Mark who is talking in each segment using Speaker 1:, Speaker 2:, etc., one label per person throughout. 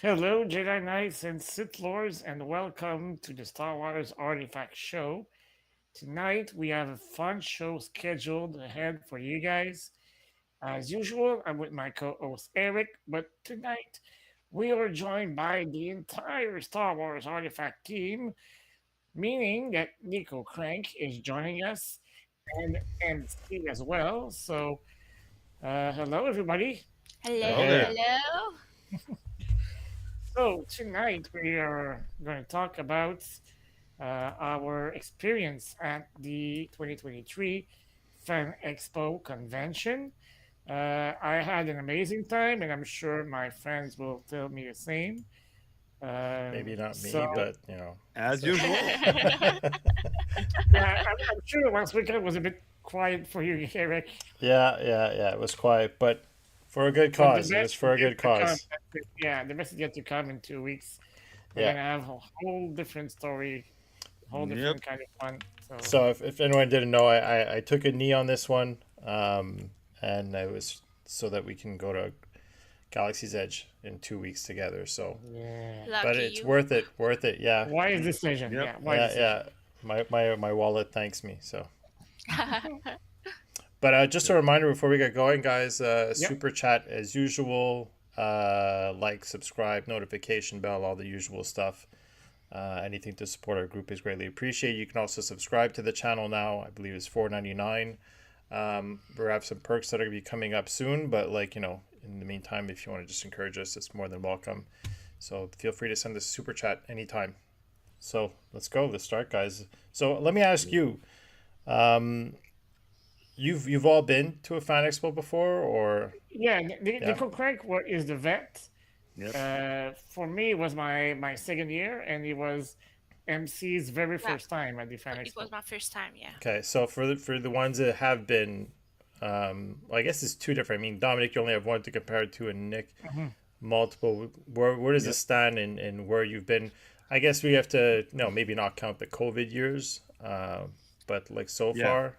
Speaker 1: Hello, Jedi Knights and Sith Lords, and welcome to the Star Wars Artifact Show. Tonight, we have a fun show scheduled ahead for you guys. As usual, I'm with my co host Eric, but tonight, we are joined by the entire Star Wars Artifact team, meaning that NicoCrank is joining us and MC as well. So, hello, everybody.
Speaker 2: Hello,
Speaker 3: Hello there.
Speaker 2: hello.
Speaker 1: So tonight we are going to talk about our experience at the 2023 FanExpo convention. I had an amazing time, and I'm sure my friends will tell me the same.
Speaker 3: Maybe not
Speaker 1: So
Speaker 3: me, but
Speaker 4: As
Speaker 3: so
Speaker 4: usual.
Speaker 1: yeah, I'm sure last weekend was a bit quiet for you, Eric,
Speaker 3: yeah. It was quiet, but for a good
Speaker 1: but the
Speaker 3: cause. It was
Speaker 1: best
Speaker 3: for
Speaker 1: is
Speaker 3: a
Speaker 1: yet
Speaker 3: good
Speaker 1: to come.
Speaker 3: cause.
Speaker 1: Yeah, the best is yet to come in 2 weeks. We're
Speaker 3: Yeah.
Speaker 1: gonna have a whole different story, whole
Speaker 4: Yep.
Speaker 1: different kind of fun. So.
Speaker 3: So if anyone didn't know, I took a knee on this one, and it was so that we can go to Galaxy's Edge in 2 weeks together. So,
Speaker 1: Yeah.
Speaker 3: but
Speaker 2: Lucky
Speaker 3: it's
Speaker 2: you.
Speaker 3: worth it. Worth it. Yeah.
Speaker 1: Wise decision.
Speaker 4: Yep.
Speaker 1: Yeah. Wise
Speaker 3: Yeah.
Speaker 1: decision.
Speaker 3: Yeah. My wallet thanks me. So. But just a reminder before we get going, guys,
Speaker 1: Yep.
Speaker 3: super chat as usual. Like, subscribe, notification bell, all the usual stuff. Anything to support our group is greatly appreciated. You can also subscribe to the channel now. I believe it's $4.99. We have some perks that are going to be coming up soon, but in the meantime, if you want to just encourage us, it's more than welcome. So feel free to send us a super chat anytime. So let's go. Let's start, guys. So let me ask you. You've all been to a fan expo before, or
Speaker 1: Yeah.
Speaker 3: yeah?
Speaker 1: Nico Crank is the vet.
Speaker 4: Yep.
Speaker 1: For me, it was my second year, and it was MC's very
Speaker 2: Yeah,
Speaker 1: first time at the Fan
Speaker 2: it was
Speaker 1: Expo.
Speaker 2: my first time, yeah.
Speaker 3: Okay, so for the ones that have been, well, I guess it's two different. I mean, Dominic, you only have one to compare it to, and Nick,
Speaker 1: Hmm.
Speaker 3: multiple. Where does it
Speaker 4: Yep.
Speaker 3: stand in where you've been? I guess we have to maybe not count the COVID years, but like so
Speaker 4: Yeah.
Speaker 3: far.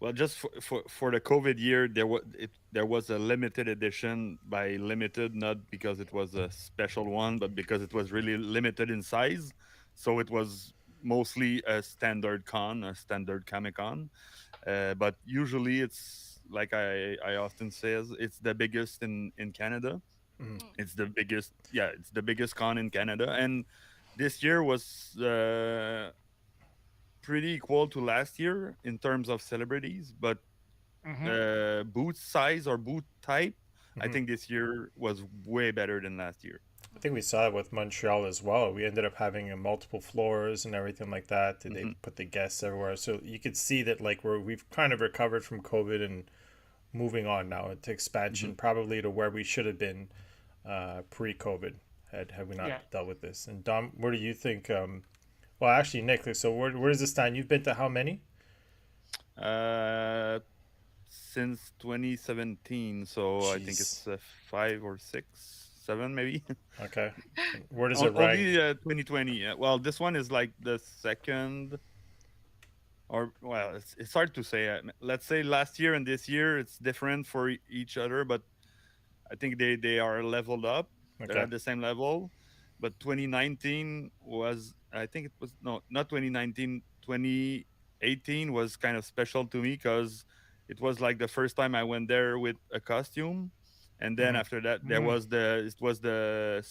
Speaker 4: Well, just for the COVID year, there was a limited edition. By limited, not because it was a special one, but because it was really limited in size. So it was mostly a standard con, a standard Comic Con. But usually, it's like I often says, it's the biggest in Canada.
Speaker 3: Mhm.
Speaker 2: Mm.
Speaker 4: It's the biggest. Yeah, it's the biggest con in Canada, and this year was pretty equal to last year in terms of celebrities, but
Speaker 1: Hmm.
Speaker 4: booth size or booth type, I
Speaker 3: Mhm.
Speaker 4: think this year was way better than last year.
Speaker 3: I think we saw it with Montreal as well. We ended up having multiple floors and everything like that. They
Speaker 4: Hmm.
Speaker 3: put the guests everywhere, so you could see that like we've kind of recovered from COVID and moving on now to
Speaker 4: Hmm.
Speaker 3: expansion, probably to where we should have been pre-COVID had we not
Speaker 1: Yeah.
Speaker 3: dealt with this. And Dom, where do you think? Well, actually, Nick. So where does this stand? You've been to how many?
Speaker 4: Uh, since 2017, so I think
Speaker 3: Jeez.
Speaker 4: it's 5 or 6, 7 maybe.
Speaker 3: Okay. And where does it rank?
Speaker 4: Only 2020. Well, this one is like the second, or well, it's hard to say. Let's say last year and this year, it's different for each other, but I think they are leveled up. They're
Speaker 3: Okay.
Speaker 4: at the same level. But 2019 was, I think it was, no, not 2019, 2018 was kind of special to me because it was like the first time I went there with a costume. And then
Speaker 3: Hmm.
Speaker 4: after that,
Speaker 1: Hmm.
Speaker 4: it was the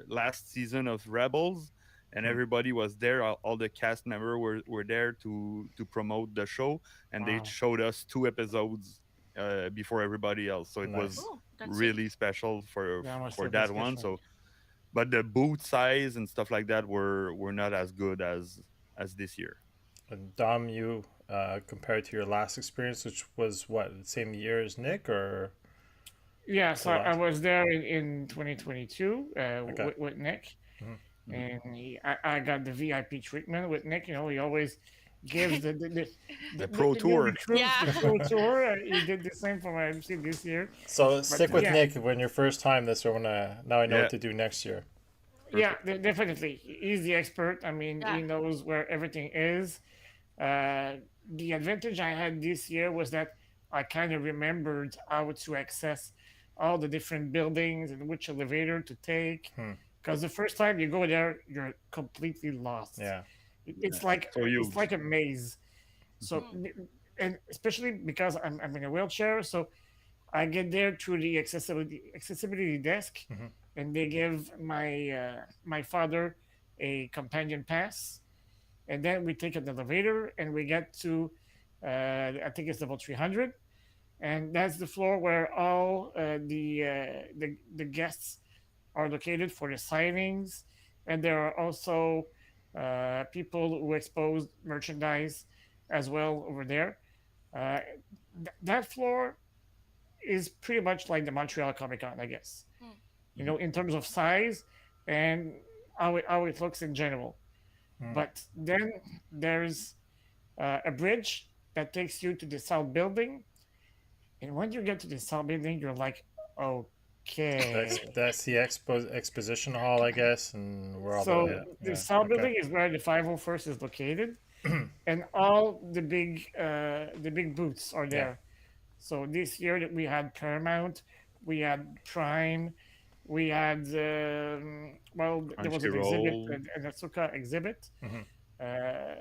Speaker 4: last season of Rebels, and
Speaker 3: Hmm.
Speaker 4: everybody was there. All the cast members were there to promote the show, and they
Speaker 1: Wow.
Speaker 4: showed us 2 episodes before everybody else. So it was
Speaker 3: Nice.
Speaker 2: Oh, that's it.
Speaker 4: really special
Speaker 1: That was
Speaker 4: for
Speaker 1: super
Speaker 4: that one.
Speaker 1: special.
Speaker 4: So, but the boot size and stuff like that were not as good as this year.
Speaker 3: And Dom, you compared to your last experience, which was what, the same year as Nick,
Speaker 1: Yeah.
Speaker 3: or
Speaker 1: So I
Speaker 3: last?
Speaker 1: was there in 2022
Speaker 3: Okay.
Speaker 1: with Nick,
Speaker 3: Hmm.
Speaker 4: Mhm.
Speaker 1: and I got the VIP treatment with Nick. He always gives
Speaker 4: The pro
Speaker 1: the new
Speaker 4: tour.
Speaker 1: recruits
Speaker 2: Yeah.
Speaker 1: the pro tour. He did the same for my MC this year.
Speaker 3: So
Speaker 1: But
Speaker 3: stick with
Speaker 4: Yeah,
Speaker 1: yeah,
Speaker 3: Nick when your first time this, or now I know what
Speaker 4: yeah.
Speaker 3: to do next year.
Speaker 1: Yeah, definitely. He's the expert. I mean, he
Speaker 2: Yeah.
Speaker 1: knows where everything is. Uh, the advantage I had this year was that I kind of remembered how to access all the different buildings and which elevator to take.
Speaker 3: Hmm.
Speaker 1: Because the first time you go there, you're completely lost.
Speaker 3: Yeah.
Speaker 1: It's
Speaker 4: Yeah.
Speaker 1: like
Speaker 4: So
Speaker 1: it's
Speaker 4: huge.
Speaker 1: like a maze. So,
Speaker 2: Mm.
Speaker 1: and especially because I'm in a wheelchair, so I get there through the accessibility desk,
Speaker 3: Hmm.
Speaker 1: and they give my father a companion pass, and then we take an elevator and we get to I think it's level 300, and that's the floor where all the guests are located for the signings, and there are also people who expose merchandise as well over there. Uh, that floor is pretty much like the Montreal Comic Con, I guess.
Speaker 2: Mm.
Speaker 1: You know, in terms of size and how it looks in general.
Speaker 3: Mm.
Speaker 1: But then there's a bridge that takes you to the South Building, and when you get to the South Building, you're like, okay.
Speaker 3: That's the exposition hall, I guess, and where all the
Speaker 1: So
Speaker 3: yeah,
Speaker 1: the
Speaker 3: yeah,
Speaker 1: South
Speaker 3: okay.
Speaker 1: Building is where the 501st is located, and all the big booths are
Speaker 3: Yeah.
Speaker 1: there. So this year that we had Paramount, we had Prime, we had well, there was an exhibit,
Speaker 4: Crunchyroll.
Speaker 1: an Asuka exhibit,
Speaker 3: Hmm.
Speaker 1: uh,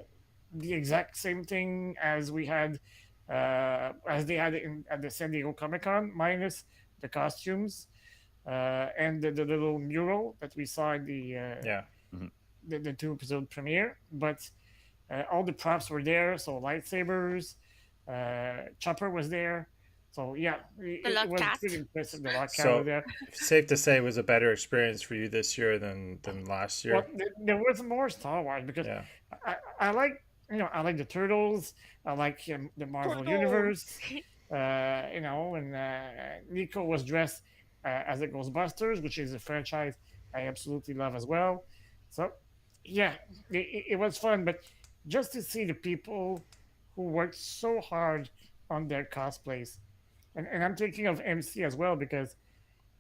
Speaker 1: the exact same thing as we had, as they had at the San Diego Comic Con, minus the costumes and the little mural that we saw in
Speaker 3: Yeah.
Speaker 4: Mhm.
Speaker 1: the two episode premiere. But all the props were there, so lightsabers, Chopper was there. So yeah,
Speaker 2: The
Speaker 1: it
Speaker 2: Love
Speaker 1: was pretty
Speaker 2: Cat.
Speaker 1: impressive. The rock cat was
Speaker 3: So
Speaker 1: there.
Speaker 3: safe to say it was a better experience for you this year than last
Speaker 1: Well,
Speaker 3: year.
Speaker 1: there was more Star Wars because
Speaker 3: Yeah.
Speaker 1: I like, I like the turtles. I like the Marvel universe. And Nico was dressed as a Ghostbusters, which is a franchise I absolutely love as well. So yeah, it was fun, but just to see the people who worked so hard on their cosplays, and I'm thinking of MC as well because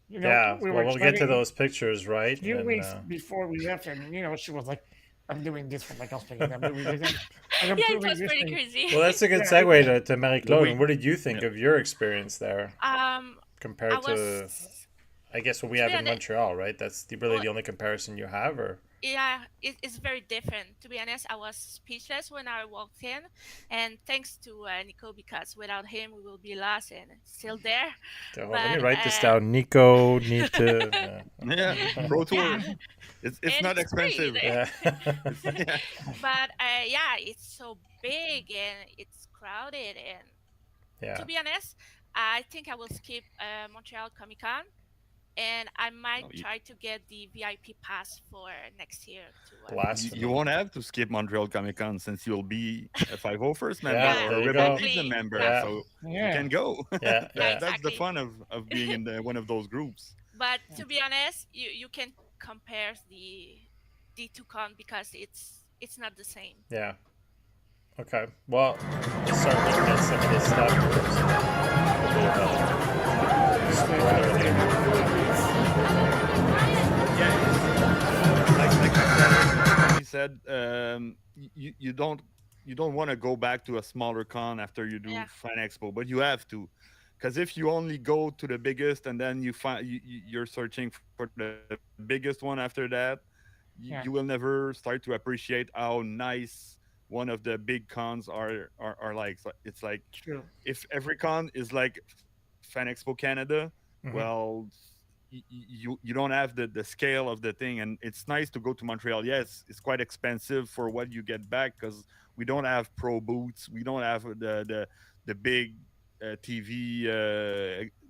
Speaker 3: Yeah.
Speaker 1: we
Speaker 3: Well,
Speaker 1: were
Speaker 3: we'll get to
Speaker 1: chatting
Speaker 3: those pictures, right?
Speaker 1: few
Speaker 3: And
Speaker 1: weeks before we left, and she was like, "I'm doing this for my cosplay, and I'm doing this, and I'm
Speaker 2: Yeah, it
Speaker 1: proving
Speaker 2: was
Speaker 1: this
Speaker 2: pretty
Speaker 1: thing."
Speaker 2: crazy.
Speaker 3: well, that's a good
Speaker 1: Yeah,
Speaker 3: segue to
Speaker 4: The
Speaker 3: Marie-Claude.
Speaker 4: week.
Speaker 3: And what did you think
Speaker 4: Yeah.
Speaker 3: of your experience there
Speaker 2: um, I
Speaker 3: compared to,
Speaker 2: was
Speaker 3: I guess, what we
Speaker 2: to be
Speaker 3: have in
Speaker 2: honest.
Speaker 3: Montreal, right? That's really
Speaker 2: Well,
Speaker 3: the only comparison you have, or
Speaker 2: yeah, it's very different. To be honest, I was speechless when I walked in, and thanks to Nico, because without him we will be lost and still there.
Speaker 3: let me
Speaker 2: But
Speaker 3: write this down. Nico need to.
Speaker 4: Yeah. Pro
Speaker 2: yeah,
Speaker 4: tour. It's
Speaker 2: and
Speaker 4: not
Speaker 2: it's free
Speaker 4: expensive.
Speaker 2: there.
Speaker 3: Yeah.
Speaker 4: It's yeah.
Speaker 2: But yeah, it's so big and it's crowded. And to
Speaker 3: Yeah.
Speaker 2: be honest, I think I will skip Montreal Comic Con, and I might
Speaker 4: No,
Speaker 2: try to get the VIP pass for next year to
Speaker 4: you
Speaker 3: Blasphemy.
Speaker 4: won't have to skip Montreal Comic Con since you'll be a 501st member
Speaker 3: Yeah.
Speaker 2: yeah,
Speaker 4: or
Speaker 3: There
Speaker 4: a
Speaker 3: you
Speaker 4: Rebel
Speaker 3: go.
Speaker 4: Legion
Speaker 2: exactly.
Speaker 4: member,
Speaker 2: Yeah,
Speaker 3: Yeah.
Speaker 4: so you
Speaker 1: yeah,
Speaker 4: can go.
Speaker 3: Yeah.
Speaker 2: yeah,
Speaker 3: Yeah.
Speaker 4: That's the
Speaker 2: exactly.
Speaker 4: fun of being in one of those groups.
Speaker 2: But to be honest, you can compare the two con because it's not the same.
Speaker 3: Yeah. Okay. Well, let's start looking at some of this stuff. A bit of a spoiler
Speaker 4: Like he said, you don't want to go back to a smaller con after you do
Speaker 2: Yeah,
Speaker 4: FanExpo, but you have to, because if you only go to the biggest and then you're searching for the biggest one after that, you will
Speaker 1: yeah,
Speaker 4: never start to appreciate how nice one of the big cons are like. So it's like
Speaker 1: true.
Speaker 4: if every con is like FanExpo Canada,
Speaker 3: hmm
Speaker 4: well, you don't have the scale of the thing, and it's nice to go to Montreal. Yes, it's quite expensive for what you get back because we don't have pro boots, we don't have the big TV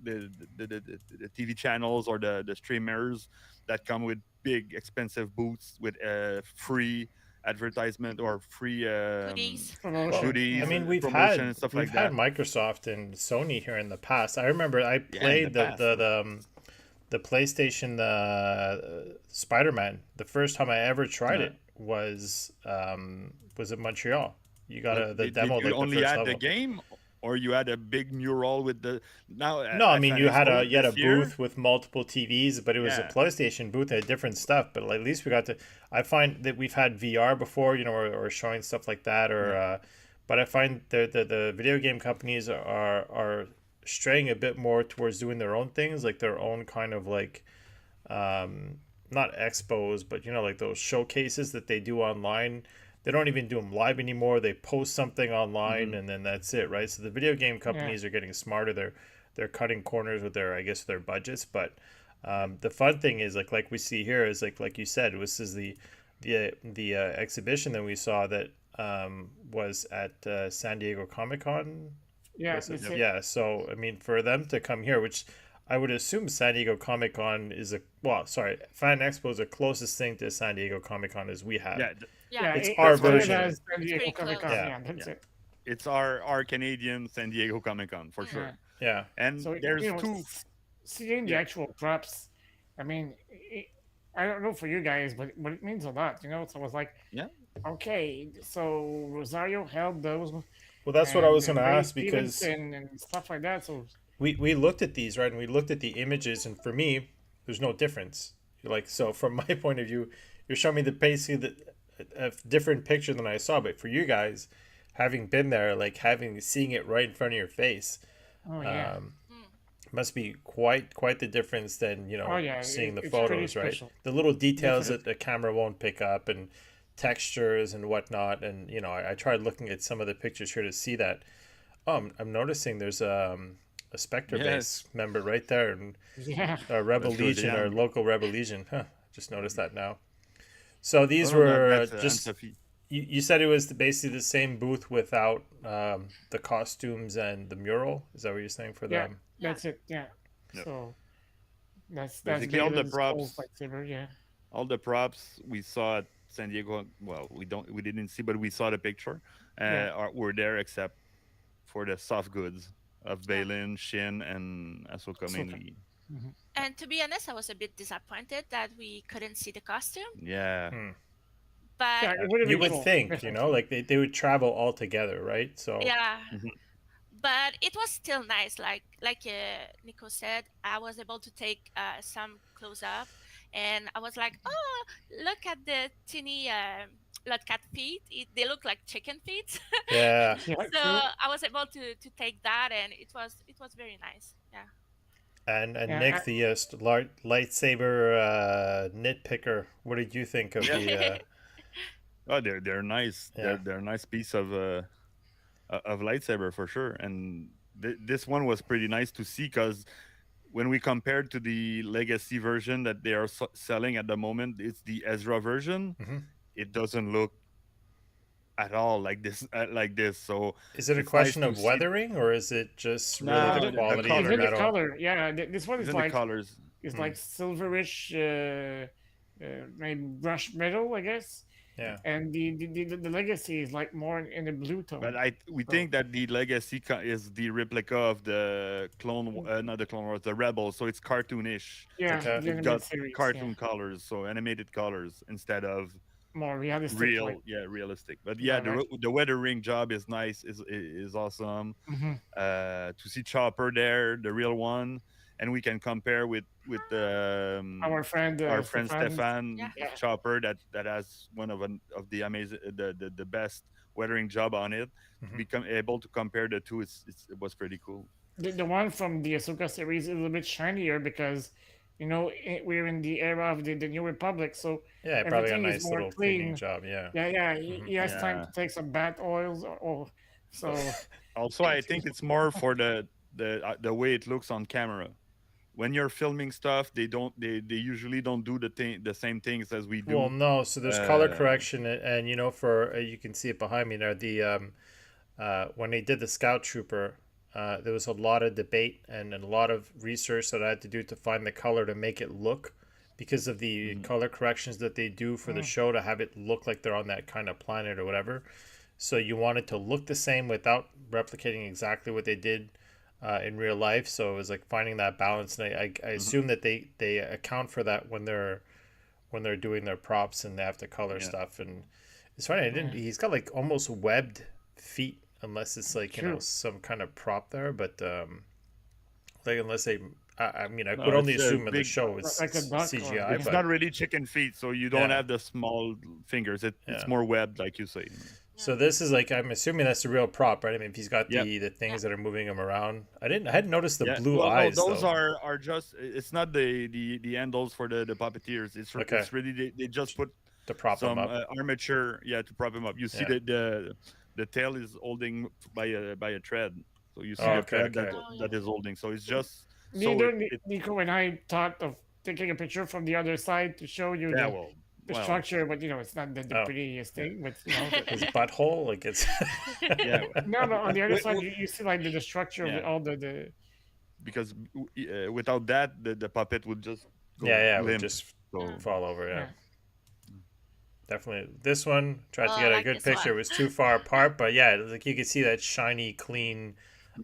Speaker 4: the TV channels or the streamers that come with big expensive boots with free advertisement or free
Speaker 2: goodies.
Speaker 3: Well,
Speaker 1: Promotion.
Speaker 3: I
Speaker 1: Yeah,
Speaker 4: goodies
Speaker 3: mean,
Speaker 4: and promotion and stuff
Speaker 3: we've
Speaker 4: like
Speaker 3: had
Speaker 4: that.
Speaker 3: Microsoft and Sony here in the past. I remember I
Speaker 4: Yeah, in the
Speaker 3: played
Speaker 4: past.
Speaker 3: the PlayStation Spider-Man. The first time I ever tried
Speaker 4: Yeah.
Speaker 3: it was in Montreal. You got
Speaker 4: But
Speaker 3: the
Speaker 4: did
Speaker 3: demo
Speaker 4: you
Speaker 3: like the
Speaker 4: only
Speaker 3: first
Speaker 4: add the
Speaker 3: level.
Speaker 4: game? or you had a big mural with the now
Speaker 3: No, I
Speaker 4: at
Speaker 3: mean
Speaker 4: FanExpo
Speaker 3: you had a
Speaker 4: this year.
Speaker 3: booth with multiple TVs, but it was a
Speaker 4: Yeah,
Speaker 3: PlayStation booth and different stuff. But at least we got to. I find that we've had VR before, or showing stuff like that, or
Speaker 4: yeah,
Speaker 3: but I find the video game companies are straying a bit more towards doing their own things, like their own kind of like um, not expos, but like those showcases that they do online. They don't even do them live anymore. They post something online
Speaker 4: hmm
Speaker 3: and then that's it, right? So the video game
Speaker 1: Yeah.
Speaker 3: companies are getting smarter. They're cutting corners with I guess their budgets. But the fun thing is like we see here is like you said, this is the exhibition that we saw that was at San Diego Comic Con.
Speaker 1: Yeah,
Speaker 3: Was it?
Speaker 1: that's
Speaker 4: yep,
Speaker 1: it.
Speaker 3: Yeah. So I mean, for them to come here, which I would assume San Diego Comic Con is Fan Expo is the closest thing to San Diego Comic Con as we have.
Speaker 4: yeah.
Speaker 2: Yeah,
Speaker 1: Yeah,
Speaker 3: It's our
Speaker 1: it's
Speaker 4: That's why
Speaker 1: listed
Speaker 3: version.
Speaker 1: as San
Speaker 2: it's
Speaker 1: Diego
Speaker 2: pretty
Speaker 1: Comic
Speaker 2: close.
Speaker 1: Con.
Speaker 3: Yeah.
Speaker 1: Yeah,
Speaker 4: yeah.
Speaker 1: that's it.
Speaker 4: It's our Canadian San Diego Comic Con for
Speaker 1: Yeah.
Speaker 4: sure.
Speaker 3: Yeah.
Speaker 4: And
Speaker 1: So
Speaker 4: there's two.
Speaker 1: seeing the
Speaker 4: Yeah,
Speaker 1: actual props, I mean, I don't know for you guys, but it means a lot, you know. So I was like,
Speaker 4: yeah,
Speaker 1: okay, so Rosario held those,
Speaker 3: Well, that's what I was
Speaker 1: and
Speaker 3: going to
Speaker 1: Ray
Speaker 3: ask because
Speaker 1: Stevenson and stuff like that. So
Speaker 3: we looked at these, right, and we looked at the images, and for me, there's no difference. Like, so from my point of view, you're showing me basically a different picture than I saw, but for you guys, having been there, like seeing it right in front of your face,
Speaker 1: oh yeah,
Speaker 3: um,
Speaker 2: Mm.
Speaker 3: must be quite the difference than
Speaker 1: oh yeah,
Speaker 3: seeing the
Speaker 1: it's
Speaker 2: Yeah,
Speaker 1: pretty
Speaker 3: photos, right?
Speaker 1: special,
Speaker 3: The little details
Speaker 1: definitely.
Speaker 3: that the camera won't pick up and textures and whatnot. And I tried looking at some of the pictures here to see that. Oh, I'm noticing there's a Spectre base
Speaker 4: yes,
Speaker 3: member right there, and
Speaker 1: Yeah,
Speaker 3: a Rebel
Speaker 4: that's
Speaker 3: Legion, our
Speaker 4: Rodian.
Speaker 3: local Rebel Legion. Huh, just noticed that now. So
Speaker 4: Oh
Speaker 3: these
Speaker 4: no,
Speaker 3: were
Speaker 4: that's Anne
Speaker 3: just
Speaker 4: Sophie.
Speaker 3: you said it was basically the same booth without the costumes and the mural. Is that what you're saying for
Speaker 1: yeah,
Speaker 3: them?
Speaker 2: yeah.
Speaker 1: that's it. Yeah,
Speaker 4: Yep.
Speaker 1: so that's
Speaker 4: Basically, all the
Speaker 1: Galen's Cole's
Speaker 4: props,
Speaker 1: lightsaber. Yeah,
Speaker 4: we saw at San Diego. Well, we didn't see, but we saw the picture.
Speaker 1: yeah,
Speaker 4: Were there except for the soft goods of
Speaker 2: Yeah.
Speaker 4: Balin, Shin, and Ahsoka
Speaker 1: Ahsoka.
Speaker 4: mainly.
Speaker 1: Hmm.
Speaker 2: And to be honest, I was a bit disappointed that we couldn't see the costume.
Speaker 4: Yeah,
Speaker 3: Hmm.
Speaker 1: Yeah,
Speaker 2: But
Speaker 1: it would have
Speaker 3: You
Speaker 1: been
Speaker 3: would
Speaker 1: cool,
Speaker 3: think,
Speaker 1: definitely.
Speaker 3: like they would travel all together, right? So
Speaker 2: yeah,
Speaker 4: mhm.
Speaker 2: but it was still nice. Like Nico said, I was able to take some close up, and I was like, oh, look at the teeny cat feet. They look like chicken feet.
Speaker 3: yeah,
Speaker 1: Yeah,
Speaker 2: So
Speaker 1: true.
Speaker 2: I was able to take that, and it was very nice. Yeah.
Speaker 3: and
Speaker 1: Yeah,
Speaker 3: Nick, the lightsaber nitpicker. What did you think of
Speaker 4: Yeah.
Speaker 3: the?
Speaker 4: Oh, they're nice.
Speaker 3: Yeah.
Speaker 4: They're a nice piece of lightsaber for sure. And this one was pretty nice to see because when we compared to the legacy version that they are selling at the moment, it's the Ezra version.
Speaker 3: Hmm.
Speaker 4: It doesn't look at all like this, So
Speaker 3: Is it a
Speaker 4: it's nice
Speaker 3: question
Speaker 4: to
Speaker 3: of
Speaker 4: see.
Speaker 3: weathering, or is it just really
Speaker 1: no,
Speaker 3: the
Speaker 4: No, the
Speaker 3: quality of
Speaker 1: it's
Speaker 3: the
Speaker 1: in the
Speaker 4: colors.
Speaker 3: metal?
Speaker 1: color. Yeah, this one
Speaker 4: It's
Speaker 1: is
Speaker 4: in the
Speaker 1: like
Speaker 4: colors.
Speaker 1: it's
Speaker 3: Hmm.
Speaker 1: like silverish, maybe brushed metal, I guess.
Speaker 3: Yeah.
Speaker 1: And the legacy is like more in the blue
Speaker 4: But
Speaker 1: tone.
Speaker 4: we
Speaker 1: So
Speaker 4: think that the legacy is the replica of the not the Clone Wars, the Rebels. So it's cartoonish.
Speaker 1: yeah,
Speaker 3: Okay.
Speaker 1: the
Speaker 4: It
Speaker 1: animated
Speaker 4: got
Speaker 1: series. Yeah,
Speaker 4: cartoon colors, so animated colors instead of
Speaker 1: more realistic, like
Speaker 4: realistic. But yeah,
Speaker 1: live action.
Speaker 4: the weathering job is nice, is awesome.
Speaker 1: Hmm.
Speaker 4: To see Chopper there, the real one, and we can compare with
Speaker 1: Our friend
Speaker 4: our friend
Speaker 1: Stefan.
Speaker 2: Yeah.
Speaker 4: Stefan
Speaker 1: Yeah,
Speaker 4: Chopper that has one of the amazing the best weathering job on it. To
Speaker 3: Hmm.
Speaker 4: become able to compare the two, it was pretty cool.
Speaker 1: the one from the Ahsoka series is a little bit shinier because, we're in the era of the New Republic, so
Speaker 3: Yeah, probably a
Speaker 1: everything is
Speaker 3: nice
Speaker 1: more
Speaker 3: little cleaning
Speaker 1: clean.
Speaker 3: job. Yeah.
Speaker 1: Yeah, yeah,
Speaker 3: Hmm.
Speaker 1: he has time
Speaker 4: Yeah.
Speaker 1: to take some bath oils or so.
Speaker 4: Also, I think it's more for the way it looks on camera. When you're filming stuff, they usually don't do the same things as we
Speaker 3: Well,
Speaker 4: do.
Speaker 3: no. So there's color
Speaker 4: Uh,
Speaker 3: correction, and for you can see it behind me there. The when they did the Scout Trooper, there was a lot of debate and a lot of research that I had to do to find the color to make it look, because of the
Speaker 4: mhm.
Speaker 3: color corrections that they do for the
Speaker 1: Mm,
Speaker 3: show to have it look like they're on that kind of planet or whatever. So you want it to look the same without replicating exactly what they did in real life. So it was like finding that balance, and I
Speaker 4: Mhm.
Speaker 3: assume that they account for that when they're doing their props and they have to color
Speaker 4: Yeah.
Speaker 3: stuff. And it's funny, I didn't.
Speaker 1: yeah.
Speaker 3: He's got like almost webbed feet unless it's like
Speaker 1: True.
Speaker 3: some kind of prop there. But like unless they, I mean, I would
Speaker 4: No,
Speaker 3: only
Speaker 4: it's a
Speaker 3: assume in the
Speaker 4: big.
Speaker 3: show
Speaker 1: Like a
Speaker 3: it's
Speaker 1: duck or
Speaker 3: CGI.
Speaker 1: yeah.
Speaker 4: It's
Speaker 3: But
Speaker 4: not really chicken feet, so you don't
Speaker 3: yeah,
Speaker 4: have the small fingers. It's
Speaker 3: yeah.
Speaker 4: more webbed, like you say.
Speaker 3: So this is like, I'm assuming that's the real prop, right? I mean, if he's got
Speaker 4: Yep.
Speaker 3: the
Speaker 2: Yeah.
Speaker 3: things that are moving him around. I hadn't noticed the
Speaker 4: Yeah.
Speaker 3: blue
Speaker 4: Well, no,
Speaker 3: eyes
Speaker 4: those
Speaker 3: though.
Speaker 4: are just. It's not the handles for the puppeteers.
Speaker 3: Okay,
Speaker 4: It's really they just put
Speaker 3: to prop him
Speaker 4: some
Speaker 3: up.
Speaker 4: armature, yeah, to prop him up. You see
Speaker 3: Yeah.
Speaker 4: the tail is holding by a thread, so you see
Speaker 3: Oh,
Speaker 4: the
Speaker 2: Yeah.
Speaker 3: okay,
Speaker 4: thread
Speaker 3: okay.
Speaker 2: Oh,
Speaker 4: that
Speaker 2: yeah.
Speaker 4: is holding. So it's just so
Speaker 1: Neither
Speaker 4: it
Speaker 1: Nico and I thought of taking a picture from the other side to show you
Speaker 4: yeah
Speaker 1: the
Speaker 4: well
Speaker 1: structure, but it's not the
Speaker 3: Oh,
Speaker 1: prettiest
Speaker 3: yeah.
Speaker 1: thing. But
Speaker 3: His butthole, like it's.
Speaker 4: yeah
Speaker 1: no, but on the other side,
Speaker 4: wi-
Speaker 1: you see like the structure of
Speaker 4: yeah
Speaker 1: all the
Speaker 4: because without that the puppet would just go
Speaker 3: Yeah, it would
Speaker 4: limp.
Speaker 3: just
Speaker 2: Yeah.
Speaker 4: So
Speaker 3: fall over. Yeah,
Speaker 1: yeah.
Speaker 3: definitely. This one tried
Speaker 2: Oh,
Speaker 3: to
Speaker 2: I
Speaker 3: get a
Speaker 2: like
Speaker 3: good
Speaker 2: this
Speaker 3: picture. It
Speaker 2: one.
Speaker 3: was too far apart, but yeah, like you could see that shiny, clean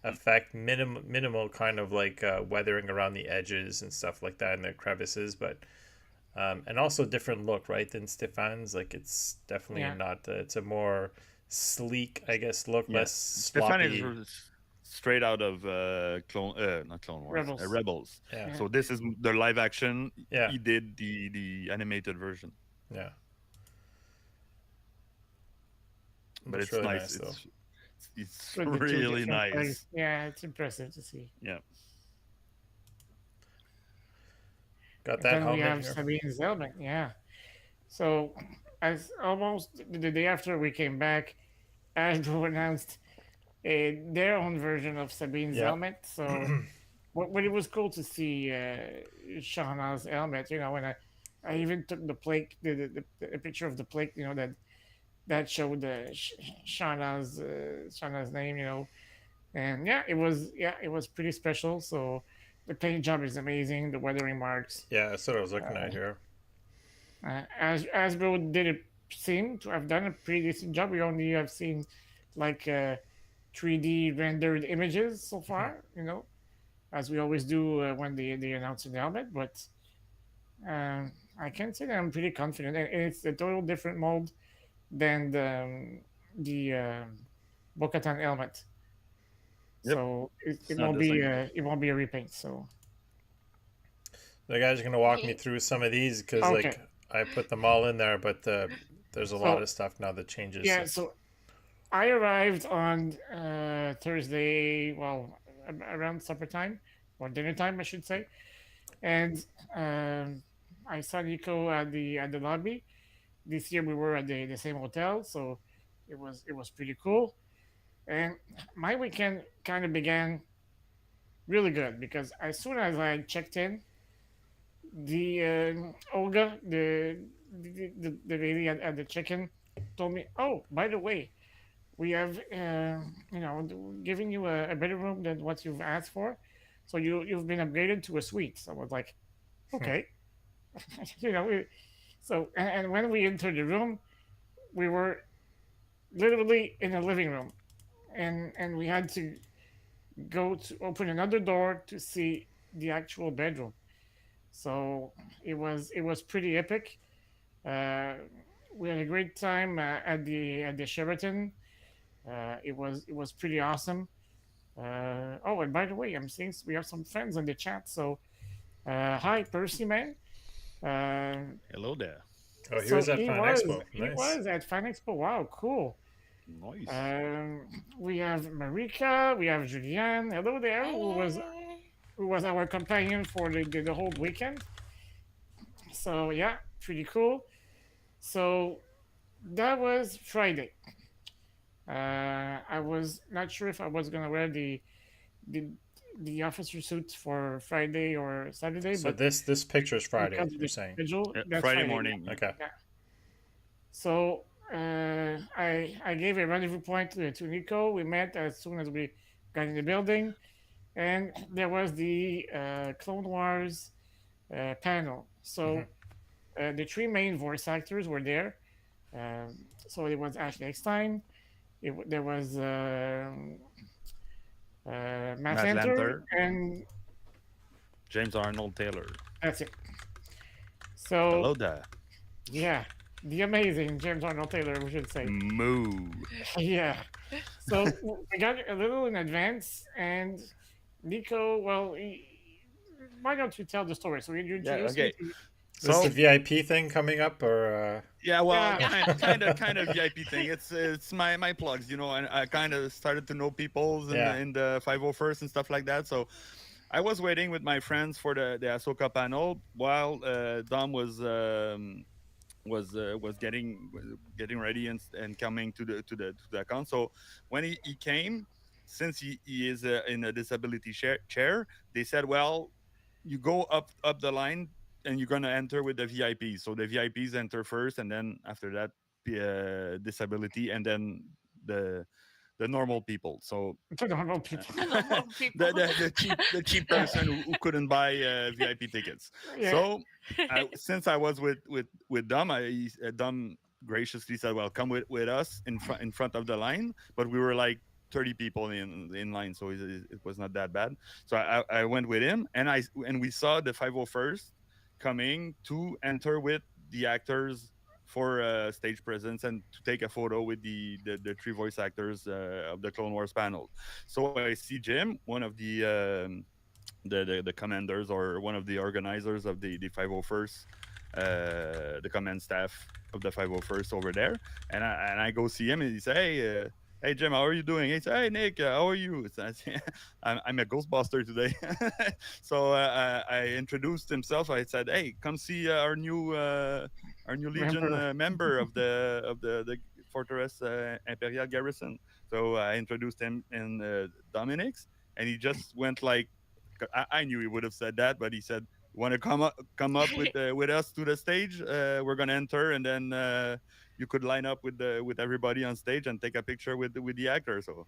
Speaker 3: effect. Minimal kind of like weathering around the edges and stuff like that, and the crevices, but. And also different look, right, than Stefan's. Like it's definitely
Speaker 1: Yeah.
Speaker 3: not. It's a more sleek, I guess, look,
Speaker 4: yeah,
Speaker 3: less
Speaker 4: Stefan is
Speaker 3: sloppy.
Speaker 4: straight out of not Clone Wars,
Speaker 1: Rebels.
Speaker 4: Rebels.
Speaker 3: Yeah,
Speaker 1: Yeah.
Speaker 4: So this is the live action.
Speaker 3: yeah,
Speaker 4: He did the animated version,
Speaker 3: yeah.
Speaker 4: but
Speaker 3: It's
Speaker 4: it's
Speaker 3: really
Speaker 4: nice.
Speaker 3: nice though.
Speaker 4: It's
Speaker 1: With the two
Speaker 4: really
Speaker 1: different
Speaker 4: nice.
Speaker 1: legs. Yeah, it's impressive to see.
Speaker 4: Yeah.
Speaker 3: Got
Speaker 1: And
Speaker 3: that
Speaker 1: then we
Speaker 3: helmet
Speaker 1: have
Speaker 3: here.
Speaker 1: Sabine's helmet. Yeah. So, as almost the day after we came back, Hasbro announced their own version of Sabine's
Speaker 3: Yeah.
Speaker 1: helmet. So, what it was cool to see Shauna's helmet. When I even took the plate, the picture of the plate. That showed Shauna's name. And it was pretty special. So, the paint job is amazing. The weathering marks.
Speaker 3: Yeah, that's what I was looking at here.
Speaker 1: As Asbro did seem to have done a pretty decent job. We only have seen like 3D rendered images so far, as we always do when they announce an helmet. But I can say that I'm pretty confident, and it's a total different mold than the Bo-Katan helmet.
Speaker 4: Yep.
Speaker 1: So
Speaker 4: It's not the same.
Speaker 1: it won't be a repaint. So
Speaker 3: The guys are gonna walk me
Speaker 2: Yeah.
Speaker 3: through some of these because
Speaker 1: okay,
Speaker 3: like I put them all in there, but there's a lot
Speaker 1: so
Speaker 3: of stuff now that changes.
Speaker 1: yeah,
Speaker 3: So.
Speaker 1: so I arrived on Thursday, well, around supper time or dinner time, I should say, and I saw Nico at the lobby. This year we were at the same hotel, so it was pretty cool. And my weekend kind of began really good because as soon as I checked in, the Olga, the lady at the check-in, told me, "Oh, by the way, we have giving you a better room than what you've asked for, so you've been upgraded to a suite." So I was like, okay. you know we, so and when we entered the room, we were literally in a living room, and we had to go to open another door to see the actual bedroom. So it was pretty epic. uh, we had a great time at the Sheraton. It was pretty awesome. Oh, and by the way, I'm seeing we have some friends in the chat. So, hi, Percy, man. Uh,
Speaker 4: Hello there.
Speaker 3: Oh, he
Speaker 1: so
Speaker 3: was at FanExpo.
Speaker 1: he
Speaker 3: Nice.
Speaker 1: was at FanExpo. Wow, cool.
Speaker 4: Nice.
Speaker 1: We have Marika, we have Julianne. Hello there,
Speaker 2: Hey.
Speaker 1: who was our companion for the whole weekend. So yeah, pretty cool. So that was Friday. I was not sure if I was gonna wear the the officer suits for Friday or Saturday,
Speaker 3: So
Speaker 1: but
Speaker 3: this picture is Friday.
Speaker 1: because of
Speaker 3: You're
Speaker 1: the
Speaker 3: saying?
Speaker 1: schedule,
Speaker 4: Yeah,
Speaker 1: that's
Speaker 4: Friday
Speaker 1: Friday.
Speaker 4: morning. Yeah.
Speaker 3: Okay.
Speaker 1: Yeah. So I gave a rendezvous point to Nico. We met as soon as we got in the building, and there was the Clone Wars panel. So the three main voice actors were there. So it was Ashley Eckstein. There was Matt
Speaker 4: Matt
Speaker 1: Lanter,
Speaker 4: Lanter,
Speaker 1: and
Speaker 4: James Arnold Taylor.
Speaker 1: that's it.
Speaker 4: Hello
Speaker 1: So
Speaker 4: there.
Speaker 1: yeah, the amazing James Arnold Taylor, we should say.
Speaker 4: Moo.
Speaker 1: Yeah. So we got a little in advance, and Nico, well, why don't you tell the story? So you
Speaker 4: Yeah.
Speaker 1: introduced me
Speaker 4: Okay.
Speaker 1: to.
Speaker 3: This
Speaker 4: So
Speaker 3: the VIP thing coming up, or
Speaker 4: yeah, well,
Speaker 1: Yeah.
Speaker 4: kind of VIP thing. It's my plugs, and I kind of started to know people in
Speaker 3: yeah?
Speaker 4: the 501st and stuff like that. So I was waiting with my friends for the Ahsoka panel while Dom was getting ready and coming to the account. So when he came, since he is in a disability chair, they said, well, you go up the line and you're gonna enter with the VIPs. So the VIPs enter first, and then after that, the disability, and then the the normal people. So
Speaker 1: To normal people.
Speaker 2: The normal
Speaker 4: the,
Speaker 2: people.
Speaker 4: the the cheap person who couldn't buy VIP tickets.
Speaker 1: Yeah.
Speaker 4: So since I was with Dom, Dom graciously said, "Well, come with us in front of the line." But we were like 30 people in line, so it was not that bad. So I went with him, and we saw the 501st coming to enter with the actors for stage presence and to take a photo with the three voice actors of the Clone Wars panel. So I see Jim, one of the commanders or one of the organizers of the 501st, the command staff of the 501st over there, and I go see him, and he say, hey Jim, how are you doing? He said, hey Nick, how are you? I'm a Ghostbuster today. So I introduced himself. I said, hey, come see our new Legion
Speaker 1: Remember.
Speaker 4: member of the Fortress Imperial Garrison. So I introduced him in Dominic's, and he just went like, I knew he would have said that, but he said, "You want to come up with us to the stage? We're gonna enter, and then you could line up with everybody on stage and take a picture with the actor." So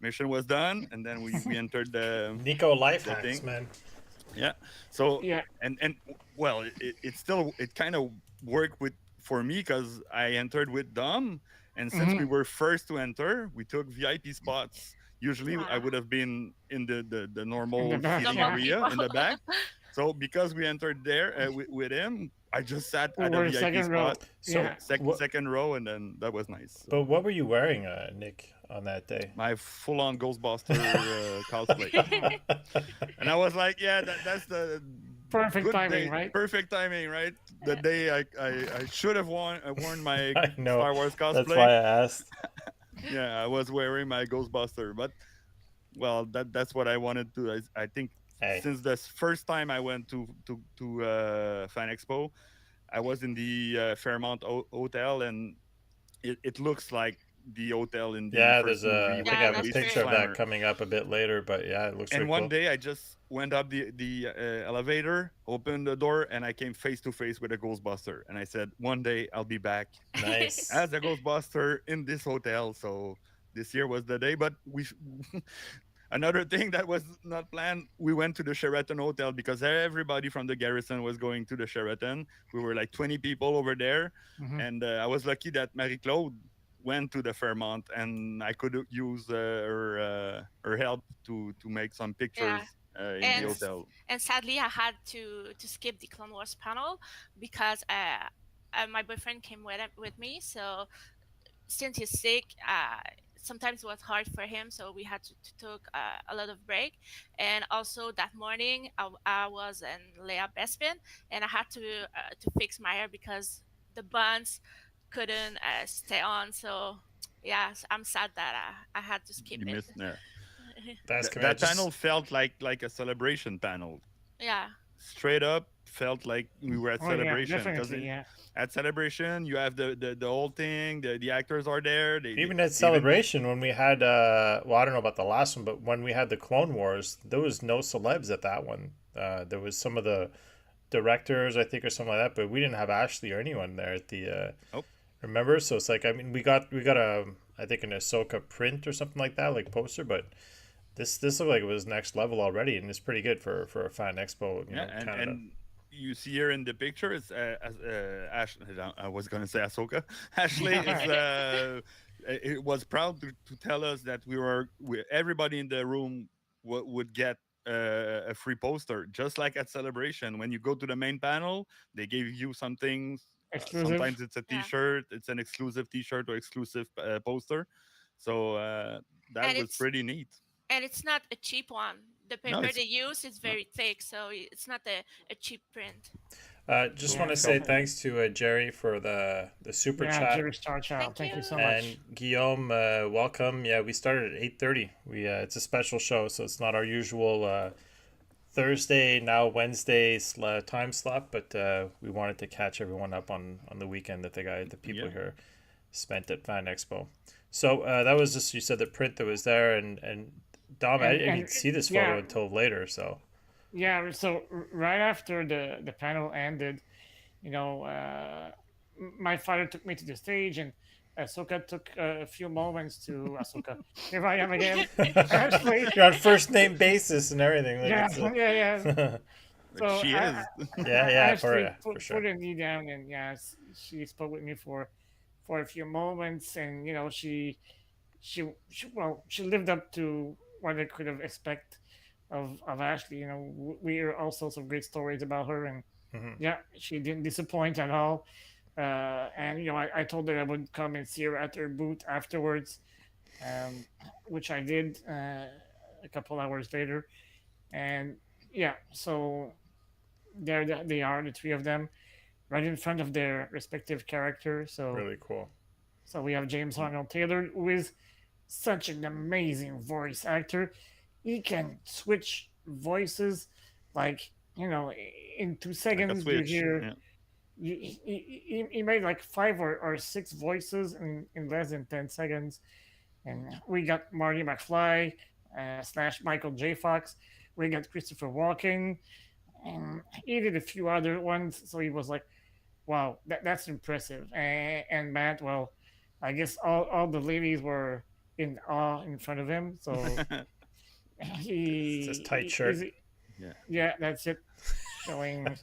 Speaker 4: mission was done, and then we entered
Speaker 3: Nico life
Speaker 4: the
Speaker 3: hacks,
Speaker 4: thing.
Speaker 3: man.
Speaker 4: Yeah. So
Speaker 1: Yeah.
Speaker 4: and well, it kind of worked with for me because I entered with Dom, and since we
Speaker 1: Hmm.
Speaker 4: were first to enter, we took VIP spots. Usually, I
Speaker 2: Wow.
Speaker 4: would have been in the
Speaker 1: In the
Speaker 4: normal
Speaker 1: back.
Speaker 4: seating
Speaker 2: Normal
Speaker 1: Yeah.
Speaker 4: area
Speaker 2: people.
Speaker 4: in the back. So because we entered there with him, I just sat
Speaker 1: We
Speaker 4: at a
Speaker 1: were
Speaker 4: VIP
Speaker 1: second row.
Speaker 4: spot,
Speaker 3: So
Speaker 1: Yeah.
Speaker 3: what?
Speaker 4: second row, and then that was nice.
Speaker 3: But
Speaker 4: So
Speaker 3: what were you wearing, Nick, on that day?
Speaker 4: my full-on Ghostbuster cosplay. And I was like, yeah, that's the
Speaker 1: Perfect
Speaker 4: good
Speaker 1: timing,
Speaker 4: day,
Speaker 1: right?
Speaker 4: perfect timing, right? The day I should have worn my
Speaker 3: I know.
Speaker 4: Star Wars
Speaker 3: That's
Speaker 4: cosplay.
Speaker 3: why I asked.
Speaker 4: Yeah, I was wearing my Ghostbuster, but well, that's what I wanted to. I think
Speaker 3: Hey,
Speaker 4: since the first time I went to FanExpo, I was in the Fairmont Hotel, and it looks like the hotel in the
Speaker 3: yeah, there's
Speaker 4: first movie
Speaker 3: a. I
Speaker 4: with
Speaker 3: think
Speaker 2: Yeah,
Speaker 3: I
Speaker 4: the
Speaker 3: have a
Speaker 2: that's
Speaker 4: Release
Speaker 2: true.
Speaker 3: picture of that
Speaker 4: Slammer.
Speaker 3: coming up a bit later, but yeah, it looks
Speaker 4: And
Speaker 3: really
Speaker 4: one
Speaker 3: cool.
Speaker 4: day I just went up the elevator, opened the door, and I came face to face with a Ghostbuster. And I said, one day I'll be back
Speaker 3: Nice.
Speaker 4: as a Ghostbuster in this hotel. So this year was the day. But another thing that was not planned, we went to the Sheraton Hotel because everybody from the garrison was going to the Sheraton. We were like 20 people over there.
Speaker 1: Hmm.
Speaker 4: And I was lucky that Marie-Claude went to the Fairmont, and I could use her help to make some
Speaker 2: Yeah.
Speaker 4: pictures in the
Speaker 2: And
Speaker 1: Yes.
Speaker 4: hotel.
Speaker 2: and sadly, I had to skip the Clone Wars panel because my boyfriend came with me. So since he's sick, sometimes it was hard for him. So we had to took a lot of break. And also that morning, I was in Leia Bespin, and I had to fix my hair because the buns couldn't stay on. So yeah, I'm sad that I had to skip
Speaker 4: You
Speaker 2: it.
Speaker 4: missed
Speaker 3: That's coming. I
Speaker 4: that panel
Speaker 3: just.
Speaker 4: felt like a celebration panel.
Speaker 2: Yeah.
Speaker 4: Straight up felt like we were at
Speaker 1: Oh yeah,
Speaker 4: celebration because
Speaker 1: definitely. Yeah.
Speaker 4: at celebration you have the whole thing. The actors are there.
Speaker 3: Even at
Speaker 4: They even
Speaker 3: Celebration, when we had, well, I don't know about the last one, but when we had the Clone Wars, there was no celebs at that one. There was some of the directors, I think, or something like that, but we didn't have Ashley or anyone there at the.
Speaker 4: oh
Speaker 3: Remember? So it's like, I mean, we got a, I think, an Ahsoka print or something like that, like poster, but this looked like it was next level already, and it's pretty good for a fan expo,
Speaker 4: yeah,
Speaker 3: Canada.
Speaker 4: and you see here in the picture it's Ash. I was gonna say Ahsoka. Ashley is it was proud to tell us that everybody in the room would get a free poster, just like at celebration. When you go to the main panel, they gave you something
Speaker 1: Exclusive.
Speaker 4: Sometimes it's a
Speaker 2: Yeah.
Speaker 4: T-shirt, it's an exclusive T-shirt or exclusive poster. So that
Speaker 2: And
Speaker 4: was pretty neat.
Speaker 2: it's not a cheap one. The
Speaker 4: No,
Speaker 2: paper
Speaker 4: it's
Speaker 2: they use is
Speaker 4: no,
Speaker 2: very thick, so it's not a cheap print.
Speaker 3: Just
Speaker 4: so
Speaker 3: want
Speaker 1: Yeah,
Speaker 3: to say
Speaker 4: so
Speaker 1: definitely.
Speaker 3: thanks to Jerry for the super
Speaker 1: Yeah,
Speaker 3: chat.
Speaker 1: Jerry Star Child.
Speaker 2: Thank
Speaker 1: Thank you so
Speaker 2: you.
Speaker 1: much.
Speaker 3: And Guillaume, welcome. Yeah, we started at 8:30. We it's a special show, so it's not our usual Thursday now Wednesday time slot, but we wanted to catch everyone up on the weekend that the people
Speaker 4: yeah.
Speaker 3: here spent at FanExpo. So that was just you said the print that was there, and Dom, I didn't
Speaker 1: And
Speaker 3: even see this photo
Speaker 1: yeah,
Speaker 3: until later. So
Speaker 1: yeah. So right after the panel ended, you know, my father took me to the stage, and Ahsoka took a few moments to Ahsoka. Here I am again. Actually,
Speaker 3: you're on first name basis and everything. Like
Speaker 1: yeah,
Speaker 3: it's
Speaker 1: yeah, yeah.
Speaker 4: Like
Speaker 1: So
Speaker 4: she is.
Speaker 3: yeah,
Speaker 1: I
Speaker 3: yeah,
Speaker 1: actually
Speaker 3: for
Speaker 1: put
Speaker 3: sure.
Speaker 1: a knee down, and yeah, she spoke with me for a few moments, and you know, she well, she lived up to what I could have expect of Ashley. You know, we hear all sorts of great stories about her, and
Speaker 3: Hmm.
Speaker 1: yeah, she didn't disappoint at all. And you know, I told her I would come and see her at her booth afterwards, um, which I did a couple hours later. And yeah, so there they are, the three of them, right in front of their respective characters.
Speaker 3: Really cool.
Speaker 1: So we have James Arnold Taylor, who is such an amazing voice actor. He can switch voices, like you know, in two
Speaker 4: Like a
Speaker 1: seconds you
Speaker 4: switch.
Speaker 1: hear.
Speaker 4: Yeah.
Speaker 1: He made like five or six voices in less than 10 seconds, and we got Marty McFly slash Michael J. Fox. We got Christopher Walken, and he did a few other ones. So he was like, "Wow, that's impressive." And Matt, well, I guess all the ladies were in awe in front of him. So
Speaker 3: It's this tight
Speaker 1: he is,
Speaker 3: shirt.
Speaker 4: Yeah.
Speaker 1: yeah, that's it, showing.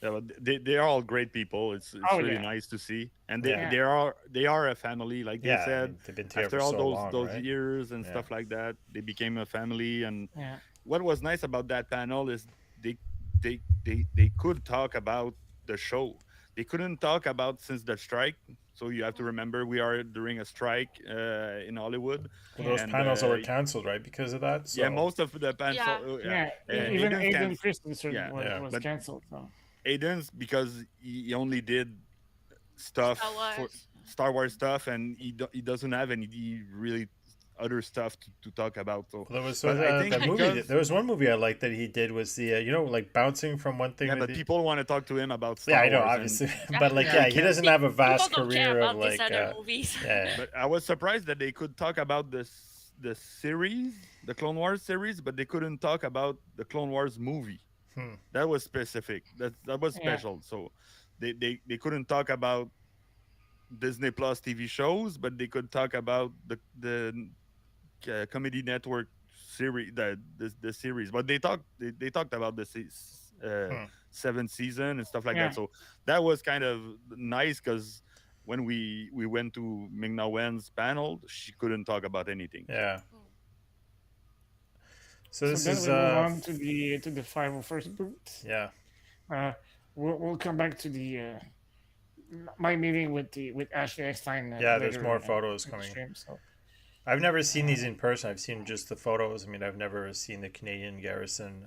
Speaker 4: Yeah, but they are all great people. It's
Speaker 1: Oh
Speaker 4: really
Speaker 1: yeah,
Speaker 4: nice to see, and
Speaker 3: Yeah.
Speaker 1: yeah,
Speaker 4: they are a family. Like they
Speaker 3: Yeah, I
Speaker 4: said,
Speaker 3: mean they've been together for
Speaker 4: after all
Speaker 3: so
Speaker 4: those
Speaker 3: long,
Speaker 4: those
Speaker 3: right?
Speaker 4: years and
Speaker 3: Yeah.
Speaker 4: stuff like that, they became a family. And
Speaker 1: yeah,
Speaker 4: what was nice about that panel is they they could talk about the show. They couldn't talk about since the strike. So you have to remember we are during a strike in Hollywood,
Speaker 3: Well,
Speaker 1: yeah,
Speaker 3: those
Speaker 4: and
Speaker 3: panels were canceled, right, because of that.
Speaker 4: yeah,
Speaker 3: So
Speaker 4: most of the pan.
Speaker 2: Yeah.
Speaker 4: So yeah,
Speaker 1: yeah.
Speaker 3: yeah,
Speaker 1: Even
Speaker 4: Aiden's can
Speaker 1: Aiden Christensen
Speaker 4: yeah,
Speaker 3: yeah.
Speaker 1: was
Speaker 4: but
Speaker 1: canceled. So
Speaker 4: Aiden's because he only did stuff
Speaker 2: Star
Speaker 4: for
Speaker 2: Wars.
Speaker 4: Star Wars stuff, and he doesn't have any really other stuff to talk about. So,
Speaker 3: Well, there was
Speaker 4: but I
Speaker 3: the
Speaker 4: think
Speaker 3: movie.
Speaker 4: because
Speaker 3: There was one movie I liked that he did was the like bouncing from one thing
Speaker 4: yeah,
Speaker 3: to
Speaker 4: but
Speaker 3: the.
Speaker 4: people want to talk to him about
Speaker 3: Yeah,
Speaker 4: Star
Speaker 3: I know,
Speaker 4: Wars, and
Speaker 3: obviously,
Speaker 2: Yeah.
Speaker 3: but like,
Speaker 1: yeah,
Speaker 4: they
Speaker 3: yeah, he
Speaker 4: can't.
Speaker 3: doesn't have a
Speaker 2: People
Speaker 3: vast
Speaker 2: don't care
Speaker 3: career of
Speaker 2: about these
Speaker 3: like,
Speaker 2: other movies.
Speaker 3: yeah,
Speaker 4: But I was surprised that they could talk about the series, the Clone Wars series, but they couldn't talk about the Clone Wars movie.
Speaker 3: hmm.
Speaker 4: That was specific. That was
Speaker 1: yeah,
Speaker 4: special. So they couldn't talk about Disney Plus TV shows, but they could talk about the Comedy Network series, the series. But they talked about the
Speaker 3: Hmm.
Speaker 4: seventh season and stuff like that.
Speaker 1: yeah.
Speaker 4: So that was kind of nice because when we went to Ming-Na Wen's panel, she couldn't talk about anything. So
Speaker 3: Yeah. So
Speaker 1: So
Speaker 3: this
Speaker 1: then
Speaker 3: is
Speaker 1: we move on to the 501st boot.
Speaker 3: yeah,
Speaker 1: Uh, we'll come back to the my meeting with Ashley Eckstein
Speaker 3: yeah. There's
Speaker 1: later
Speaker 3: more photos
Speaker 1: in the
Speaker 3: coming.
Speaker 1: stream. So
Speaker 3: I've never seen
Speaker 1: uh,
Speaker 3: these in person. I've seen just the photos. I mean, I've never seen the Canadian Garrison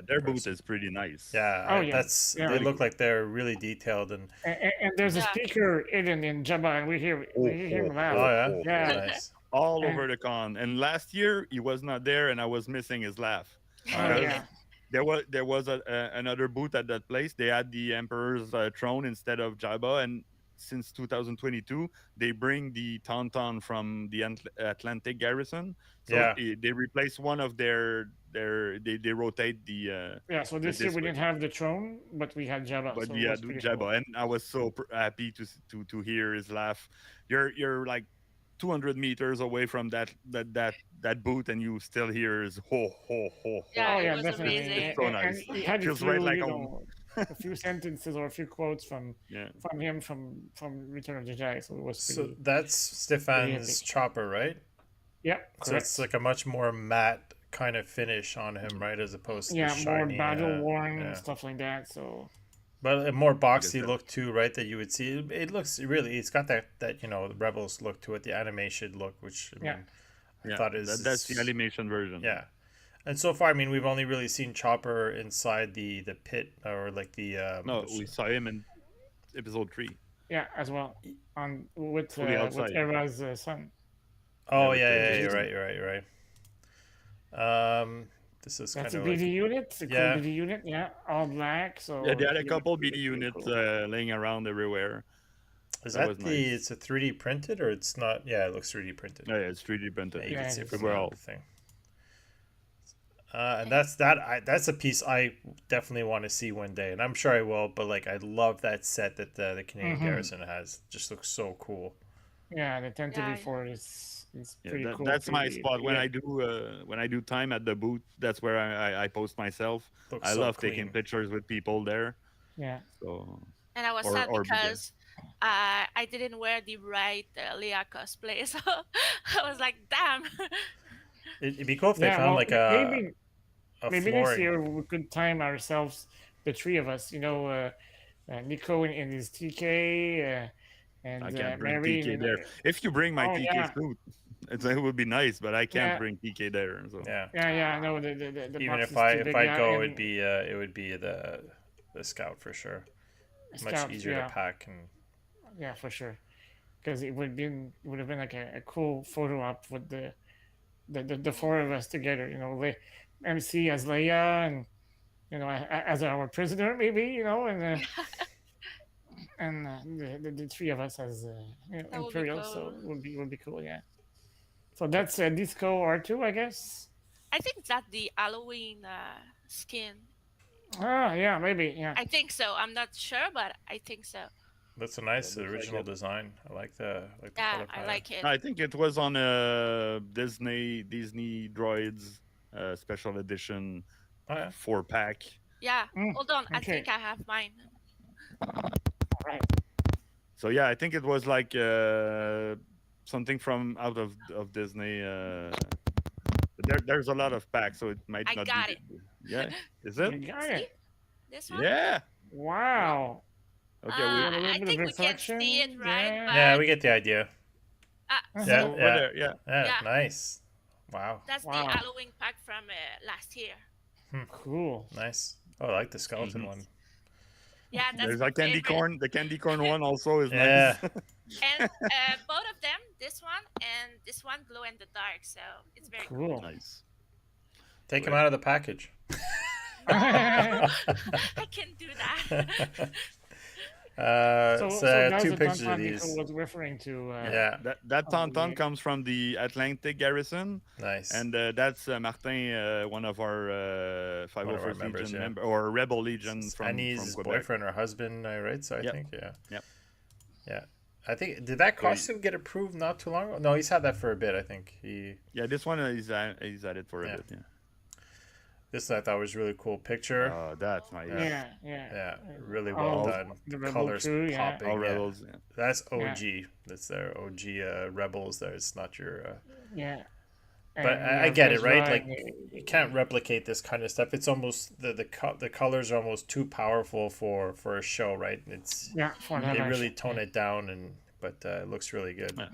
Speaker 3: in
Speaker 4: their booth
Speaker 3: person.
Speaker 4: is pretty nice.
Speaker 3: Yeah,
Speaker 1: oh yeah,
Speaker 3: that's
Speaker 1: yeah.
Speaker 3: they
Speaker 4: Really
Speaker 3: look
Speaker 4: good.
Speaker 3: like they're really detailed and
Speaker 1: And there's a
Speaker 2: Yeah.
Speaker 1: speaker hidden in Jabba, and we
Speaker 4: Oh,
Speaker 1: hear
Speaker 4: oh,
Speaker 1: him laugh.
Speaker 3: oh
Speaker 4: oh,
Speaker 3: yeah,
Speaker 4: oh,
Speaker 3: oh
Speaker 1: Yeah,
Speaker 4: oh.
Speaker 3: nice.
Speaker 4: All
Speaker 1: and
Speaker 4: over the con. And last year he was not there, and I was missing his laugh
Speaker 1: oh
Speaker 3: Yeah.
Speaker 4: because
Speaker 1: yeah,
Speaker 4: there was another booth at that place. They had the Emperor's throne instead of Jabba, and since 2022 they bring the Tauntaun from the Atlantic Garrison. So
Speaker 3: Yeah,
Speaker 4: they replace one of they rotate
Speaker 1: yeah. So
Speaker 4: the
Speaker 1: this year
Speaker 4: this
Speaker 1: we
Speaker 4: way.
Speaker 1: didn't have the throne, but we had Jabba,
Speaker 4: But
Speaker 1: so it
Speaker 4: yeah,
Speaker 1: was pretty cool.
Speaker 4: Jabba, and I was so happy to hear his laugh. You're like 200 meters away from that booth, and you still hear his ho ho ho ho.
Speaker 2: Yeah,
Speaker 1: Oh
Speaker 2: it
Speaker 1: yeah,
Speaker 2: was
Speaker 1: definitely.
Speaker 4: It's
Speaker 2: amazing.
Speaker 4: so
Speaker 1: And
Speaker 4: nice.
Speaker 1: he had a
Speaker 4: Feels right
Speaker 1: few,
Speaker 4: like home.
Speaker 1: a few sentences or a few quotes
Speaker 4: Yeah.
Speaker 1: from him from Return of the Jedi, so it was
Speaker 3: so that's
Speaker 1: pretty
Speaker 3: Stefan's
Speaker 1: epic.
Speaker 3: chopper, right?
Speaker 1: Yeah,
Speaker 3: So it's
Speaker 1: correct.
Speaker 3: like a much more matte kind of finish on him, right, as opposed to the
Speaker 1: Yeah, more
Speaker 3: shiny.
Speaker 1: battle worn
Speaker 3: Yeah,
Speaker 1: stuff like that. So
Speaker 3: But a more
Speaker 4: I guess
Speaker 3: boxy
Speaker 4: that.
Speaker 3: look too, right? That you would see. It looks really. It's got that the Rebels look to it, the animation look, which I
Speaker 1: Yeah.
Speaker 3: mean, I
Speaker 4: Yeah,
Speaker 3: thought is
Speaker 4: that's the
Speaker 3: is
Speaker 4: animation version.
Speaker 3: yeah. And so far, I mean, we've only really seen Chopper inside the pit or like
Speaker 4: No, we saw him in episode 3,
Speaker 1: Yeah, as well. On
Speaker 4: fully
Speaker 1: with
Speaker 4: outside.
Speaker 1: Era's son.
Speaker 4: Yeah,
Speaker 3: oh
Speaker 4: with
Speaker 3: yeah, yeah, you're
Speaker 4: Jason.
Speaker 3: right, you're right, you're right. This is
Speaker 1: That's
Speaker 3: kind
Speaker 1: a
Speaker 3: of
Speaker 1: BD
Speaker 3: like
Speaker 1: unit. It's a cool
Speaker 3: yeah.
Speaker 1: BD unit. Yeah, all black.
Speaker 4: Yeah, they
Speaker 1: So
Speaker 4: had a couple
Speaker 1: he
Speaker 4: BD
Speaker 1: looked pretty
Speaker 4: units
Speaker 1: cool.
Speaker 4: laying around everywhere.
Speaker 3: Is
Speaker 4: That was
Speaker 3: that the?
Speaker 4: nice.
Speaker 3: It's a 3D printed or it's not? Yeah, it looks 3D printed.
Speaker 4: Yeah, yeah, it's 3D
Speaker 3: Yeah,
Speaker 4: printed.
Speaker 3: you can
Speaker 1: Yeah,
Speaker 3: see
Speaker 1: it
Speaker 3: it
Speaker 1: is.
Speaker 3: from
Speaker 1: Yeah.
Speaker 3: the thing. And that's that. That's a piece I definitely want to see one day, and I'm sure I will. But like, I love that set that the Canadian
Speaker 1: Mm-hmm.
Speaker 3: Garrison has. Just looks so cool.
Speaker 1: Yeah, the 10 to
Speaker 2: Yeah,
Speaker 1: be
Speaker 2: yeah.
Speaker 1: 4 is
Speaker 4: Yeah,
Speaker 1: pretty cool.
Speaker 4: that's my
Speaker 1: Pretty
Speaker 4: spot
Speaker 1: pretty good.
Speaker 4: when I do time at the booth. That's where I post myself.
Speaker 3: Looks
Speaker 4: I
Speaker 3: so
Speaker 4: love taking
Speaker 3: clean.
Speaker 4: pictures with people there.
Speaker 1: Yeah.
Speaker 4: So
Speaker 2: And I was
Speaker 4: or
Speaker 2: sad
Speaker 4: or bigger.
Speaker 2: because I didn't wear the right Leia cosplay, so I was like, damn.
Speaker 3: It'd be cool if they
Speaker 1: Yeah.
Speaker 3: found
Speaker 1: Well,
Speaker 3: like a
Speaker 1: maybe next
Speaker 3: flooring.
Speaker 1: year we could time ourselves, the three of us. Nico in his TK,
Speaker 4: I
Speaker 1: and
Speaker 4: can't bring
Speaker 1: Mary.
Speaker 4: TK there. If you bring my
Speaker 1: Oh
Speaker 4: TK
Speaker 1: yeah,
Speaker 4: suit, it would be nice, but I can't
Speaker 1: yeah,
Speaker 4: bring TK there. So
Speaker 3: Yeah.
Speaker 1: yeah. No, the
Speaker 3: Even
Speaker 1: box
Speaker 3: if
Speaker 1: is too
Speaker 3: if
Speaker 1: big.
Speaker 3: I'd
Speaker 1: Yeah,
Speaker 3: go,
Speaker 1: and
Speaker 3: it would be the scout for sure. Much
Speaker 1: Scout.
Speaker 3: easier to
Speaker 1: Yeah,
Speaker 3: pack and
Speaker 1: yeah, for sure. Because it would have been like a cool photo op with the four of us together. MC as Leia and as our prisoner maybe. And the three of us as
Speaker 2: That would be
Speaker 1: Imperial. So
Speaker 2: cool.
Speaker 1: would be cool. Yeah. So that's Disco R2, I guess.
Speaker 2: I think that's the Halloween skin.
Speaker 1: Ah, yeah, maybe. Yeah.
Speaker 2: I think so. I'm not sure, but I think so.
Speaker 3: that's a
Speaker 4: yeah,
Speaker 3: nice
Speaker 4: looks like
Speaker 3: original
Speaker 4: it.
Speaker 3: design. I like the
Speaker 2: Yeah,
Speaker 3: color
Speaker 2: I
Speaker 3: palette.
Speaker 2: like it.
Speaker 4: I think it was on Disney Droids special edition
Speaker 3: Oh yeah.
Speaker 4: 4-pack.
Speaker 2: Yeah.
Speaker 1: Mm,
Speaker 2: Hold on. I
Speaker 1: okay.
Speaker 2: think I have mine.
Speaker 1: All right.
Speaker 4: So yeah, I think it was like something from out of Disney. There's a lot of packs, so it might
Speaker 2: I
Speaker 4: not be.
Speaker 2: got it.
Speaker 4: Yeah, is it?
Speaker 1: You got
Speaker 2: See
Speaker 1: it.
Speaker 2: this one?
Speaker 4: Yeah.
Speaker 1: Wow.
Speaker 4: Okay,
Speaker 1: You
Speaker 4: we
Speaker 1: got a little
Speaker 2: I
Speaker 1: bit of
Speaker 2: think we can
Speaker 1: reflection.
Speaker 2: see it, right?
Speaker 1: Yeah.
Speaker 3: Yeah,
Speaker 2: But
Speaker 3: we get the idea.
Speaker 1: Uh-huh.
Speaker 3: Yeah,
Speaker 4: over
Speaker 3: yeah,
Speaker 4: there. Yeah.
Speaker 3: yeah.
Speaker 2: yeah,
Speaker 3: Nice. Wow.
Speaker 2: that's the
Speaker 1: Wow.
Speaker 2: Halloween pack from last year.
Speaker 1: Cool.
Speaker 3: Nice. Oh, I like the skeleton
Speaker 4: Mhm.
Speaker 3: one.
Speaker 2: Yeah, that's
Speaker 4: There's
Speaker 2: my
Speaker 4: a candy
Speaker 2: favorite.
Speaker 4: corn. The candy corn one also is
Speaker 3: Yeah.
Speaker 4: nice.
Speaker 2: And both of them, this one and this one, glow in the dark. So it's very cool.
Speaker 1: Cool.
Speaker 4: Nice.
Speaker 3: Take him
Speaker 4: Great.
Speaker 3: out of the package.
Speaker 2: I can do that.
Speaker 1: So
Speaker 3: so I have
Speaker 1: that's
Speaker 3: two
Speaker 1: the
Speaker 3: pictures of
Speaker 1: tauntaun Nico
Speaker 3: these.
Speaker 1: was referring to.
Speaker 3: Yeah,
Speaker 4: That
Speaker 1: Oh,
Speaker 4: tauntaun
Speaker 1: yeah.
Speaker 4: comes from the Atlantic Garrison,
Speaker 3: nice.
Speaker 4: and that's Martin, one of our
Speaker 3: One of our
Speaker 4: 501st
Speaker 3: members,
Speaker 4: Legion
Speaker 3: yeah.
Speaker 4: member or Rebel Legion
Speaker 3: It's
Speaker 4: from
Speaker 3: Annie's
Speaker 4: Quebec.
Speaker 3: boyfriend or husband, right? So I
Speaker 4: Yep.
Speaker 3: think, yeah.
Speaker 4: Yep.
Speaker 3: Yeah. I think, did that
Speaker 4: So he-
Speaker 3: costume get approved not too long ago? No, he's had that for a bit, I think.
Speaker 4: Yeah, this one he's at it for a
Speaker 3: Yeah.
Speaker 4: bit. Yeah.
Speaker 3: This I thought was a really cool picture.
Speaker 4: That's nice.
Speaker 1: Yeah,
Speaker 3: Yeah, really
Speaker 1: All
Speaker 3: well done.
Speaker 1: the Rebel
Speaker 3: Colors
Speaker 1: crew, yeah.
Speaker 3: popping.
Speaker 4: All
Speaker 3: yeah.
Speaker 4: Rebels. Yeah.
Speaker 3: That's OG. That's their OG Rebels there. It's not your.
Speaker 1: Yeah.
Speaker 3: But
Speaker 1: And you
Speaker 3: I
Speaker 1: have
Speaker 3: get it, right?
Speaker 1: Ezra
Speaker 3: Like,
Speaker 1: and
Speaker 3: you can't replicate this kind of stuff. It's almost the colors are almost too powerful for a show, right? It's
Speaker 1: yeah, for
Speaker 3: they
Speaker 1: that
Speaker 3: really
Speaker 1: action,
Speaker 3: tone
Speaker 1: yeah.
Speaker 3: it down, but it looks really good.
Speaker 4: Yeah.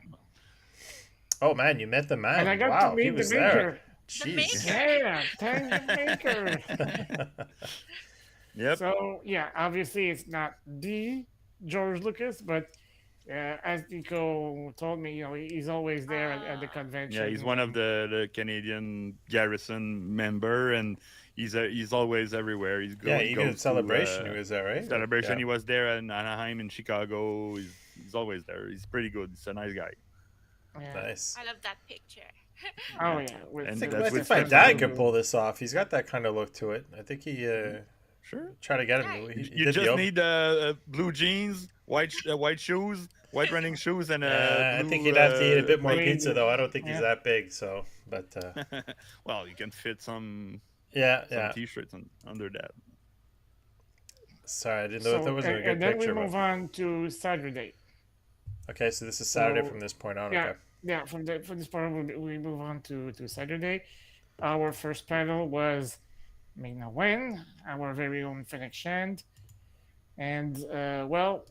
Speaker 3: Oh man, you met the man!
Speaker 1: And I got
Speaker 3: Wow,
Speaker 1: to
Speaker 3: he
Speaker 1: meet
Speaker 3: was
Speaker 1: the
Speaker 3: there.
Speaker 1: maker.
Speaker 2: The
Speaker 3: Jeez.
Speaker 2: maker.
Speaker 1: Yeah, thank the maker.
Speaker 4: Yep.
Speaker 1: So yeah, obviously it's not the George Lucas, but as Nico told me, he's always there at the convention.
Speaker 4: Yeah, he's one of the Canadian Garrison member, and he's always everywhere.
Speaker 3: Yeah, even at
Speaker 4: goes
Speaker 3: Celebration,
Speaker 4: to,
Speaker 3: he was there, right?
Speaker 4: Celebration.
Speaker 3: Yeah.
Speaker 4: He was there in Anaheim, in Chicago. He's always there. He's pretty good. He's a nice guy.
Speaker 1: Yeah.
Speaker 3: Nice.
Speaker 2: I love that picture.
Speaker 1: Oh yeah, with,
Speaker 4: And
Speaker 3: I think,
Speaker 4: that's
Speaker 3: I
Speaker 4: with
Speaker 3: think my
Speaker 4: Fred
Speaker 3: dad
Speaker 4: Lobo.
Speaker 3: could pull this off. He's got that kind of look to it. I think he
Speaker 4: Sure.
Speaker 3: try to get him.
Speaker 2: Yeah,
Speaker 3: He
Speaker 4: You
Speaker 3: did
Speaker 4: just
Speaker 3: the
Speaker 4: need blue jeans, white shoes, white running shoes, and
Speaker 3: I
Speaker 4: blue,
Speaker 3: think he'd have to eat a bit more
Speaker 1: green-
Speaker 3: pizza though. I don't think he's
Speaker 1: yeah.
Speaker 3: that big. So, but
Speaker 4: well, you can fit some
Speaker 3: yeah.
Speaker 4: t-shirts under that.
Speaker 3: Sorry, I didn't know if
Speaker 1: So,
Speaker 3: that wasn't a good
Speaker 1: and then
Speaker 3: picture.
Speaker 1: we move
Speaker 3: But...
Speaker 1: on to Saturday.
Speaker 3: Okay, so this is Saturday
Speaker 1: So,
Speaker 3: from this point on.
Speaker 1: Yeah,
Speaker 3: Okay.
Speaker 1: yeah. From this part, we move on to Saturday. Our first panel was Ming Na Wen, our very own Fennec Shand. And well,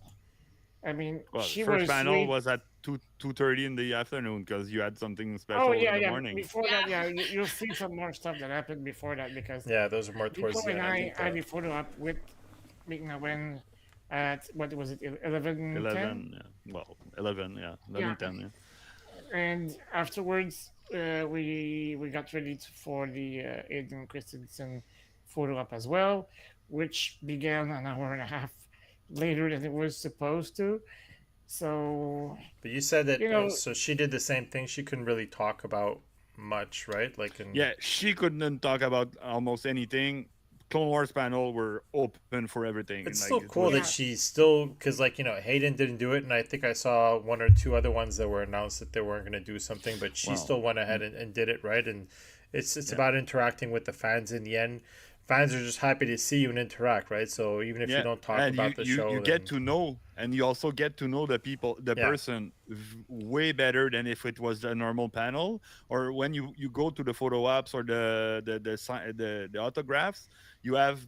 Speaker 1: I mean,
Speaker 4: Well, the
Speaker 1: she
Speaker 4: first
Speaker 1: was
Speaker 4: panel
Speaker 1: sweet.
Speaker 4: was at 2:30 in the afternoon because you had something
Speaker 1: Oh
Speaker 4: special in
Speaker 1: yeah,
Speaker 4: the
Speaker 1: yeah.
Speaker 4: morning.
Speaker 1: Before that,
Speaker 2: Yeah.
Speaker 1: yeah, you'll see some more stuff that happened before that because
Speaker 3: Yeah, those are more
Speaker 1: Nico
Speaker 3: towards the
Speaker 1: and
Speaker 3: end. I
Speaker 1: I
Speaker 3: think
Speaker 1: had
Speaker 3: the
Speaker 1: a photo up with Migna when at what was it, 11:10?
Speaker 4: 11, yeah. Well, 11, yeah.
Speaker 1: Yeah,
Speaker 4: 11:10, yeah.
Speaker 1: and afterwards we got ready for the Aiden Christensen photo up as well, which began an hour and a half later than it was supposed to. So
Speaker 3: but you said that
Speaker 1: you know,
Speaker 3: so she did the same thing. She couldn't really talk about much, right? Like in
Speaker 4: Yeah, she couldn't talk about almost anything. Clone Wars panel were open for everything. And
Speaker 3: it's
Speaker 4: like
Speaker 3: still
Speaker 4: it
Speaker 3: cool
Speaker 4: was,
Speaker 3: that
Speaker 1: yeah,
Speaker 3: she's still because like Hayden didn't do it, and I think I saw one or two other ones that were announced that they weren't going to do something, but she
Speaker 4: well,
Speaker 3: still went ahead and did it right. And it's
Speaker 4: yeah.
Speaker 3: about interacting with the fans in the end. Fans are just happy to see you and interact, right? So even if you
Speaker 4: Yeah,
Speaker 3: don't talk
Speaker 4: and
Speaker 3: about the
Speaker 4: you
Speaker 3: show,
Speaker 4: get
Speaker 3: then
Speaker 4: to know, and you also get to know the people, the
Speaker 3: yeah,
Speaker 4: person way better than if it was a normal panel, or when you go to the photo ops or the autographs, you have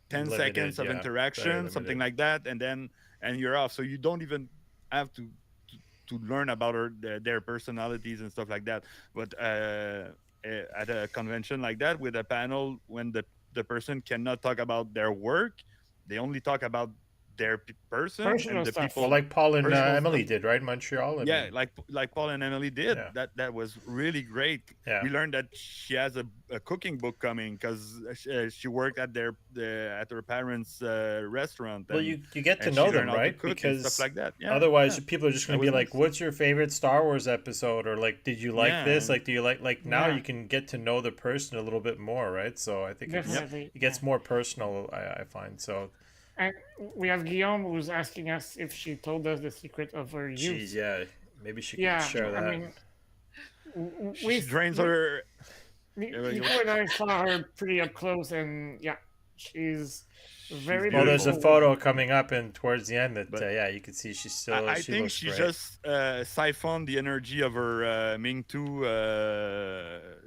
Speaker 4: 10
Speaker 3: limited,
Speaker 4: seconds of
Speaker 3: yeah, very
Speaker 4: interaction, something
Speaker 3: limited.
Speaker 4: like that, and you're off. So you don't even have to learn about their personalities and stuff like that. But at a convention like that with a panel, when the person cannot talk about their work, they only talk about their person and
Speaker 1: personal
Speaker 4: the
Speaker 1: stuff.
Speaker 3: Well,
Speaker 4: people
Speaker 3: like Paul and
Speaker 4: personal
Speaker 3: Emily
Speaker 4: stuff.
Speaker 3: did, right? Montreal. I
Speaker 4: Yeah,
Speaker 3: mean,
Speaker 4: like Paul and Emily did.
Speaker 3: yeah,
Speaker 4: That was really great.
Speaker 3: yeah.
Speaker 4: We learned that she has a cooking book coming because she worked at at her parents' restaurant,
Speaker 3: Well, you get to
Speaker 4: and she
Speaker 3: know
Speaker 4: learned
Speaker 3: them,
Speaker 4: how to
Speaker 3: right?
Speaker 4: cook and stuff
Speaker 3: Because
Speaker 4: like that. Yeah,
Speaker 3: otherwise,
Speaker 4: yeah,
Speaker 3: people are just
Speaker 4: that
Speaker 3: going to be
Speaker 4: was
Speaker 3: like,
Speaker 4: nice.
Speaker 3: "What's your favorite Star Wars episode?" Or like, "Did you like
Speaker 4: Yeah,
Speaker 3: this?" Like, do you like now?
Speaker 1: Yeah,
Speaker 3: You can get to know the person a little bit more, right? So I think
Speaker 4: yep.
Speaker 1: definitely.
Speaker 3: it
Speaker 1: Yeah.
Speaker 3: gets more personal. I find so.
Speaker 1: And we have Guillaume who's asking us if she told us the secret of her
Speaker 3: Geez,
Speaker 1: youth.
Speaker 3: yeah, maybe she could
Speaker 1: Yeah,
Speaker 3: share
Speaker 1: I
Speaker 3: that.
Speaker 1: mean,
Speaker 4: She drains her. Yeah, but
Speaker 1: Nico and I saw her pretty up close, and yeah, she's
Speaker 4: she's
Speaker 1: very
Speaker 3: Well, there's a
Speaker 4: beautiful,
Speaker 1: beautiful.
Speaker 3: photo coming up, and towards the end that
Speaker 4: but
Speaker 3: yeah, you can see
Speaker 4: I
Speaker 3: she
Speaker 4: think
Speaker 3: looks
Speaker 4: she
Speaker 3: great.
Speaker 4: just siphoned the energy of her Ming Tu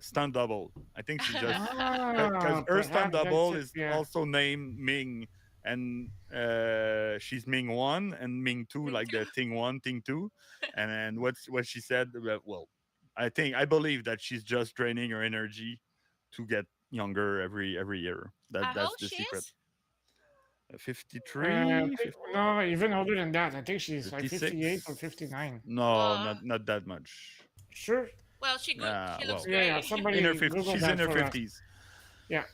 Speaker 4: stunt double. I think she just because
Speaker 1: Ah,
Speaker 4: her stunt
Speaker 1: perhaps that's
Speaker 4: double
Speaker 1: it.
Speaker 4: is
Speaker 1: Yeah,
Speaker 4: also named Ming, and she's Ming One and Ming Two,
Speaker 2: Me
Speaker 4: like
Speaker 2: too.
Speaker 4: the Ting One, Ting Two, and what she said. Well, I believe that she's just draining her energy to get younger every year.
Speaker 2: How
Speaker 4: That's
Speaker 2: old
Speaker 4: the
Speaker 2: she
Speaker 4: secret.
Speaker 2: is?
Speaker 4: 53,
Speaker 1: no, even older than that. I think she's like 58 or
Speaker 4: 56.
Speaker 1: 59.
Speaker 4: No,
Speaker 2: Uh,
Speaker 4: not that much.
Speaker 1: Sure.
Speaker 2: well, she good.
Speaker 4: Yeah,
Speaker 2: She looks
Speaker 4: well,
Speaker 1: Yeah, yeah.
Speaker 2: great.
Speaker 4: in her
Speaker 1: Somebody
Speaker 4: 50s,
Speaker 1: Google
Speaker 4: she's in
Speaker 1: that
Speaker 4: her
Speaker 1: for us.
Speaker 4: 50s.
Speaker 1: Yeah.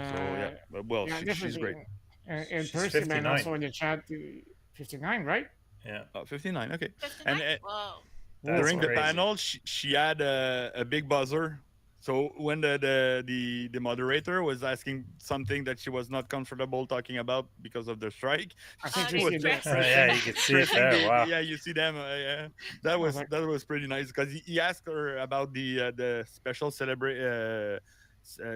Speaker 4: So yeah,
Speaker 1: Uh,
Speaker 4: well,
Speaker 1: yeah,
Speaker 4: she's
Speaker 1: definitely.
Speaker 4: great.
Speaker 1: In
Speaker 3: She's
Speaker 1: person and
Speaker 3: 59.
Speaker 1: also in the chat, 59, right?
Speaker 3: Yeah,
Speaker 4: 59, okay. And
Speaker 2: 59? Whoa.
Speaker 3: that's
Speaker 4: during
Speaker 1: Whoa.
Speaker 4: the
Speaker 3: crazy.
Speaker 4: panel, she had a big buzzer. So when the moderator was asking something that she was not comfortable talking about because of the strike,
Speaker 1: I think we
Speaker 4: she
Speaker 2: The
Speaker 1: see
Speaker 4: was
Speaker 1: that
Speaker 4: just
Speaker 2: dressing.
Speaker 3: Yeah,
Speaker 4: pressing
Speaker 3: you could see it
Speaker 4: pressing
Speaker 3: there. Wow.
Speaker 4: yeah, you see them. Yeah.
Speaker 1: I was like,
Speaker 4: That was pretty nice because he asked her about the special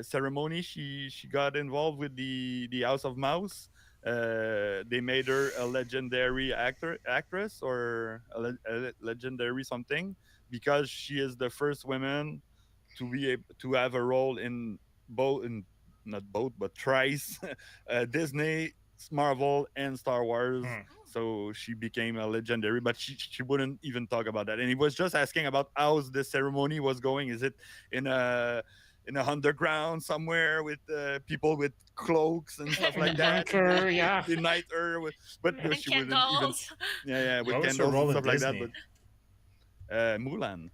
Speaker 4: ceremony she got involved with the House of Mouse. They made her a legendary actress or a legendary something because she is the first woman to be able to have a role in both in not both but thrice Disney, Marvel, and Star Wars.
Speaker 3: Hmm.
Speaker 4: So she became a legendary, but she wouldn't even talk about that. And he was just asking about how the ceremony was going. Is it in a underground somewhere with people with cloaks and stuff
Speaker 1: in the
Speaker 4: like that, and
Speaker 1: bunker, yeah.
Speaker 4: they night her with, but
Speaker 2: And
Speaker 4: she wouldn't even,
Speaker 2: candles.
Speaker 4: yeah, with
Speaker 3: What was her
Speaker 4: candles and
Speaker 3: role in
Speaker 4: stuff like that.
Speaker 3: Disney?
Speaker 4: But Mulan,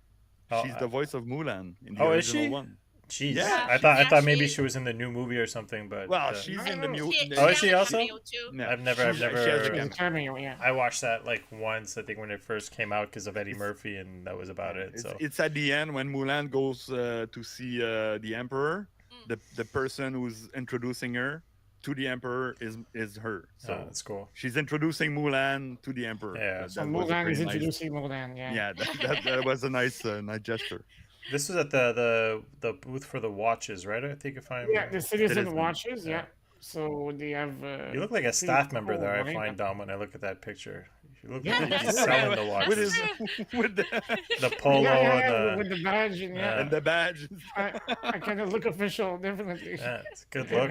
Speaker 3: Oh,
Speaker 4: she's the voice of Mulan in the
Speaker 3: oh, is
Speaker 4: original
Speaker 3: she?
Speaker 4: one.
Speaker 3: Jeez,
Speaker 4: Yeah,
Speaker 2: Yeah,
Speaker 3: I
Speaker 2: yeah,
Speaker 3: thought
Speaker 2: she
Speaker 3: maybe
Speaker 2: is.
Speaker 3: she was in the new movie or something, but
Speaker 4: well,
Speaker 1: I
Speaker 4: she's
Speaker 1: don't
Speaker 4: in the
Speaker 1: know.
Speaker 4: mute.
Speaker 3: oh,
Speaker 2: She
Speaker 3: is
Speaker 2: has
Speaker 3: she
Speaker 2: a
Speaker 3: also?
Speaker 2: cameo too.
Speaker 4: Yeah,
Speaker 3: I've
Speaker 4: she has a
Speaker 1: She has a
Speaker 3: never.
Speaker 4: cameo.
Speaker 1: cameo, yeah.
Speaker 3: I watched that like once, I think, when it first came out because of Eddie
Speaker 4: It's
Speaker 3: Murphy, and that was about it. So,
Speaker 4: it's at the end when Mulan goes to see the emperor.
Speaker 2: Mm.
Speaker 4: The person who's introducing her to the emperor is her. So
Speaker 3: that's cool.
Speaker 4: she's introducing Mulan to the emperor.
Speaker 3: Yeah.
Speaker 1: So
Speaker 4: That was a
Speaker 1: Mulan is
Speaker 4: pretty nice.
Speaker 1: introducing Mulan, yeah.
Speaker 4: Yeah, that was a nice gesture.
Speaker 3: This was at the booth for the watches, right? I think if I'm.
Speaker 1: Yeah, the Citizen
Speaker 4: Citizen.
Speaker 1: watches,
Speaker 3: Yeah.
Speaker 1: yeah. So they have
Speaker 3: You look like a
Speaker 1: pretty
Speaker 3: staff member
Speaker 1: cool
Speaker 3: there. I find
Speaker 1: lineup.
Speaker 3: Dom when I look at that picture. You look
Speaker 1: Yeah,
Speaker 3: like you're
Speaker 1: that's
Speaker 3: just
Speaker 1: true.
Speaker 3: selling the
Speaker 4: with
Speaker 2: That's
Speaker 3: watches.
Speaker 4: his
Speaker 2: true.
Speaker 4: with
Speaker 3: The
Speaker 1: Yeah,
Speaker 3: polo
Speaker 1: yeah,
Speaker 3: and
Speaker 1: yeah,
Speaker 3: the
Speaker 1: with the badge and yeah.
Speaker 4: and
Speaker 3: yeah,
Speaker 4: the badge.
Speaker 1: I kind of look official, definitely.
Speaker 3: yeah, it's a good look.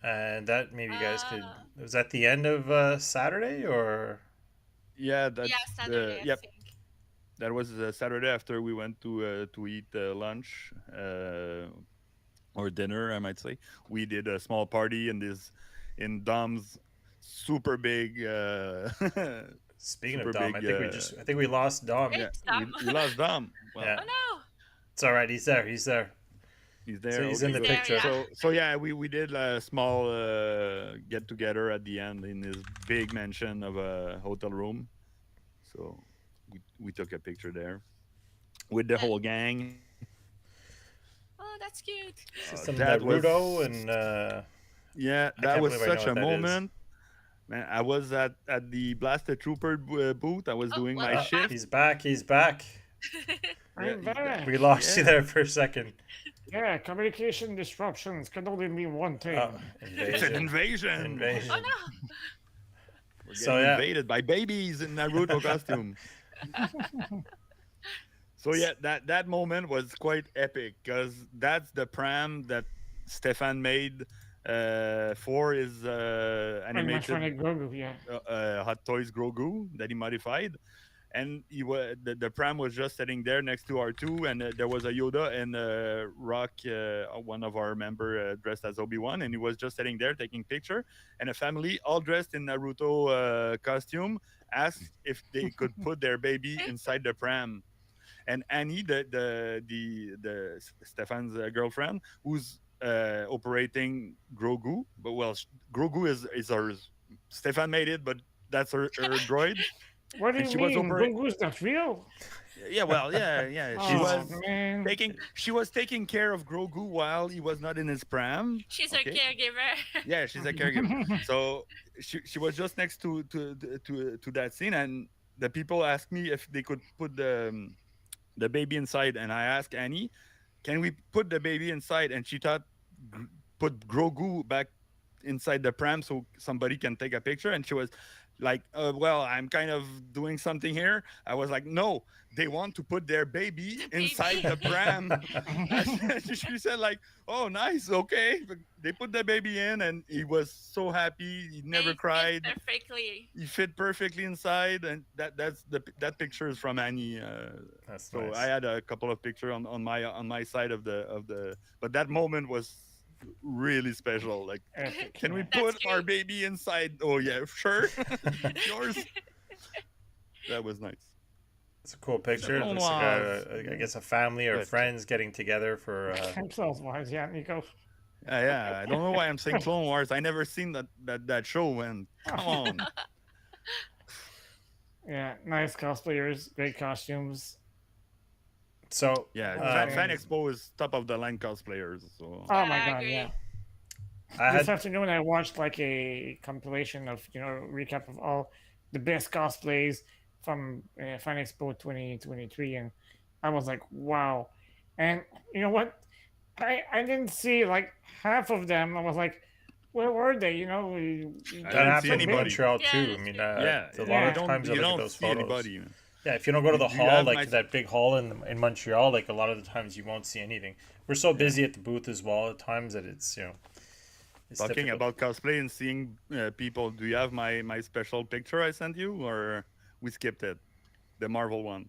Speaker 3: And that maybe you guys could.
Speaker 2: Uh,
Speaker 3: Was that the end of Saturday or?
Speaker 4: Yeah,
Speaker 2: yeah, Saturday, I
Speaker 4: yep.
Speaker 2: think.
Speaker 4: That was Saturday after we went to eat lunch or dinner, I might say. We did a small party in Dom's super big
Speaker 3: Speaking of
Speaker 4: super
Speaker 3: Dom,
Speaker 4: big.
Speaker 3: I think we lost Dom.
Speaker 2: Hey,
Speaker 4: Yeah,
Speaker 2: Sam.
Speaker 4: we lost Dom. Well,
Speaker 3: Yeah,
Speaker 2: Oh no,
Speaker 3: it's all right. He's there. He's there.
Speaker 4: he's
Speaker 3: So
Speaker 4: there.
Speaker 3: he's in
Speaker 4: Okay,
Speaker 3: the
Speaker 2: he's
Speaker 4: good.
Speaker 2: there.
Speaker 3: picture.
Speaker 2: Yeah.
Speaker 4: So yeah, we did a small get together at the end in this big mansion of a hotel room. So we took a picture there with the
Speaker 2: That,
Speaker 4: whole gang.
Speaker 2: oh, that's cute.
Speaker 3: Some
Speaker 4: That
Speaker 3: Naruto
Speaker 4: was
Speaker 3: and
Speaker 4: yeah,
Speaker 3: I
Speaker 4: that
Speaker 3: can't
Speaker 4: was
Speaker 3: believe I know
Speaker 4: such
Speaker 3: what
Speaker 4: a
Speaker 3: that is.
Speaker 4: moment. Man, I was at the Blaster Trooper booth. I was
Speaker 2: Oh,
Speaker 4: doing my
Speaker 2: welcome back.
Speaker 4: shift.
Speaker 3: He's back. He's back.
Speaker 4: Yeah,
Speaker 1: I'm
Speaker 4: he's
Speaker 3: We
Speaker 1: back.
Speaker 4: back.
Speaker 3: lost you
Speaker 4: Yeah,
Speaker 3: there for a second.
Speaker 1: Yeah, communication disruptions can only mean one
Speaker 3: Oh,
Speaker 1: thing.
Speaker 4: it's an
Speaker 3: invasion.
Speaker 4: invasion.
Speaker 2: Oh
Speaker 3: Invasion.
Speaker 2: no.
Speaker 4: We're
Speaker 3: So
Speaker 4: getting
Speaker 3: yeah,
Speaker 4: invaded by babies in Naruto costume. So yeah, that moment was quite epic because that's the pram that Stefan made for his
Speaker 1: And my
Speaker 4: animated
Speaker 1: friend Grogu, yeah.
Speaker 4: Hot Toys Grogu that he modified. And the pram was just sitting there next to R2, and there was a Yoda and Rock, one of our member dressed as Obi-Wan, and he was just sitting there taking picture. And a family all dressed in Naruto costume asked if they could put their baby inside the pram. And Annie, the Stefan's girlfriend, who's operating Grogu, but well, Grogu is ours. Stefan made it, but that's her droid,
Speaker 1: What do
Speaker 4: and
Speaker 1: you
Speaker 4: she was
Speaker 1: mean?
Speaker 4: operating.
Speaker 1: Grogu's not real?
Speaker 4: Yeah, well, yeah.
Speaker 1: Oh man.
Speaker 4: She was taking care of Grogu while he was not in his pram.
Speaker 2: She's a
Speaker 4: Okay,
Speaker 2: caregiver.
Speaker 4: yeah, she's a caregiver. So she was just next to that scene, and the people asked me if they could put the baby inside, and I asked Annie, "Can we put the baby inside?" And she thought, "Put Grogu back inside the pram so somebody can take a picture." And she was like, "Well, I'm kind of doing something here." I was like, "No, they want to put their baby
Speaker 2: The
Speaker 4: inside
Speaker 2: baby.
Speaker 4: the pram." She said, "Like, oh, nice, okay." But they put the baby in, and he was so happy. He never
Speaker 2: They fit
Speaker 4: cried.
Speaker 2: perfectly.
Speaker 4: He fit perfectly inside, and that picture is from Annie.
Speaker 3: that's
Speaker 4: So I
Speaker 3: nice.
Speaker 4: had a couple of pictures on my side of the, but that moment was really special. Like,
Speaker 1: Epic,
Speaker 4: can we
Speaker 1: yeah.
Speaker 2: That's
Speaker 4: put our
Speaker 2: cute.
Speaker 4: baby inside? Oh yeah, sure. It's yours. That was nice.
Speaker 3: It's a cool
Speaker 4: The
Speaker 3: picture. It
Speaker 4: Clone
Speaker 3: looks like
Speaker 4: Wars.
Speaker 3: I guess a family or
Speaker 4: Good.
Speaker 3: friends getting together for.
Speaker 1: Chemtrails wise, yeah, Nico.
Speaker 4: Yeah, I don't know why I'm saying Clone Wars. I never seen that show. And come on,
Speaker 1: Yeah, nice cosplayers, great costumes.
Speaker 3: So
Speaker 4: yeah, Fan
Speaker 1: Um,
Speaker 4: Expo is top of the line cosplayers. So
Speaker 1: oh
Speaker 2: Yeah,
Speaker 1: my
Speaker 2: I
Speaker 1: god, yeah.
Speaker 2: agree.
Speaker 3: I
Speaker 1: This
Speaker 3: had
Speaker 1: afternoon I watched like a compilation of recap of all the best cosplays from FanExpo 2023, and I was like, wow. And you know what? I didn't see like half of them. I was like, where were they?
Speaker 4: I
Speaker 3: that
Speaker 4: didn't see
Speaker 1: so
Speaker 3: happened in
Speaker 1: big.
Speaker 4: anybody.
Speaker 3: Montreal
Speaker 2: Yeah,
Speaker 3: too. I
Speaker 2: that's
Speaker 3: mean,
Speaker 2: true.
Speaker 4: Yeah,
Speaker 3: a lot of
Speaker 1: Yeah,
Speaker 3: times I
Speaker 4: you
Speaker 3: look at
Speaker 4: don't
Speaker 3: those
Speaker 4: see
Speaker 3: photos.
Speaker 4: anybody.
Speaker 3: Yeah, if you don't go to the
Speaker 4: Do you
Speaker 3: hall,
Speaker 4: have
Speaker 3: like
Speaker 4: my?
Speaker 3: that big hall in Montreal, like a lot of the times you won't see anything. We're so
Speaker 4: Yeah.
Speaker 3: busy at the booth as well at times that it's
Speaker 4: Talking
Speaker 3: difficult.
Speaker 4: about cosplay and seeing people, do you have my special picture I sent you, or we skipped it? The Marvel one.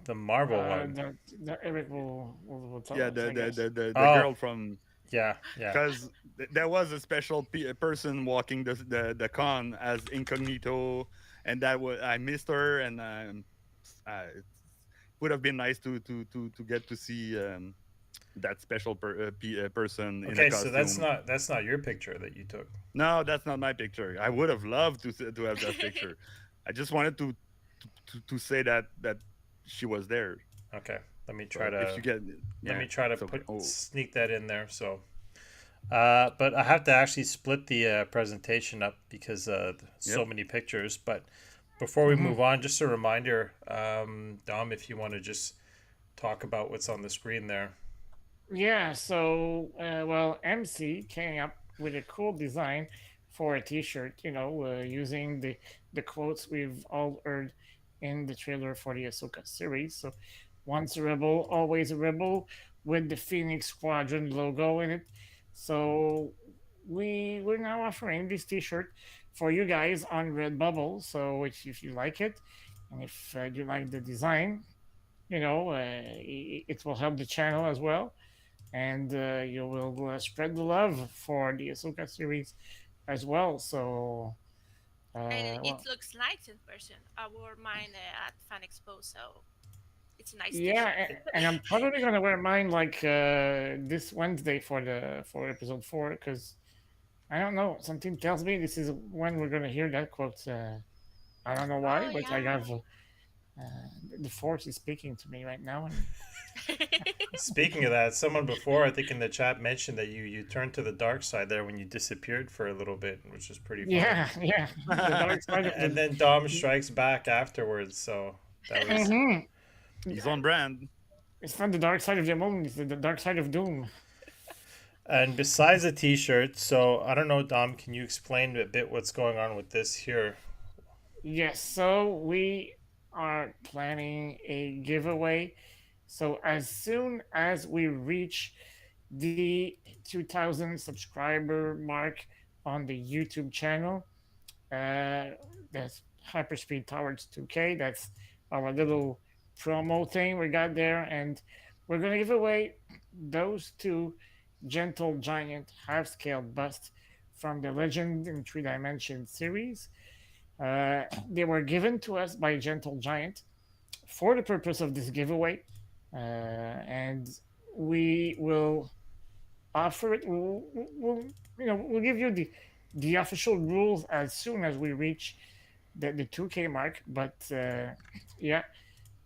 Speaker 3: The Marvel one.
Speaker 1: that Eric will tell
Speaker 4: Yeah,
Speaker 1: us, I guess.
Speaker 4: the
Speaker 3: Oh,
Speaker 4: girl from,
Speaker 3: yeah, yeah.
Speaker 4: because there was a special person walking the con as incognito, and that was, I missed her, and it would have been nice to get to see that special person in a
Speaker 3: Okay, so
Speaker 4: costume.
Speaker 3: that's not your picture that you took.
Speaker 4: No, that's not my picture. I would have loved to have that picture. I just wanted to say that she was there.
Speaker 3: Okay, let me try
Speaker 4: But if
Speaker 3: to
Speaker 4: you get,
Speaker 3: let
Speaker 4: yeah,
Speaker 3: me try to
Speaker 4: it's okay.
Speaker 3: put
Speaker 4: Oh,
Speaker 3: sneak that in there. So, but I have to actually split the presentation up because so
Speaker 4: yep.
Speaker 3: many pictures. But before we
Speaker 1: Hmm.
Speaker 3: move on, just a reminder, Dom, if you want to just talk about what's on the screen there.
Speaker 1: Yeah, so well, MC came up with a cool design for a T-shirt. Using the quotes we've all heard in the trailer for the Ahsoka series. So, once a rebel, always a rebel, with the Phoenix Squadron logo in it. So, we're now offering this T-shirt for you guys on Redbubble. So if you like it, and if you like the design, it will help the channel as well, and you will spread the love for the Ahsoka series as well. So,
Speaker 2: And it
Speaker 1: well,
Speaker 2: looks nice in person. I wore mine at FanExpo, so it's a nice
Speaker 1: yeah,
Speaker 2: T-shirt.
Speaker 1: and I'm probably gonna wear mine like this Wednesday for episode 4 because I don't know. Something tells me this is when we're gonna hear that quote. I don't know why,
Speaker 2: Oh
Speaker 1: but I
Speaker 2: yeah.
Speaker 1: have the force is speaking to me right now, and
Speaker 3: Speaking of that, someone before I think in the chat mentioned that you turned to the dark side there when you disappeared for a little bit, which is pretty funny.
Speaker 1: yeah, yeah, the dark side of
Speaker 3: And
Speaker 1: the.
Speaker 3: then Dom strikes back afterwards, so that was.
Speaker 1: Mhm.
Speaker 4: He's on brand.
Speaker 1: It's not the dark side of the moon. It's the dark side of doom.
Speaker 3: And besides the T-shirt, so I don't know, Dom, can you explain a bit what's going on with this here?
Speaker 1: Yes, so we are planning a giveaway. So as soon as we reach the 2,000 subscriber mark on the YouTube channel, that's Hyperspeed Towards 2K. That's our little promo thing we got there, and we're gonna give away those two Gentle Giant half-scale busts from the Legend in Three Dimension series. They were given to us by Gentle Giant for the purpose of this giveaway, and we will offer it. We'll give you the official rules as soon as we reach the 2K mark. But yeah,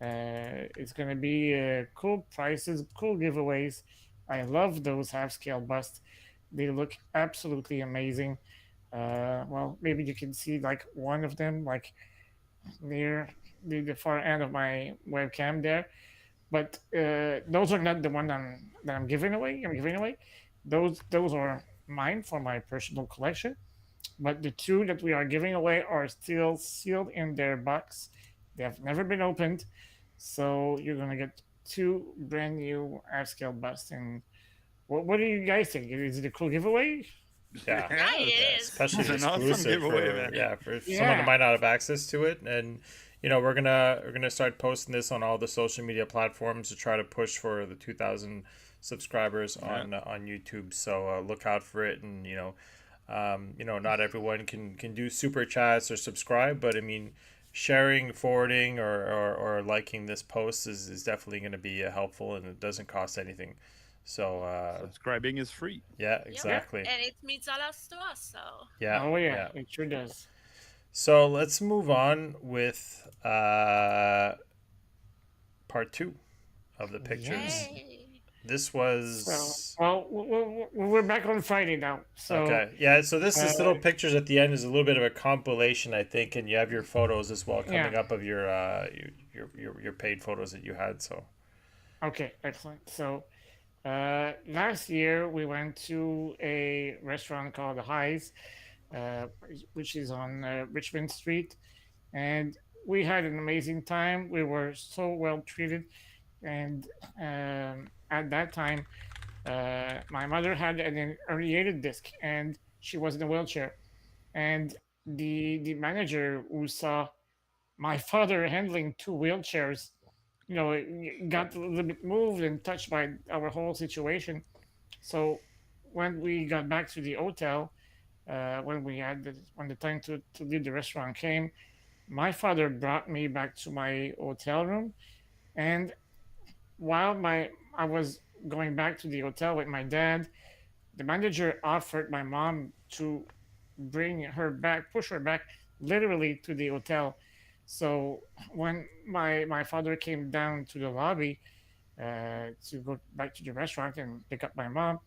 Speaker 1: it's gonna be cool prices, cool giveaways. I love those half scale busts. They look absolutely amazing. Well, maybe you can see like one of them, like near the far end of my webcam there. But those are not the one that I'm giving away. I'm giving away. Those are mine for my personal collection. But the two that we are giving away are still sealed in their box. They have never been opened. So you're gonna get two brand new half scale busts. And what do you guys think? Is it a cool giveaway?
Speaker 3: Yeah,
Speaker 2: Yeah,
Speaker 4: Yeah,
Speaker 3: yeah,
Speaker 2: it is.
Speaker 3: especially
Speaker 4: it's an awesome
Speaker 3: exclusive
Speaker 4: giveaway,
Speaker 3: for
Speaker 4: man.
Speaker 3: for someone that
Speaker 1: Yeah.
Speaker 3: might not have access to it. And we're gonna start posting this on all the social media platforms to try to push for the 2,000 subscribers
Speaker 4: Yeah.
Speaker 3: on YouTube. So look out for it. And not everyone can do super chats or subscribe, but I mean, sharing, forwarding, or liking this post is definitely going to be helpful, and it doesn't cost anything. So
Speaker 4: Subscribing is free.
Speaker 3: yeah,
Speaker 2: Yep.
Speaker 1: Yeah.
Speaker 3: exactly.
Speaker 2: And it means a lot to us. So
Speaker 3: Yeah,
Speaker 1: Oh yeah,
Speaker 3: yeah.
Speaker 1: it sure does.
Speaker 3: So let's move on with part two of the pictures.
Speaker 1: Yeah.
Speaker 2: yay.
Speaker 3: This
Speaker 1: So
Speaker 3: was
Speaker 1: well, we're back on Friday now. So
Speaker 3: okay. Yeah, so this
Speaker 1: uh,
Speaker 3: little pictures at the end is a little bit of a compilation, I think, and you have your photos as well
Speaker 1: yeah.
Speaker 3: coming up of your paid photos that you had. So
Speaker 1: Okay, excellent. So last year we went to a restaurant called the Highs, uh, which is on Richmond Street, and we had an amazing time. We were so well treated, and at that time, my mother had an herniated disc, and she was in a wheelchair. And the manager who saw my father handling two wheelchairs, got a little bit moved and touched by our whole situation. So when we got back to the hotel, when the time to leave the restaurant came, my father brought me back to my hotel room, and while my I was going back to the hotel with my dad, the manager offered my mom to bring her back, push her back, literally to the hotel. So when my father came down to the lobby to go back to the restaurant and pick up my mom,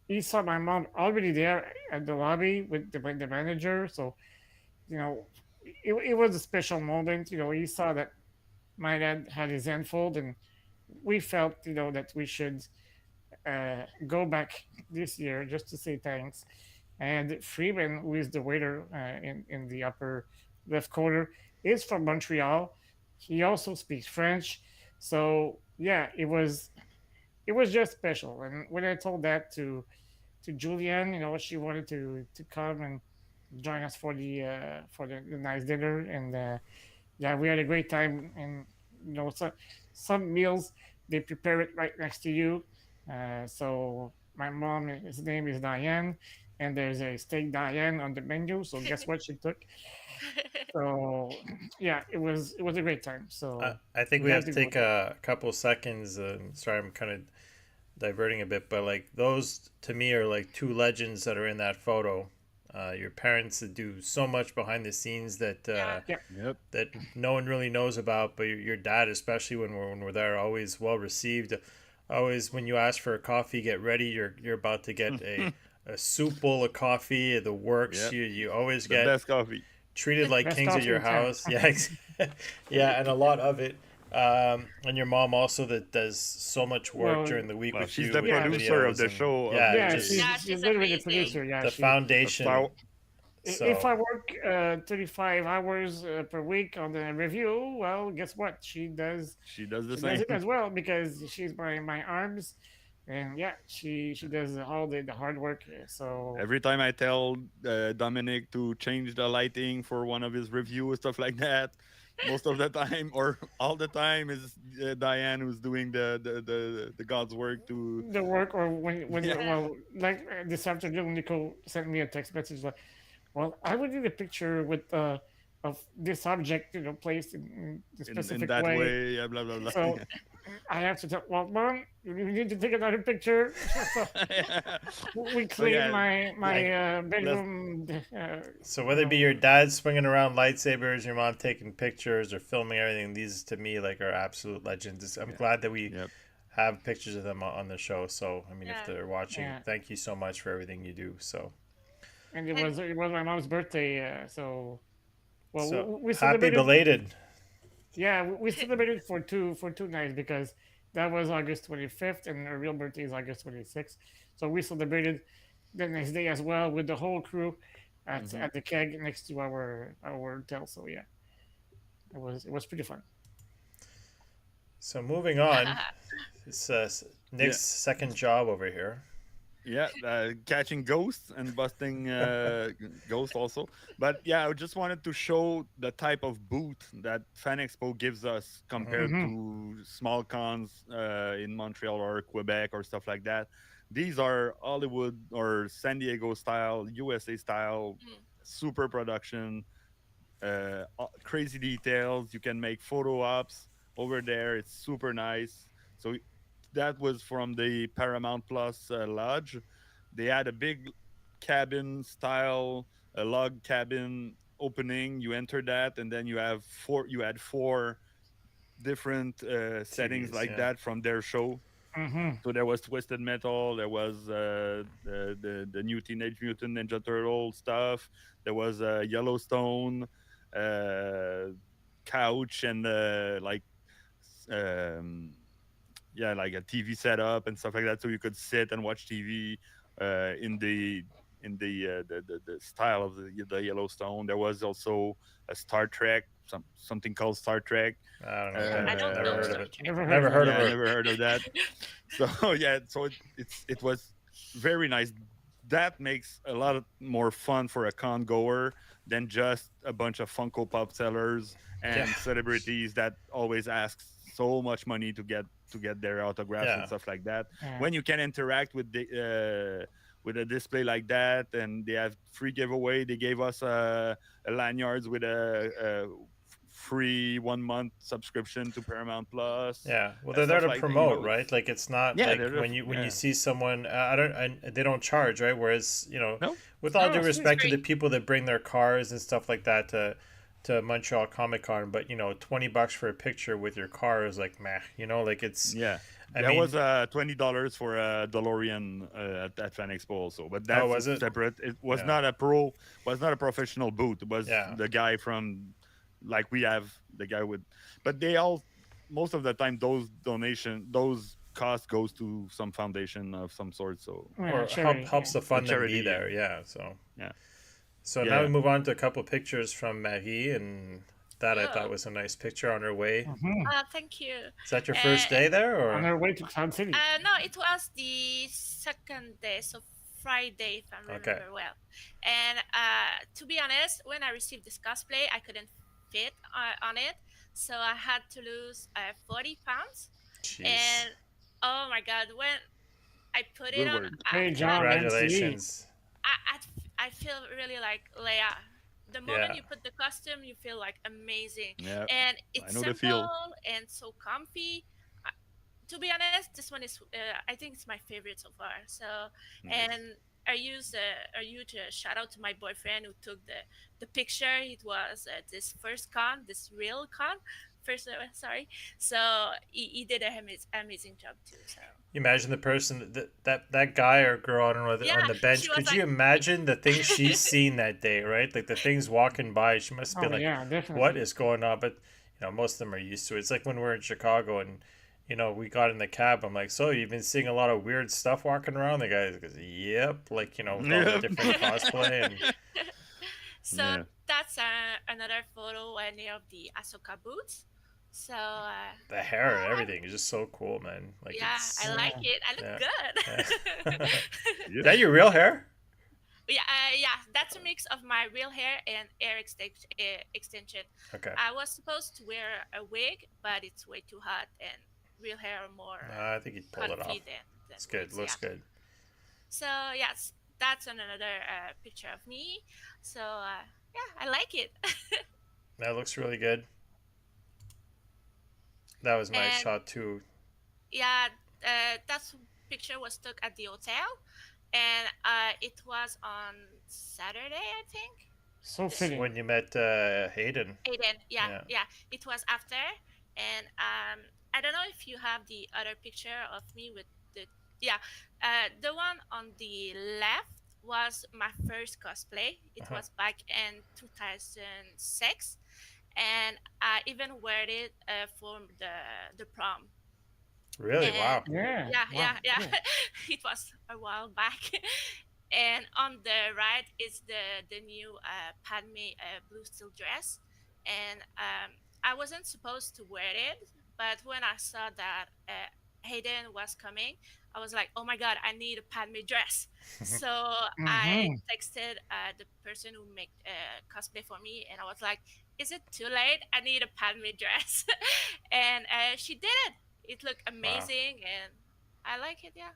Speaker 1: he saw my mom already there at the lobby with the manager. So you know, it was a special moment. He saw that my dad had his hand full, and we felt that we should go back this year just to say thanks. And Freeman, who is the waiter in the upper left corner, is from Montreal. He also speaks French. So yeah, it was just special. And when I told that to Julianne. You know, she wanted to come and join us for the nice dinner, and yeah, we had a great time. And you know, some meals they prepare it right next to you. So my mom, his name is Diane, and there's a steak Diane on the menu. So guess what she took? So yeah, it was a great time. So
Speaker 3: I think
Speaker 1: we
Speaker 3: we
Speaker 1: had
Speaker 3: have
Speaker 1: to
Speaker 3: to
Speaker 1: go
Speaker 3: take
Speaker 1: there.
Speaker 3: a couple seconds. Sorry, I'm kind of diverting a bit, but like those to me are like two legends that are in that photo. Your parents that do so much behind the scenes
Speaker 2: Yeah.
Speaker 1: Yeah,
Speaker 4: Yep.
Speaker 3: that no one really knows about, but your dad, especially when we're there, always well received. Always when you ask for a coffee, get ready. You're about to get a soup bowl of coffee, the works.
Speaker 4: Yep.
Speaker 3: You always
Speaker 4: The
Speaker 3: get
Speaker 4: best coffee.
Speaker 3: treated like
Speaker 1: best
Speaker 3: kings at
Speaker 1: coffee
Speaker 3: your
Speaker 1: in town.
Speaker 3: house. Yeah, yeah, and a lot of it. And your mom also that does so much work
Speaker 1: Well,
Speaker 3: during the week
Speaker 4: Well,
Speaker 3: with
Speaker 4: she's
Speaker 3: you
Speaker 4: the
Speaker 3: with the
Speaker 1: yeah,
Speaker 4: producer of
Speaker 3: videos
Speaker 4: the
Speaker 3: and
Speaker 4: show of
Speaker 3: yeah,
Speaker 1: yeah,
Speaker 3: just
Speaker 2: Yeah,
Speaker 1: she's
Speaker 2: she's
Speaker 1: literally the
Speaker 2: amazing.
Speaker 1: producer. Yeah,
Speaker 3: the
Speaker 1: she.
Speaker 4: of Star.
Speaker 3: foundation.
Speaker 1: If
Speaker 3: So
Speaker 1: I work 35 hours per week on the review, well, guess what?
Speaker 4: She does the
Speaker 1: She does
Speaker 4: same.
Speaker 1: it as well because she's my arms, and yeah, she does all the hard work. So
Speaker 4: Every time I tell Dominic to change the lighting for one of his reviews, stuff like that, most of the time or all the time is Diane who's doing the God's work to.
Speaker 1: the work, or when
Speaker 4: Yeah.
Speaker 2: Yeah.
Speaker 1: well, like this afternoon, Nico sent me a text message like, well, I would need a picture with of this object, you know, placed in a
Speaker 4: In
Speaker 1: specific
Speaker 4: that
Speaker 1: way.
Speaker 4: way, yeah, blah blah blah.
Speaker 1: So I have to tell, well, mom, you need to take another picture. So
Speaker 4: Yeah.
Speaker 1: we
Speaker 4: So
Speaker 1: clean
Speaker 4: yeah,
Speaker 1: my
Speaker 4: like let's
Speaker 1: bedroom,
Speaker 3: so
Speaker 1: you
Speaker 3: whether it be
Speaker 1: know,
Speaker 3: your dad swinging around lightsabers, your mom taking pictures or filming everything, these to me like are absolute legends. I'm
Speaker 4: yeah,
Speaker 3: glad that we
Speaker 4: yep.
Speaker 3: have pictures of them on the show. So I mean, if
Speaker 2: Yeah.
Speaker 3: they're watching,
Speaker 1: yeah.
Speaker 3: thank you so much for everything you do. So
Speaker 1: And
Speaker 2: And
Speaker 1: it was my mom's birthday, so well,
Speaker 3: so
Speaker 1: we
Speaker 3: happy
Speaker 1: celebrated.
Speaker 3: belated.
Speaker 1: Yeah, we celebrated for 2 nights because that was August 25th, and her real birthday is August 26th. So we celebrated the next day as well with the whole crew
Speaker 4: Hmm.
Speaker 1: at the keg next to our hotel. So yeah, it was pretty fun.
Speaker 3: So moving on, it's
Speaker 4: Yeah,
Speaker 3: Nick's second job over here.
Speaker 4: yeah, catching ghosts and busting ghosts also. But yeah, I just wanted to show the type of booth that FanExpo gives us compared
Speaker 1: Mm-hmm.
Speaker 4: to small cons in Montreal or Quebec or stuff like that. These are Hollywood or San Diego style, USA style,
Speaker 2: mm,
Speaker 4: super production, crazy details. You can make photo ops over there. It's super nice. So that was from the Paramount Plus lodge. They had a big cabin style, a log cabin opening. You enter that, and then you have four. You had four different settings
Speaker 3: TVs,
Speaker 4: like
Speaker 3: yeah.
Speaker 4: that from their show.
Speaker 1: Mm-hmm.
Speaker 4: So there was Twisted Metal, there was the new Teenage Mutant Ninja Turtle stuff, there was Yellowstone, uh, couch, and like um, yeah, like a TV setup and stuff like that, so you could sit and watch TV in the style of the Yellowstone. There was also a Star Trek, something called Star Trek.
Speaker 3: I don't know what that
Speaker 2: I
Speaker 3: is.
Speaker 2: don't
Speaker 3: Never
Speaker 2: know
Speaker 3: heard
Speaker 4: Uh,
Speaker 3: of
Speaker 2: Star
Speaker 3: it.
Speaker 2: Trek.
Speaker 1: Never heard
Speaker 3: Never
Speaker 1: of it.
Speaker 3: heard of
Speaker 4: yeah, I
Speaker 3: it.
Speaker 4: never heard of that. So yeah, so it was very nice. That makes a lot more fun for a con goer than just a bunch of Funko Pop sellers
Speaker 3: Yeah,
Speaker 4: and celebrities that always ask so much money to get their autographs and
Speaker 3: yeah,
Speaker 4: stuff like that.
Speaker 1: Yeah.
Speaker 4: When you can interact with a display like that, and they have free giveaway. They gave us a lanyards with a free 1 month subscription to Paramount Plus
Speaker 3: yeah. Well,
Speaker 4: and
Speaker 3: they're there
Speaker 4: stuff
Speaker 3: to
Speaker 4: like that. You
Speaker 3: promote,
Speaker 4: know,
Speaker 3: right?
Speaker 4: it's
Speaker 3: Like it's not
Speaker 4: yeah,
Speaker 3: like when you
Speaker 4: yeah.
Speaker 3: see someone, I don't, they don't charge, right? Whereas
Speaker 4: No,
Speaker 3: with all
Speaker 1: No,
Speaker 3: due
Speaker 1: it's
Speaker 2: It's
Speaker 3: respect to
Speaker 2: free.
Speaker 3: the people that bring their cars and stuff like that to Montreal Comic Con, but $20 for a picture with your car is like meh, like it's.
Speaker 4: yeah.
Speaker 3: I
Speaker 4: There was
Speaker 3: mean,
Speaker 4: $20 for a DeLorean at FanExpo also, but
Speaker 3: oh,
Speaker 4: that's
Speaker 3: was it?
Speaker 4: separate. It
Speaker 3: Yeah,
Speaker 4: was not a professional booth. It was
Speaker 3: yeah,
Speaker 4: the guy from, like we have the guy with, but they all most of the time those costs goes to some foundation of some sort. So
Speaker 1: Yeah,
Speaker 3: or
Speaker 1: charity. Yeah.
Speaker 3: helps the
Speaker 4: a
Speaker 3: funding be
Speaker 4: charity, yeah,
Speaker 3: there. Yeah, so.
Speaker 4: yeah,
Speaker 3: So now we
Speaker 4: yeah.
Speaker 3: move on to a couple pictures from Marie, and that I thought
Speaker 2: Oh,
Speaker 3: was a nice picture on her way.
Speaker 1: Mm-hmm.
Speaker 2: thank you.
Speaker 3: Is that your first
Speaker 2: Uh,
Speaker 3: day there,
Speaker 1: On
Speaker 3: or?
Speaker 1: our way to Cloud City.
Speaker 2: no, it was the second day. So Friday, if I
Speaker 3: Okay.
Speaker 2: remember well. And to be honest, when I received this cosplay, I couldn't fit on it, so I had to lose 40 pounds.
Speaker 3: Jeez.
Speaker 2: And oh my God, when I put it
Speaker 4: Good
Speaker 2: on
Speaker 4: word.
Speaker 1: Great
Speaker 2: after,
Speaker 1: job, MC.
Speaker 3: Congratulations.
Speaker 2: I feel really like Leia. The moment
Speaker 3: Yeah.
Speaker 2: you put the costume, you feel like amazing,
Speaker 4: Yeah,
Speaker 2: and
Speaker 4: I
Speaker 2: it's
Speaker 4: know the feel.
Speaker 2: simple and so comfy. Uh, to be honest, this one is I think it's my favorite so far. So,
Speaker 4: Nice.
Speaker 2: and a huge shout out to my boyfriend who took the picture. It was this first con, this real con. First, sorry. So he did an amazing job too. So
Speaker 3: You imagine the person that guy or girl, I don't know,
Speaker 2: yeah,
Speaker 3: on the
Speaker 2: she
Speaker 3: bench.
Speaker 2: was
Speaker 3: Could
Speaker 2: like,
Speaker 3: you imagine the things she's seen that day, right? Like the things walking by, she must have been
Speaker 1: Oh
Speaker 3: like,
Speaker 1: yeah,
Speaker 3: "What
Speaker 1: definitely.
Speaker 3: is going on?" But most of them are used to it. It's like when we're in Chicago and we got in the cab. I'm like, "So you've been seeing a lot of weird stuff walking around?" The guy goes, "Yep," like with all the
Speaker 4: Yep.
Speaker 3: different cosplay and
Speaker 2: so
Speaker 4: Yeah.
Speaker 2: that's another photo near the Ahsoka boots. So
Speaker 3: the hair and everything is just so cool, man. Like
Speaker 2: yeah, I
Speaker 3: it's
Speaker 2: like
Speaker 1: Yeah.
Speaker 2: it. I look
Speaker 3: yeah.
Speaker 2: good.
Speaker 3: Yeah. Is
Speaker 4: Yep.
Speaker 3: that your real hair?
Speaker 2: Yeah, yeah, that's a mix of my real hair and extension.
Speaker 3: Okay.
Speaker 2: I was supposed to wear a wig, but it's way too hot, and real hair are more
Speaker 3: I think he pulled it off.
Speaker 2: comfy than
Speaker 3: It's good.
Speaker 2: wigs.
Speaker 3: Looks
Speaker 2: Yeah.
Speaker 3: good.
Speaker 2: So yes, that's another picture of me. So yeah, I like it.
Speaker 3: That looks really good. That was a nice
Speaker 2: And
Speaker 3: shot too.
Speaker 2: yeah, that picture was took at the hotel, and it was on Saturday, I think.
Speaker 1: So
Speaker 2: This
Speaker 1: fitting.
Speaker 3: When you met Hayden.
Speaker 2: Aiden, yeah,
Speaker 3: Yeah.
Speaker 2: yeah, it was after, and I don't know if you have the other picture of me with the yeah, the one on the left was my first cosplay. It
Speaker 3: Uh-huh.
Speaker 2: was back in 2006, and I even wore it for the prom.
Speaker 3: Really?
Speaker 2: And
Speaker 3: Wow.
Speaker 1: Yeah.
Speaker 2: yeah,
Speaker 1: Wow.
Speaker 2: yeah, yeah,
Speaker 1: Cool.
Speaker 2: it was a while back. And on the right is the new Padme blue steel dress, and I wasn't supposed to wear it, but when I saw that Hayden was coming, I was like, oh my god, I need a Padme dress. So I
Speaker 1: Mm-hmm.
Speaker 2: texted the person who made cosplay for me, and I was like, is it too late? I need a Padme dress. And she did it. It looked
Speaker 3: Wow.
Speaker 2: amazing, and I like it. Yeah.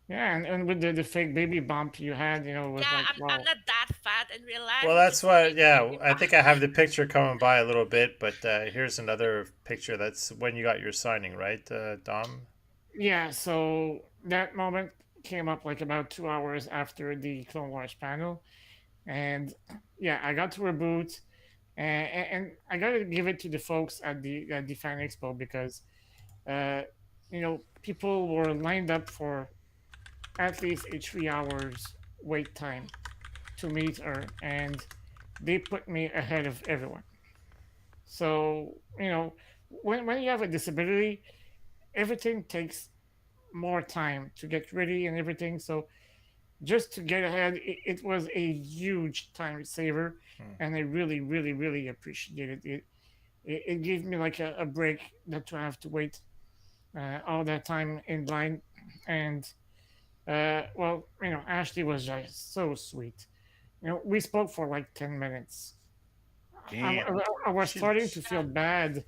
Speaker 1: Yeah, and with the fake baby bump you had, it was
Speaker 2: Yeah,
Speaker 1: like,
Speaker 2: I'm
Speaker 1: wow.
Speaker 2: not that fat in real life.
Speaker 3: Well,
Speaker 2: It's
Speaker 3: that's
Speaker 2: just a
Speaker 3: what.
Speaker 2: big
Speaker 3: Yeah,
Speaker 2: baby
Speaker 3: I think I have the picture coming by a little bit, but here's another picture. That's when you got your signing, right, Dom?
Speaker 1: Yeah, so that moment came up like about 2 hours after the Clone Wars panel. And yeah, I got to a booth, and I got to give it to the folks at the Fan Expo because, people were lined up for at least a 3 hours wait time to meet her, and they put me ahead of everyone. So, when you have a disability, everything takes more time to get ready and everything. So, just to get ahead, it was a huge time saver,
Speaker 3: Hmm.
Speaker 1: and I really, really, really appreciated it. It gave me like a break not to have to wait all that time in line. And, well, Ashley was just so sweet. We spoke for like 10 minutes.
Speaker 4: Damn.
Speaker 1: I was
Speaker 3: She,
Speaker 1: starting
Speaker 3: she
Speaker 1: to
Speaker 2: yeah.
Speaker 1: feel bad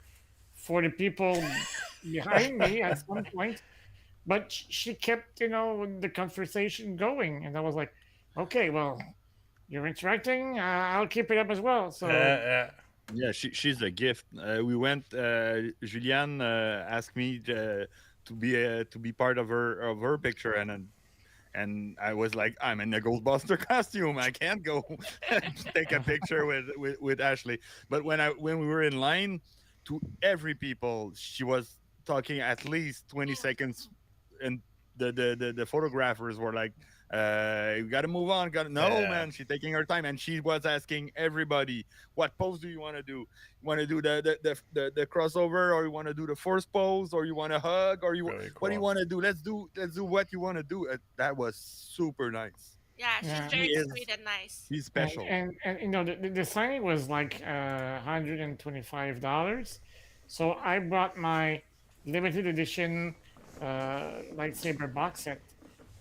Speaker 1: for the people behind me at some point, but she kept, the conversation going. And I was like, okay, well, you're interacting. I'll keep it up as well. So,
Speaker 4: Yeah, she's a gift. We went. Julianne asked me to be part of her picture, and I was like, I'm in a Ghostbuster costume. I can't go take a picture with Ashley. But when we were in line, to every people, she was talking at least 20 seconds, and the photographers were like, "You got to move on. Got to no,
Speaker 3: yeah,
Speaker 4: man." She's taking her time, and she was asking everybody, "What pose do you want to do? You want to do the crossover, or you want to do the force pose, or you want to hug, or you
Speaker 3: really
Speaker 4: what do you
Speaker 3: cool.
Speaker 4: want to do? Let's do what you want to do." That was super nice.
Speaker 2: Yeah, she's
Speaker 1: yeah.
Speaker 4: She
Speaker 2: very
Speaker 4: is
Speaker 2: sweet and nice.
Speaker 4: she's
Speaker 1: And,
Speaker 4: special.
Speaker 1: and the signing was like $125. So I brought my limited edition lightsaber box set,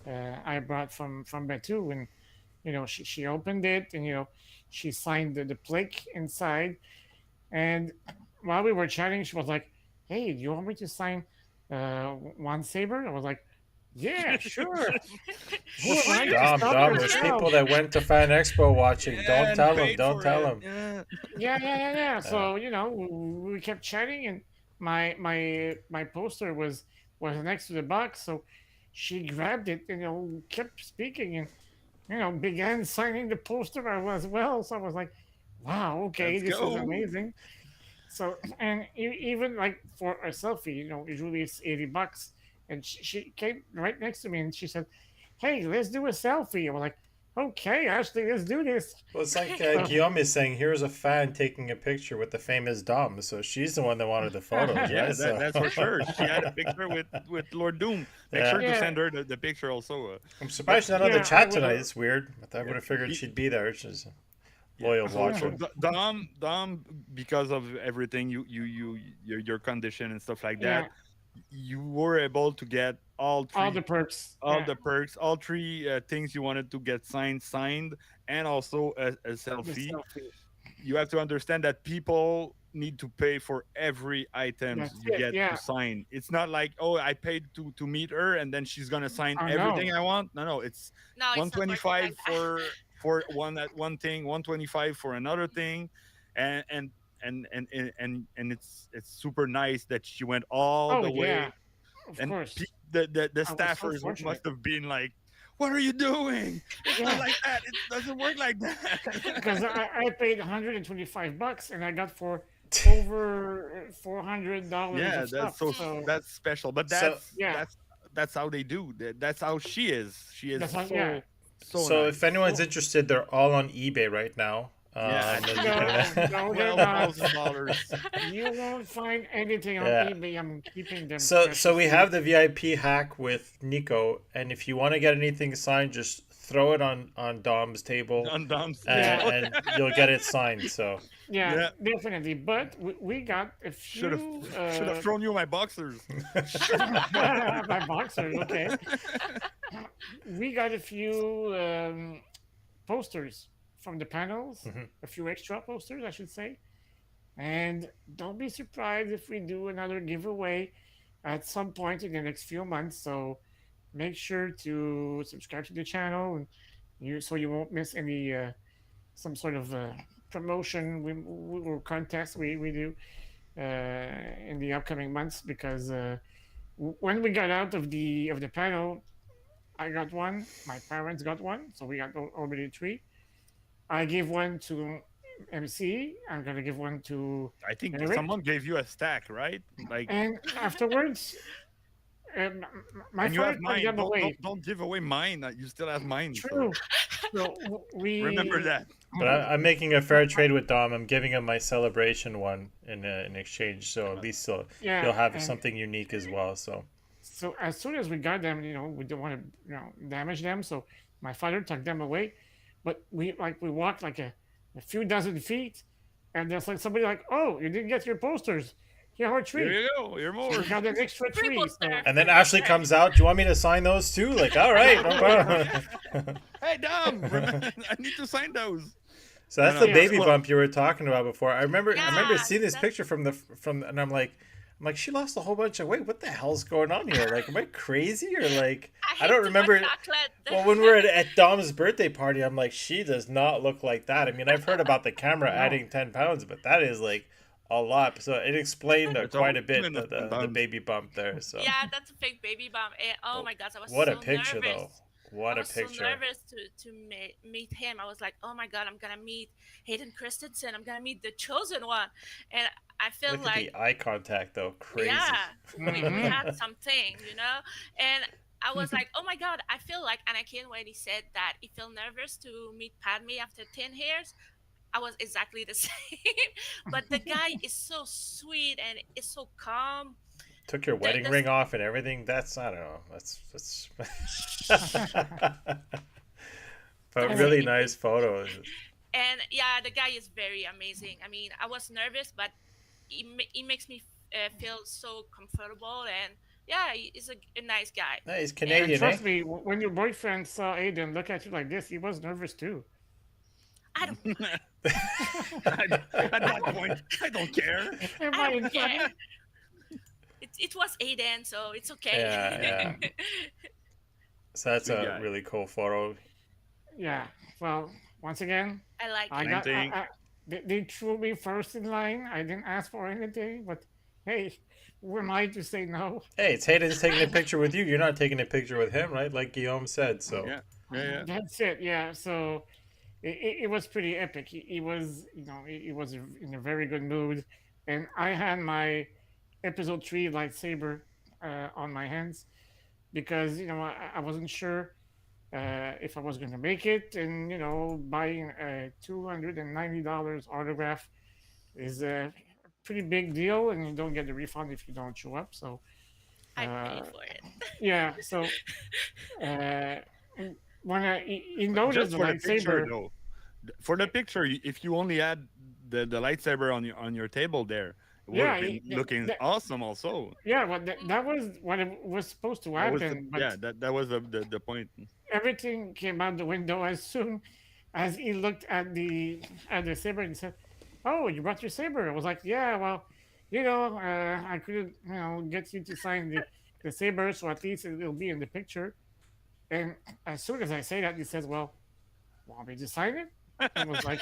Speaker 1: I brought from Batu, and she opened it, and she signed the plaque inside. And while we were chatting, she was like, "Hey, do you want me to sign one saber?" I was like, "Yeah, sure." Who am I to
Speaker 3: Dom,
Speaker 1: stop
Speaker 3: Dom, there's
Speaker 1: yourself?
Speaker 3: people that went to FanExpo watching.
Speaker 4: Yeah,
Speaker 3: Don't
Speaker 4: and
Speaker 3: tell them.
Speaker 4: paid
Speaker 3: Don't
Speaker 4: for
Speaker 3: tell
Speaker 4: it.
Speaker 3: them.
Speaker 4: Yeah.
Speaker 1: Yeah.
Speaker 3: Yeah.
Speaker 1: So we kept chatting, and my poster was next to the box. So she grabbed it and kept speaking, and began signing the poster as well. So I was like, "Wow, okay,
Speaker 4: Let's
Speaker 1: this is
Speaker 4: go.
Speaker 1: amazing." So and even like for a selfie, usually it's $80, and she came right next to me and she said, "Hey, let's do a selfie." I was like, "Okay, Ashley, let's do this."
Speaker 3: Well, it's like
Speaker 1: So
Speaker 3: Guillaume is saying, here's a fan taking a picture with the famous Dom. So she's the one that wanted the photos,
Speaker 4: Yeah,
Speaker 3: right? So,
Speaker 4: that's for sure. She had a picture with Lord Doom. Make
Speaker 3: yeah.
Speaker 4: sure to
Speaker 1: yeah,
Speaker 4: send her the picture also.
Speaker 3: I'm
Speaker 4: But
Speaker 3: surprised she's not on the
Speaker 1: yeah, I
Speaker 3: chat tonight.
Speaker 1: will.
Speaker 3: It's weird. I
Speaker 4: yeah,
Speaker 3: would have figured
Speaker 4: be,
Speaker 3: she'd be there. She's a
Speaker 4: yeah.
Speaker 3: loyal
Speaker 4: So
Speaker 3: watcher.
Speaker 4: Dom, because of everything, your condition and stuff like that,
Speaker 1: Yeah,
Speaker 4: you were able to get
Speaker 1: all the perks.
Speaker 4: all
Speaker 1: Yeah,
Speaker 4: the perks, all three things you wanted to get signed, and also a
Speaker 1: the
Speaker 4: selfie.
Speaker 1: selfie.
Speaker 4: You have to understand that people need to pay for every items
Speaker 1: That's
Speaker 4: you
Speaker 1: it.
Speaker 4: get to
Speaker 1: Yeah.
Speaker 4: sign. It's not like, oh, I paid to meet her and then she's gonna sign
Speaker 1: I know.
Speaker 4: everything I want. No, it's
Speaker 2: No, it's not working
Speaker 4: 125
Speaker 2: like that.
Speaker 4: for one thing, 125 for another thing, and it's super nice that she went all
Speaker 1: Oh
Speaker 4: the
Speaker 1: yeah,
Speaker 4: way.
Speaker 1: of
Speaker 4: And
Speaker 1: course.
Speaker 4: the
Speaker 1: I was so
Speaker 4: staffers
Speaker 1: fortunate.
Speaker 4: must have been like, what are you doing? It's not
Speaker 1: Yeah,
Speaker 4: like that. It doesn't work like
Speaker 1: because
Speaker 4: that.
Speaker 1: I paid $125 and I got for over $400
Speaker 4: Yeah,
Speaker 1: of stuff. So
Speaker 4: that's special. But
Speaker 3: so,
Speaker 1: yeah,
Speaker 4: that's how they do. That's how she is. She is
Speaker 1: that's how. Yeah.
Speaker 4: so
Speaker 3: so if
Speaker 4: nice.
Speaker 3: anyone's
Speaker 1: So
Speaker 3: interested, they're all on eBay right now.
Speaker 4: Yeah, at
Speaker 3: And you
Speaker 1: no,
Speaker 3: can,
Speaker 1: no, they're
Speaker 4: twelve
Speaker 1: not.
Speaker 4: thousand dollars.
Speaker 1: You won't find anything on
Speaker 3: yeah.
Speaker 1: eBay. I'm keeping them
Speaker 3: So we
Speaker 1: preciously.
Speaker 3: have the VIP hack with Nico, and if you want to get anything signed, just throw it on Dom's table,
Speaker 4: On Dom's
Speaker 1: Yeah,
Speaker 4: table.
Speaker 3: and you'll get it signed. So
Speaker 1: yeah,
Speaker 4: Yeah,
Speaker 1: definitely. But we got a
Speaker 4: should have
Speaker 1: few
Speaker 4: should have thrown you my boxers.
Speaker 1: my boxers. Okay, we got a few posters from the panels,
Speaker 3: mhm.
Speaker 1: a few extra posters, I should say. And don't be surprised if we do another giveaway at some point in the next few months. So make sure to subscribe to the channel, and you won't miss any some sort of promotion or contest we do in the upcoming months. Because when we got out of the panel, I got one. My parents got one, so we got already three. I gave one to MC. I'm gonna give one to
Speaker 4: I think
Speaker 1: Eric,
Speaker 4: someone gave you a stack, right? Like,
Speaker 1: and afterwards, my
Speaker 4: and you
Speaker 1: father
Speaker 4: have
Speaker 1: took
Speaker 4: mine.
Speaker 1: them away.
Speaker 4: Don't give away mine. You still have mine. So
Speaker 1: True. So
Speaker 4: remember
Speaker 1: we.
Speaker 4: that.
Speaker 3: But I'm making a fair trade with Dom. I'm giving him my celebration one in exchange, so at least he'll
Speaker 1: Yeah,
Speaker 3: have
Speaker 1: and
Speaker 3: something unique as well. So
Speaker 1: so as soon as we got them, we don't want to, damage them. So my father took them away, but we walked like a few dozen feet, and there's like somebody like, "Oh, you didn't get your posters. Here are
Speaker 4: Here
Speaker 1: three."
Speaker 4: you go. Here
Speaker 1: So
Speaker 4: more.
Speaker 1: we got an extra
Speaker 2: Free
Speaker 1: three. So
Speaker 2: poster,
Speaker 3: and then
Speaker 2: free
Speaker 3: Ashley
Speaker 2: poster.
Speaker 3: comes out. Do you want me to sign those too? Like, all right, no problem.
Speaker 4: Hey, Dom, I need to sign those.
Speaker 3: So
Speaker 4: No,
Speaker 3: that's
Speaker 4: no,
Speaker 3: the
Speaker 1: yeah,
Speaker 4: that's
Speaker 3: baby
Speaker 4: cool.
Speaker 3: bump you were talking about before. I remember
Speaker 2: Yeah,
Speaker 3: seeing this
Speaker 2: that's
Speaker 3: picture and I'm like she lost a whole bunch of weight. What the hell's going on here? Like, am I crazy or like
Speaker 2: I
Speaker 3: I
Speaker 2: hate
Speaker 3: don't
Speaker 2: too much
Speaker 3: remember.
Speaker 2: chocolate.
Speaker 3: Well, when we were at Dom's birthday party, I'm like, she does not look like that. I mean, I've heard about the camera
Speaker 1: no,
Speaker 3: adding 10 pounds, but that is like a lot. So it explained
Speaker 4: It's a
Speaker 3: quite
Speaker 4: whole
Speaker 3: a bit
Speaker 4: minute
Speaker 3: the
Speaker 4: sometimes.
Speaker 3: baby bump there. So
Speaker 2: Yeah, that's a fake baby bump. Oh
Speaker 3: oh,
Speaker 2: my gosh, I was
Speaker 3: what a
Speaker 2: so
Speaker 3: picture though.
Speaker 2: nervous. I
Speaker 3: What a
Speaker 2: was so
Speaker 3: picture.
Speaker 2: nervous to meet him. I was like, oh my god, I'm gonna meet Hayden Christensen. I'm gonna meet the chosen one, and I feel
Speaker 3: Look at
Speaker 2: like,
Speaker 3: the eye contact though. Crazy.
Speaker 2: yeah, we
Speaker 1: hmm
Speaker 2: had something, and I was like, oh my god, I feel like Anakin when he said that he felt nervous to meet Padme after 10 years. I was exactly the same, but the guy is so sweet and is so calm.
Speaker 3: Took your wedding
Speaker 2: The
Speaker 3: ring off and everything. That's I don't know. That's but really
Speaker 2: definitely.
Speaker 3: nice photos.
Speaker 2: And yeah, the guy is very amazing. I mean, I was nervous, but he makes me feel so comfortable, and Yeah, he's a nice guy.
Speaker 3: Hey, he's
Speaker 1: And
Speaker 3: Canadian, eh?
Speaker 1: trust me, when your boyfriend saw Aiden look at you like this, he was nervous too.
Speaker 2: I don't
Speaker 4: At that point, I don't care.
Speaker 1: Am
Speaker 2: I
Speaker 1: I
Speaker 2: don't
Speaker 1: in
Speaker 2: care.
Speaker 1: funny?
Speaker 2: It was Aiden, so it's okay.
Speaker 3: Yeah, yeah. So that's
Speaker 4: Sweet
Speaker 3: a
Speaker 4: guy.
Speaker 3: really cool photo.
Speaker 1: Yeah. Well, once again,
Speaker 2: I like
Speaker 1: I
Speaker 2: it.
Speaker 4: Same
Speaker 1: got.
Speaker 4: thing.
Speaker 1: They threw me first in line. I didn't ask for anything, but hey, who am I to say no?
Speaker 3: Hey, it's Hayden's taking a picture with you. You're not taking a picture with him, right? Like Guillaume said. So
Speaker 4: Yeah, yeah,
Speaker 1: That's it. Yeah. So it was pretty epic. He was, he was in a very good mood, and I had my episode 3 lightsaber on my hands because I wasn't sure if I was going to make it, and buying a $290 autograph is a pretty big deal, and you don't get the refund if you don't show up. So
Speaker 2: I paid
Speaker 1: uh,
Speaker 2: for it.
Speaker 1: yeah, so uh, when he noticed
Speaker 4: just
Speaker 1: the
Speaker 4: for the picture
Speaker 1: lightsaber,
Speaker 4: though. For the picture, if you only had the lightsaber on your table there, it would
Speaker 1: yeah,
Speaker 4: have been looking awesome. Also,
Speaker 1: yeah, well, that was what it was supposed to
Speaker 4: that was the
Speaker 1: happen, but
Speaker 4: yeah that was the point.
Speaker 1: everything came out the window as soon as he looked at the saber and said, "Oh, you brought your saber." I was like, "Yeah, well, I couldn't, get you to sign the saber, so at least it'll be in the picture." And as soon as I say that, he says, "Well, want me to sign it?" I was like,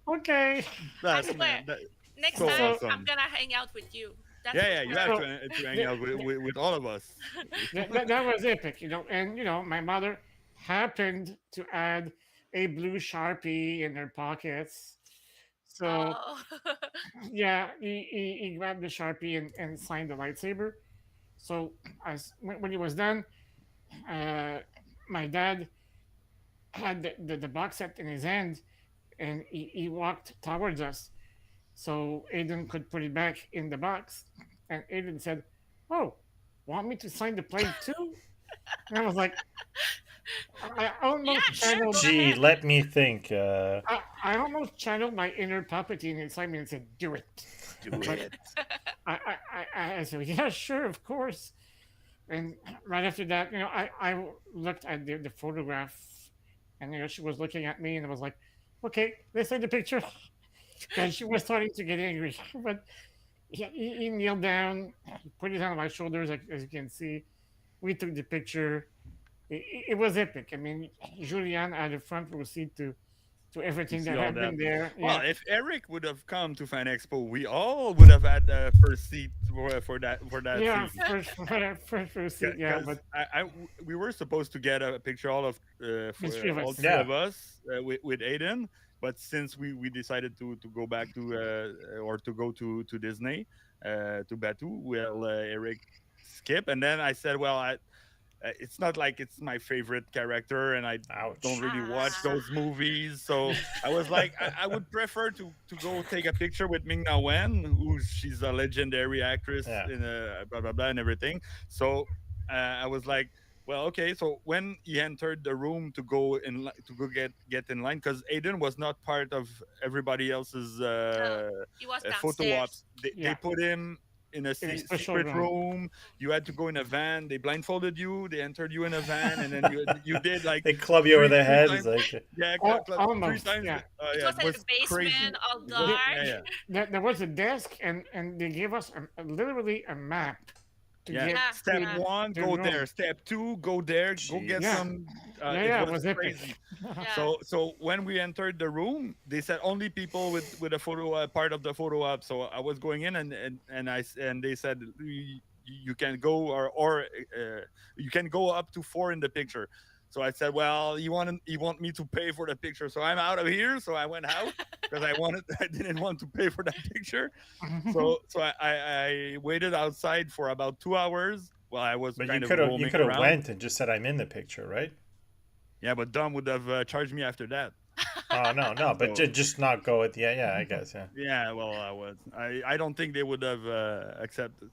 Speaker 1: "Okay."
Speaker 2: I
Speaker 4: That's
Speaker 2: swear.
Speaker 4: man, that
Speaker 2: Next
Speaker 4: so
Speaker 2: time
Speaker 1: So,
Speaker 2: I'm
Speaker 4: awesome.
Speaker 2: gonna hang out with you. That's
Speaker 4: Yeah,
Speaker 2: for
Speaker 4: yeah, you
Speaker 2: sure.
Speaker 4: have
Speaker 1: so
Speaker 4: to hang
Speaker 1: the,
Speaker 4: out with all of us.
Speaker 1: that was epic, and my mother happened to add a blue Sharpie in her pockets. So
Speaker 2: Oh.
Speaker 1: yeah, he grabbed the Sharpie and signed the lightsaber. So as when he was done, uh, my dad had the box set in his hand, and he walked towards us so Aiden could put it back in the box. And Aiden said, "Oh, want me to sign the plate too?" And I was like, I almost
Speaker 2: Yeah, sure,
Speaker 1: channeled,
Speaker 2: go
Speaker 3: gee,
Speaker 2: ahead.
Speaker 3: let me think.
Speaker 1: I almost channeled my inner Palpatine inside me and said, "Do it."
Speaker 4: Do
Speaker 1: But
Speaker 4: it.
Speaker 1: I said, "Yeah, sure, of course." And right after that, I looked at the photograph, and she was looking at me, and I was like, "Okay, let's take the picture." And she was starting to get angry, but he kneeled down, he put his hand on my shoulders, as you can see. We took the picture. It was epic. I mean, Julian had a front row seat to
Speaker 4: To
Speaker 1: everything
Speaker 4: see
Speaker 1: that
Speaker 4: all that.
Speaker 1: happened there.
Speaker 4: Well,
Speaker 1: Yeah,
Speaker 4: if Eric would have come to FanExpo, we all would have had the first seat for that
Speaker 1: yeah,
Speaker 4: scene.
Speaker 1: first row seat. Yeah,
Speaker 4: Because
Speaker 1: but
Speaker 4: we were supposed to get a picture
Speaker 1: the
Speaker 4: for
Speaker 1: three of
Speaker 4: all
Speaker 1: us.
Speaker 4: three
Speaker 3: Yeah,
Speaker 4: of us with Aiden, but since we decided to go back to or to go to Disney to Batu, well, Eric skip, and then I said, well, it's not like it's my favorite character, and I don't
Speaker 3: ouch.
Speaker 4: really watch
Speaker 2: Ah.
Speaker 4: those movies. So I was like, I would prefer to go take a picture with Ming Na Wen, who she's a legendary actress
Speaker 3: Yeah.
Speaker 4: in blah blah blah and everything. So I was like, well, okay. So when he entered the room to go to go get in line, because Aiden was not part of everybody else's
Speaker 2: No, he was
Speaker 4: photo
Speaker 2: downstairs.
Speaker 4: ops. They
Speaker 1: Yeah,
Speaker 4: put him in a
Speaker 1: in a special
Speaker 4: secret
Speaker 1: room.
Speaker 4: room. You had to go in a van. They blindfolded you. They entered you in a van, and then you did like
Speaker 3: They club you over the
Speaker 4: three
Speaker 3: head. It's
Speaker 4: times.
Speaker 3: like,
Speaker 4: Yeah, three
Speaker 1: Almost.
Speaker 4: times.
Speaker 1: Yeah,
Speaker 2: It
Speaker 4: Yeah,
Speaker 2: was
Speaker 4: it
Speaker 2: in the
Speaker 4: was crazy.
Speaker 2: basement, all
Speaker 4: It was
Speaker 1: there,
Speaker 2: dark.
Speaker 4: yeah, yeah,
Speaker 1: there was a desk, and they gave us literally a map to
Speaker 4: yeah.
Speaker 1: get
Speaker 2: Yeah,
Speaker 4: Step
Speaker 1: to
Speaker 2: yeah,
Speaker 4: one,
Speaker 1: the
Speaker 4: go there.
Speaker 1: room.
Speaker 4: Step two, go there. Go get
Speaker 3: jeez.
Speaker 1: Yeah,
Speaker 4: some.
Speaker 1: yeah,
Speaker 4: It
Speaker 1: yeah. It
Speaker 4: was
Speaker 1: was epic.
Speaker 4: crazy.
Speaker 2: yeah.
Speaker 4: So when we entered the room, they said only people with a photo part of the photo op. So I was going in, and they said you can go you can go up to four in the picture. So I said, well, you want me to pay for the picture, so I'm out of here. So I went out because I didn't want to pay for that picture. So I waited outside for about 2 hours while I was
Speaker 3: But
Speaker 4: kind of
Speaker 3: you
Speaker 4: roaming
Speaker 3: could have
Speaker 4: around.
Speaker 3: went and just said I'm in the picture, right?
Speaker 4: Yeah, but Dom would have charged me after that.
Speaker 3: Oh no, no, but
Speaker 4: So
Speaker 3: just not go with yeah, I guess yeah.
Speaker 4: yeah, well, I don't think they would have accepted.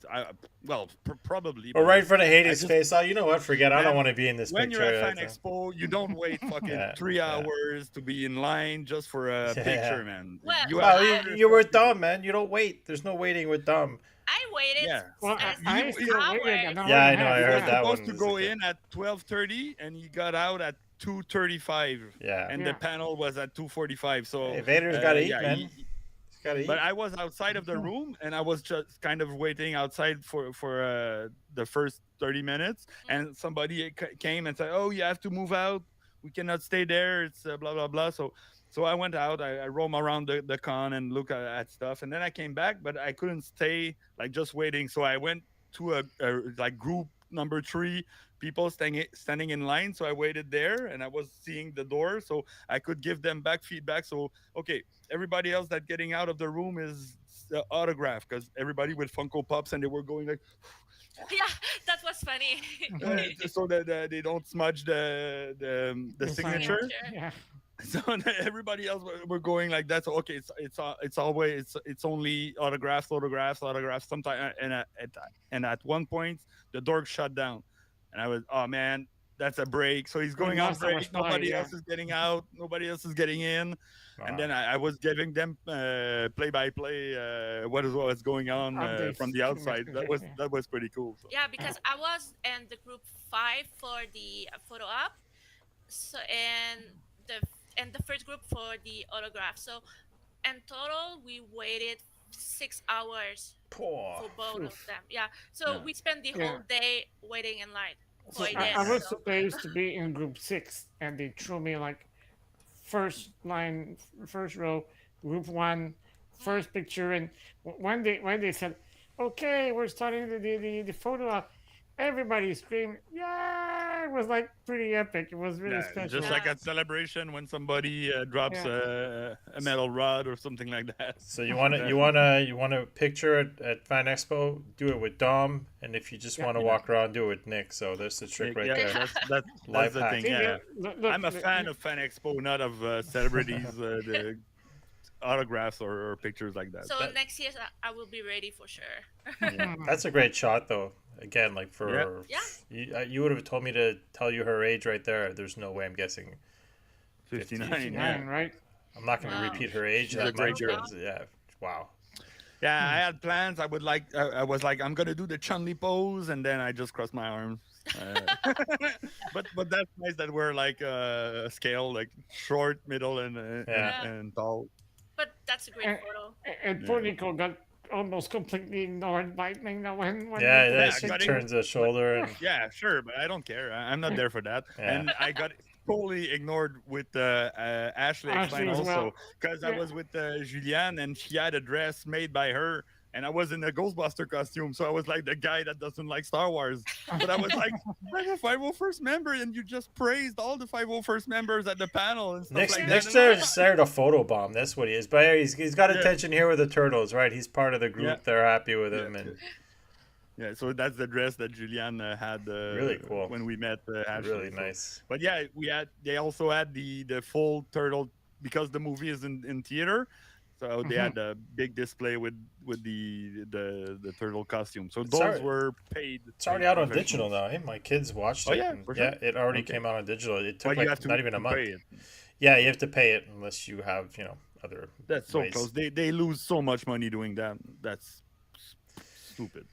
Speaker 4: Well, probably,
Speaker 3: Or
Speaker 4: but
Speaker 3: right in front of
Speaker 4: I
Speaker 3: Hades'
Speaker 4: just
Speaker 3: face. Oh, you know what? Forget. I don't
Speaker 4: man,
Speaker 3: want to be in this
Speaker 4: when you're at
Speaker 3: picture.
Speaker 4: FanExpo, you don't wait fucking
Speaker 3: Yeah,
Speaker 4: 3 hours to be in line just for a
Speaker 3: yeah.
Speaker 4: picture, man.
Speaker 2: Well,
Speaker 4: You have
Speaker 3: Well,
Speaker 2: I
Speaker 4: other
Speaker 3: you're
Speaker 4: stuff
Speaker 3: with
Speaker 4: to do.
Speaker 3: Dom, man. You don't wait. There's no waiting with Dom.
Speaker 2: I waited
Speaker 4: Yeah,
Speaker 1: Well, I
Speaker 2: six
Speaker 4: he
Speaker 1: still waited an
Speaker 2: hours.
Speaker 1: hour
Speaker 3: Yeah,
Speaker 1: and a
Speaker 3: I know. I
Speaker 1: half.
Speaker 4: he was
Speaker 3: heard
Speaker 1: Yeah,
Speaker 3: that
Speaker 4: supposed
Speaker 3: one.
Speaker 4: to
Speaker 3: Is
Speaker 4: go
Speaker 3: like
Speaker 4: in at 12:30, and he got out at 2:35,
Speaker 3: yeah.
Speaker 4: and the
Speaker 1: yeah.
Speaker 4: panel was at 2:45. So
Speaker 3: Hey, Vader's got to eat,
Speaker 4: yeah,
Speaker 3: man. He's got to
Speaker 4: but
Speaker 3: eat.
Speaker 4: I was outside of the room, and I was just kind of waiting outside for the first 30 minutes,
Speaker 2: Mm.
Speaker 4: and somebody came and said, "Oh, you have to move out. We cannot stay there. It's blah blah blah." So I went out. I roam around the con and look at stuff, and then I came back, but I couldn't stay like just waiting. So I went to a like group number three people standing in line. So I waited there, and I was seeing the door, so I could give them back feedback. So okay, everybody else that getting out of the room is autograph, because everybody with Funko Pops, and they were going like
Speaker 2: Yeah, that was funny.
Speaker 4: so that they don't smudge the
Speaker 1: The sign.
Speaker 4: signature.
Speaker 2: Signature.
Speaker 1: Yeah.
Speaker 4: So everybody else were going like that. So okay, it's always it's only autographs. Sometimes and at one point the door shut down, and I was, oh man, that's a break. So he's
Speaker 1: We
Speaker 4: going on
Speaker 1: lost our
Speaker 4: break.
Speaker 1: spy.
Speaker 4: Nobody
Speaker 1: Yeah.
Speaker 4: else is getting out. Nobody else is getting in. And
Speaker 3: Wow.
Speaker 4: then I was giving them play by play what's going on from
Speaker 1: Updates
Speaker 4: the
Speaker 1: to
Speaker 4: outside.
Speaker 1: Messenger. Yeah.
Speaker 4: That was pretty cool. So
Speaker 2: Yeah, because I was in the group 5 for the photo op, so the the first group for the autograph. So in total, we waited 6 hours
Speaker 3: Poor.
Speaker 2: for both of
Speaker 1: Oof.
Speaker 2: them. Yeah, so
Speaker 4: yeah,
Speaker 2: we spent the
Speaker 1: Yeah.
Speaker 2: whole day waiting in line for
Speaker 1: So
Speaker 2: it.
Speaker 1: I
Speaker 2: So
Speaker 1: was supposed to be in group six, and they threw me like first line, first row, group one,
Speaker 2: mm,
Speaker 1: first picture, and when they said, "Okay, we're starting the photo op," everybody screamed, "Yeah!" It was like pretty epic. It was really
Speaker 4: yeah, just
Speaker 1: special.
Speaker 4: like
Speaker 2: yeah.
Speaker 4: at celebration when somebody drops
Speaker 1: Yeah.
Speaker 4: a metal rod or something like that.
Speaker 3: So you want to
Speaker 4: Yeah,
Speaker 3: picture at Fan Expo? Do it with Dom, and if you just
Speaker 1: Yeah.
Speaker 3: want to
Speaker 4: yeah,
Speaker 3: walk around, do it with Nick. So there's the trick right
Speaker 4: yeah.
Speaker 3: there.
Speaker 4: That's
Speaker 3: Life
Speaker 4: the
Speaker 3: hack.
Speaker 4: thing.
Speaker 1: See,
Speaker 4: Yeah,
Speaker 1: look,
Speaker 4: I'm a fan of Fan Expo, not of celebrities, the autographs or pictures like that.
Speaker 2: So
Speaker 3: That
Speaker 2: next year I will be ready for sure.
Speaker 3: yeah, that's a great shot though. Again, like
Speaker 4: Yeah,
Speaker 3: for
Speaker 2: Yeah.
Speaker 3: you would have told me to tell you her age right there. There's no way I'm guessing 50.
Speaker 4: 59. Yeah,
Speaker 1: 59, right?
Speaker 3: I'm not going to
Speaker 2: Wow.
Speaker 3: repeat her age
Speaker 4: she's a
Speaker 3: that
Speaker 2: That's so
Speaker 4: great
Speaker 3: much,
Speaker 4: girl.
Speaker 3: but yeah, wow.
Speaker 4: Yeah, I had plans. I would like. I was like, I'm gonna do the Chun Li pose, and then I just crossed my arms. But that's nice that we're like a scale, like short, middle,
Speaker 3: Yeah.
Speaker 2: Yeah,
Speaker 4: and tall.
Speaker 2: but that's a great
Speaker 1: And,
Speaker 2: photo.
Speaker 1: and
Speaker 4: Yeah,
Speaker 1: poor Nico got almost completely ignored by Ming when
Speaker 3: Yeah,
Speaker 1: they took
Speaker 3: yeah,
Speaker 1: the
Speaker 4: yeah, I
Speaker 3: she
Speaker 4: got
Speaker 1: picture.
Speaker 3: turns the
Speaker 4: but
Speaker 3: shoulder and
Speaker 4: yeah, sure, but I don't care. I'm not there for that.
Speaker 3: yeah.
Speaker 4: And I got totally ignored with Ashley Explain
Speaker 1: Ashley as well.
Speaker 4: also, because I
Speaker 1: Yeah.
Speaker 4: was with Julianne, and she had a dress made by her, and I was in a Ghostbuster costume, so I was like the guy that doesn't like Star Wars. But I was like, I'm a 501st member, and you just praised all the 501st members at the panel and stuff
Speaker 3: Nick's
Speaker 4: like that.
Speaker 3: Nick's
Speaker 4: And I'm
Speaker 3: there
Speaker 4: like,
Speaker 3: started a photo bomb. That's what he is. But yeah, he's got
Speaker 4: yeah,
Speaker 3: attention here with the turtles, right? He's part of the
Speaker 4: yeah,
Speaker 3: group. They're happy with
Speaker 4: yeah.
Speaker 3: him, and
Speaker 4: Yeah, so that's the dress that Julianne had
Speaker 3: really cool,
Speaker 4: when we met Ashley.
Speaker 3: really
Speaker 4: So,
Speaker 3: nice.
Speaker 4: but yeah, we had. They also had the full turtle, because the movie is in theater. So they
Speaker 1: Hmm.
Speaker 4: had a big display with the turtle costume. So
Speaker 3: It's
Speaker 4: those
Speaker 3: already
Speaker 4: were
Speaker 3: it's already out on digital
Speaker 4: professionals.
Speaker 3: now. Hey, my kids watched
Speaker 4: Oh
Speaker 3: it,
Speaker 4: yeah,
Speaker 3: and
Speaker 4: for
Speaker 3: yeah,
Speaker 4: sure.
Speaker 3: it already
Speaker 4: Okay,
Speaker 3: came out on digital. It took
Speaker 4: but you
Speaker 3: like
Speaker 4: have
Speaker 3: not even a
Speaker 4: to
Speaker 3: month.
Speaker 4: pay it.
Speaker 3: Yeah, you have to pay it unless you have other
Speaker 4: That's so
Speaker 3: ways.
Speaker 4: close. They lose so much money doing that. That's stupid.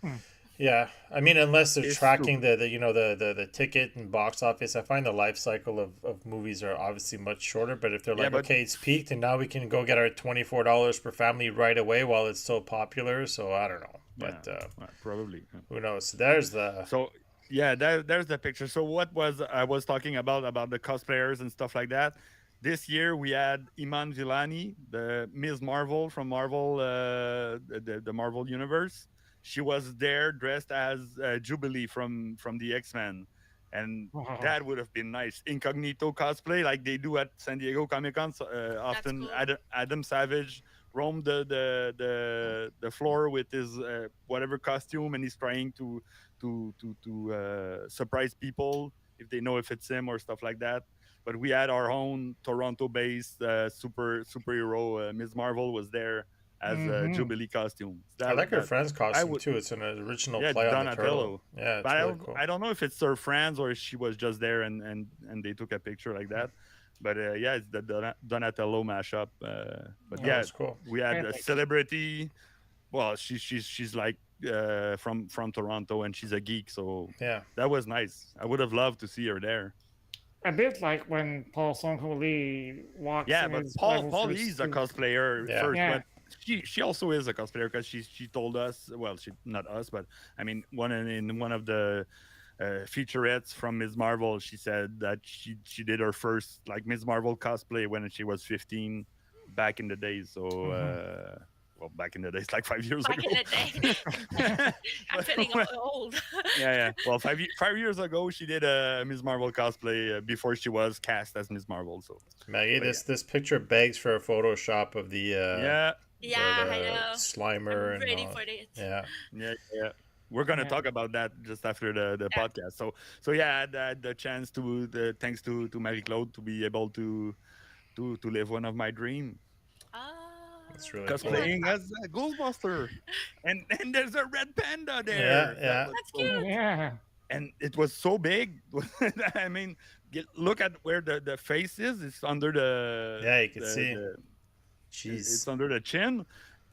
Speaker 3: Yeah, I mean, unless they're
Speaker 4: It's
Speaker 3: tracking
Speaker 4: stupid.
Speaker 3: the ticket and box office, I find the life cycle of movies are obviously much shorter. But if they're
Speaker 4: Yeah,
Speaker 3: like,
Speaker 4: but
Speaker 3: okay, it's peaked, and now we can go get our $24 per family right away while it's so popular. So I don't know,
Speaker 4: yeah,
Speaker 3: but
Speaker 4: probably. Yeah.
Speaker 3: who knows? So there's the
Speaker 4: So yeah, there's the picture. So what was I was talking about the cosplayers and stuff like that. This year we had Iman Villani, the Ms. Marvel from Marvel, the Marvel universe. She was there dressed as Jubilee from the X-Men, and
Speaker 1: Wow.
Speaker 4: that would have been nice. Incognito cosplay like they do at San Diego Comic Con. So,
Speaker 2: That's
Speaker 4: often
Speaker 2: cool.
Speaker 4: Adam Savage roamed the floor with his whatever costume, and he's trying to surprise people if they know if it's him or stuff like that. but we had our own Toronto-based superhero. Ms. Marvel was there as a
Speaker 1: Mm-hmm.
Speaker 4: Jubilee costume.
Speaker 3: I like her
Speaker 4: That
Speaker 3: friend's
Speaker 4: I
Speaker 3: costume
Speaker 4: would,
Speaker 3: too. It's an original
Speaker 4: yeah,
Speaker 3: play on the turtle.
Speaker 4: Donatello.
Speaker 3: Yeah,
Speaker 4: But
Speaker 3: it's really cool.
Speaker 4: I don't know if it's her friends or if she was just there and they took a picture like that. But yeah, it's the Donatello mashup. But
Speaker 3: Oh,
Speaker 4: yeah,
Speaker 3: that's cool.
Speaker 4: we had a
Speaker 1: Perfect.
Speaker 4: celebrity. Well, she's like from Toronto and she's a geek, so
Speaker 3: Yeah.
Speaker 4: that was nice. I would have loved to see her there.
Speaker 1: A bit like when Paul Songho walks
Speaker 4: Yeah,
Speaker 1: in
Speaker 4: but
Speaker 1: his level
Speaker 4: Paul
Speaker 1: fruit
Speaker 4: is a
Speaker 1: suit.
Speaker 4: cosplayer
Speaker 3: Yeah.
Speaker 4: first,
Speaker 1: Yeah.
Speaker 4: but she also is a cosplayer because she told us, well, she not us, but I mean in one of the featurettes from Ms. Marvel, she said that she did her first like Ms. Marvel cosplay when she was 15 back in the days. So
Speaker 1: Mm-hmm.
Speaker 4: well, back in the days, like 5 years
Speaker 2: Back in
Speaker 4: ago.
Speaker 2: the day. I'm feeling old.
Speaker 4: Yeah, yeah. Well, 5 years ago, she did a Ms. Marvel cosplay before she was cast as Ms. Marvel. So,
Speaker 3: Maggie,
Speaker 4: but yeah,
Speaker 3: this picture begs for a Photoshop of
Speaker 4: yeah,
Speaker 2: Yeah, I
Speaker 3: the
Speaker 2: know.
Speaker 3: Slimer
Speaker 2: I'm
Speaker 3: and
Speaker 2: ready
Speaker 3: all.
Speaker 2: for it.
Speaker 3: Yeah.
Speaker 4: yeah, yeah. We're gonna
Speaker 1: Yeah.
Speaker 4: talk about that just after the
Speaker 2: Yeah.
Speaker 4: podcast. So yeah, I had the chance to the thanks to Marie-Claude to be able to live one of my dream,
Speaker 3: It's
Speaker 2: Oh,
Speaker 3: really
Speaker 2: you
Speaker 3: cool.
Speaker 2: got
Speaker 4: cosplaying as a Ghostbuster, and there's a red panda
Speaker 3: Yeah,
Speaker 4: there. That
Speaker 3: yeah.
Speaker 4: was
Speaker 2: that's
Speaker 4: so,
Speaker 2: cute.
Speaker 1: Yeah.
Speaker 4: and it was so big. I mean, look at where the face is. It's under
Speaker 3: Yeah, you can see.
Speaker 4: the it's
Speaker 3: Jeez.
Speaker 4: under the chin.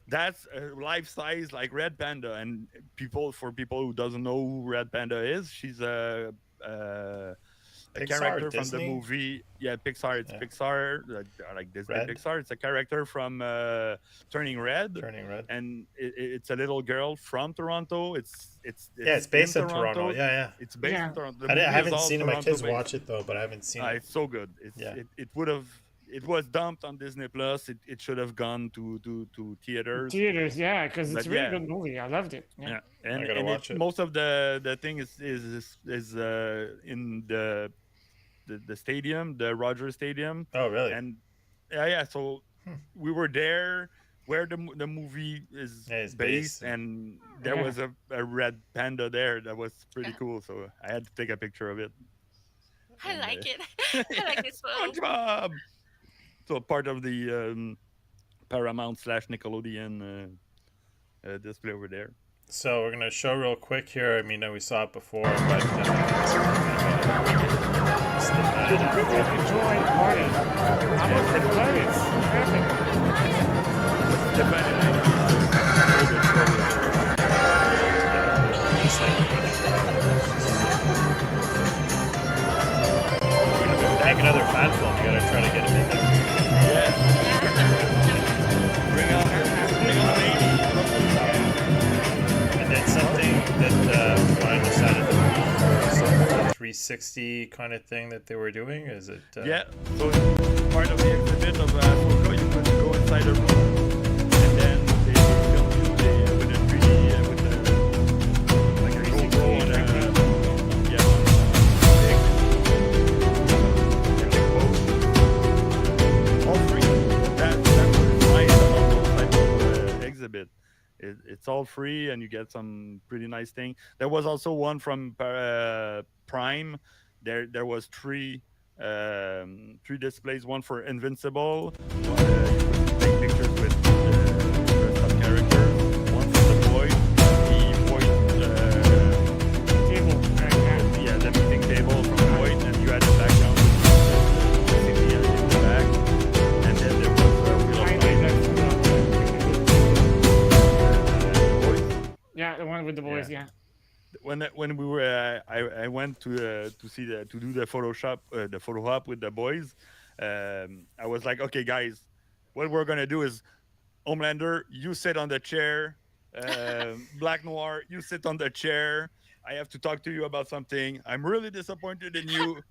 Speaker 4: That's a life size like red panda. And people who doesn't know who red panda is, she's a
Speaker 3: Pixar,
Speaker 4: character from the
Speaker 3: Disney.
Speaker 4: movie. Yeah, Pixar. It's
Speaker 3: Yeah.
Speaker 4: Pixar, like Disney
Speaker 3: Red.
Speaker 4: Pixar. It's a character from Turning Red,
Speaker 3: Turning red.
Speaker 4: and it's a little girl from Toronto.
Speaker 3: Yeah,
Speaker 4: It's
Speaker 3: it's
Speaker 4: in
Speaker 3: based in Toronto.
Speaker 4: Toronto.
Speaker 3: Yeah, yeah.
Speaker 4: It's based
Speaker 1: Yeah.
Speaker 4: in Toronto. The
Speaker 3: I
Speaker 4: movie is
Speaker 3: haven't
Speaker 4: all
Speaker 3: seen it. My
Speaker 4: Toronto
Speaker 3: kids
Speaker 4: based.
Speaker 3: watch it though, but I haven't seen it.
Speaker 4: It's so good.
Speaker 3: Yeah.
Speaker 4: It would have. It was dumped on Disney Plus. It should have gone to theaters.
Speaker 1: Theaters, yeah, because it's
Speaker 4: But
Speaker 1: a really
Speaker 4: yeah,
Speaker 1: good movie. I loved it. Yeah.
Speaker 4: yeah,
Speaker 3: I
Speaker 4: and
Speaker 3: gotta
Speaker 4: it
Speaker 3: watch it.
Speaker 4: most of the thing is in the stadium, the Rogers Stadium,
Speaker 3: Oh, really?
Speaker 4: and yeah. So
Speaker 3: Hmm.
Speaker 4: we were there where the movie is
Speaker 3: Yeah, it's
Speaker 4: based,
Speaker 3: based.
Speaker 4: and there
Speaker 1: Yeah.
Speaker 4: was a red panda there. That was pretty cool. So I had to take a picture of it.
Speaker 2: I
Speaker 4: And
Speaker 2: like it. I like this photo.
Speaker 4: SpongeBob. So part of the Paramount / Nickelodeon display over there.
Speaker 3: So we're gonna show real quick here. I mean, we saw it before, but
Speaker 1: Enjoy the party. I'm with the pirates. Perfect.
Speaker 3: Tag another fan film. You gotta try to get him in there.
Speaker 4: Yeah. Bring on the baby.
Speaker 3: And then something that when I decided to for some 360 kind of thing that they were doing. Is it?
Speaker 4: Yeah. So part of the exhibit of Foco, you could go inside a room, and then they film you with a 3D with a like a GoPro on a yeah on all free. That was nice about those type of exhibit. It's all free, and you get some pretty nice thing. There was also one from Prime. There was three displays. One for Invincible. One, you could take pictures with dressed up characters. One for the boy. The voice.
Speaker 1: Table.
Speaker 4: Yeah, the meeting table from Void, and you had the background with the city in the back. And then there was Wheel
Speaker 1: I
Speaker 4: of
Speaker 1: made
Speaker 4: Time. Voice.
Speaker 1: Yeah, the one with the boys. Yeah.
Speaker 4: When we were I went to see to do the the photo op with the boys. I was like, okay guys, what we're gonna do is Homelander, you sit on the chair. Black Noir, you sit on the chair. I have to talk to you about something. I'm really disappointed in you.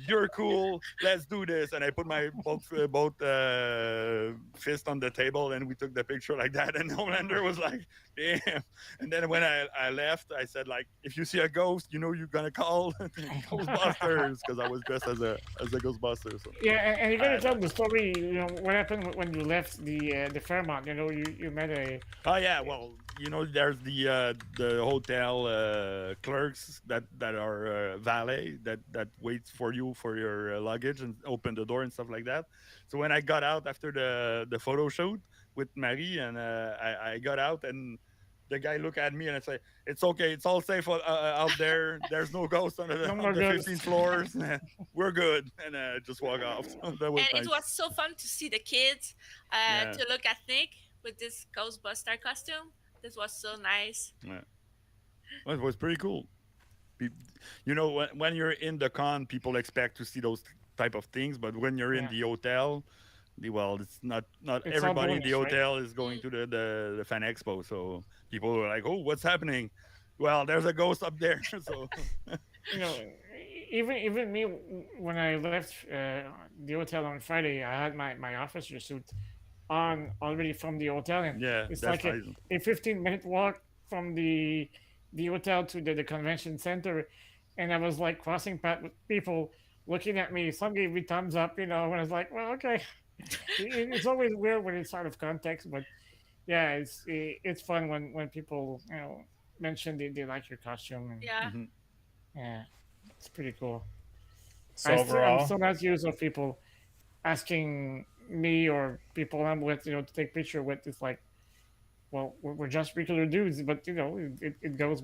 Speaker 4: You're cool. Let's do this. And I put my both fist on the table, and we took the picture like that. And Homelander was like, "Damn!" And then when I left, I said, "Like, if you see a ghost, you know you're gonna call Ghostbusters," because I was dressed as a Ghostbuster. So
Speaker 1: Yeah, and you're gonna
Speaker 4: I,
Speaker 1: tell the story. You know what happened when you left the Fairmont. You know, you met a
Speaker 4: oh yeah, well, there's the hotel clerks that are valet that waits for you for your luggage and open the door and stuff like that. So when I got out after the photo shoot with Marie, and I got out, and the guy looked at me and I say, "It's okay, it's all safe out there. There's no ghosts on
Speaker 1: No
Speaker 4: on
Speaker 1: more
Speaker 4: the
Speaker 1: ghosts.
Speaker 4: 15th floors. We're good." And just walk off. So that was
Speaker 2: And it
Speaker 4: nice.
Speaker 2: was so fun to see the kids,
Speaker 4: Yeah.
Speaker 2: to look at Nick with this Ghostbuster costume. This was so nice.
Speaker 4: Yeah. Well, it was pretty cool. Pe- when you're in the con, people expect to see those type of things, but when you're in
Speaker 1: Yeah.
Speaker 4: the hotel, well, it's not
Speaker 1: It's all
Speaker 4: everybody in the
Speaker 1: bonus, right?
Speaker 4: hotel is going to the Fan Expo. So people were like, "Oh, what's happening?" Well, there's a ghost up there. So
Speaker 1: You know, even me, when I left the hotel on Friday, I had my officer suit on already from the hotel, and
Speaker 4: yeah,
Speaker 1: it's
Speaker 4: that's
Speaker 1: like
Speaker 4: nice.
Speaker 1: a 15-minute walk from the hotel to the convention center, and I was like crossing path with people looking at me. Some gave me thumbs up, and I was like, well, okay. It's always weird when it's out of context, but yeah, it's fun when people mention they like your costume, and
Speaker 2: Yeah.
Speaker 4: Hmm.
Speaker 1: yeah, it's pretty cool.
Speaker 3: So
Speaker 1: I'm
Speaker 3: overall,
Speaker 1: still not used of people asking me or people I'm with, to take picture with. It's like, well, we're just regular dudes, but it goes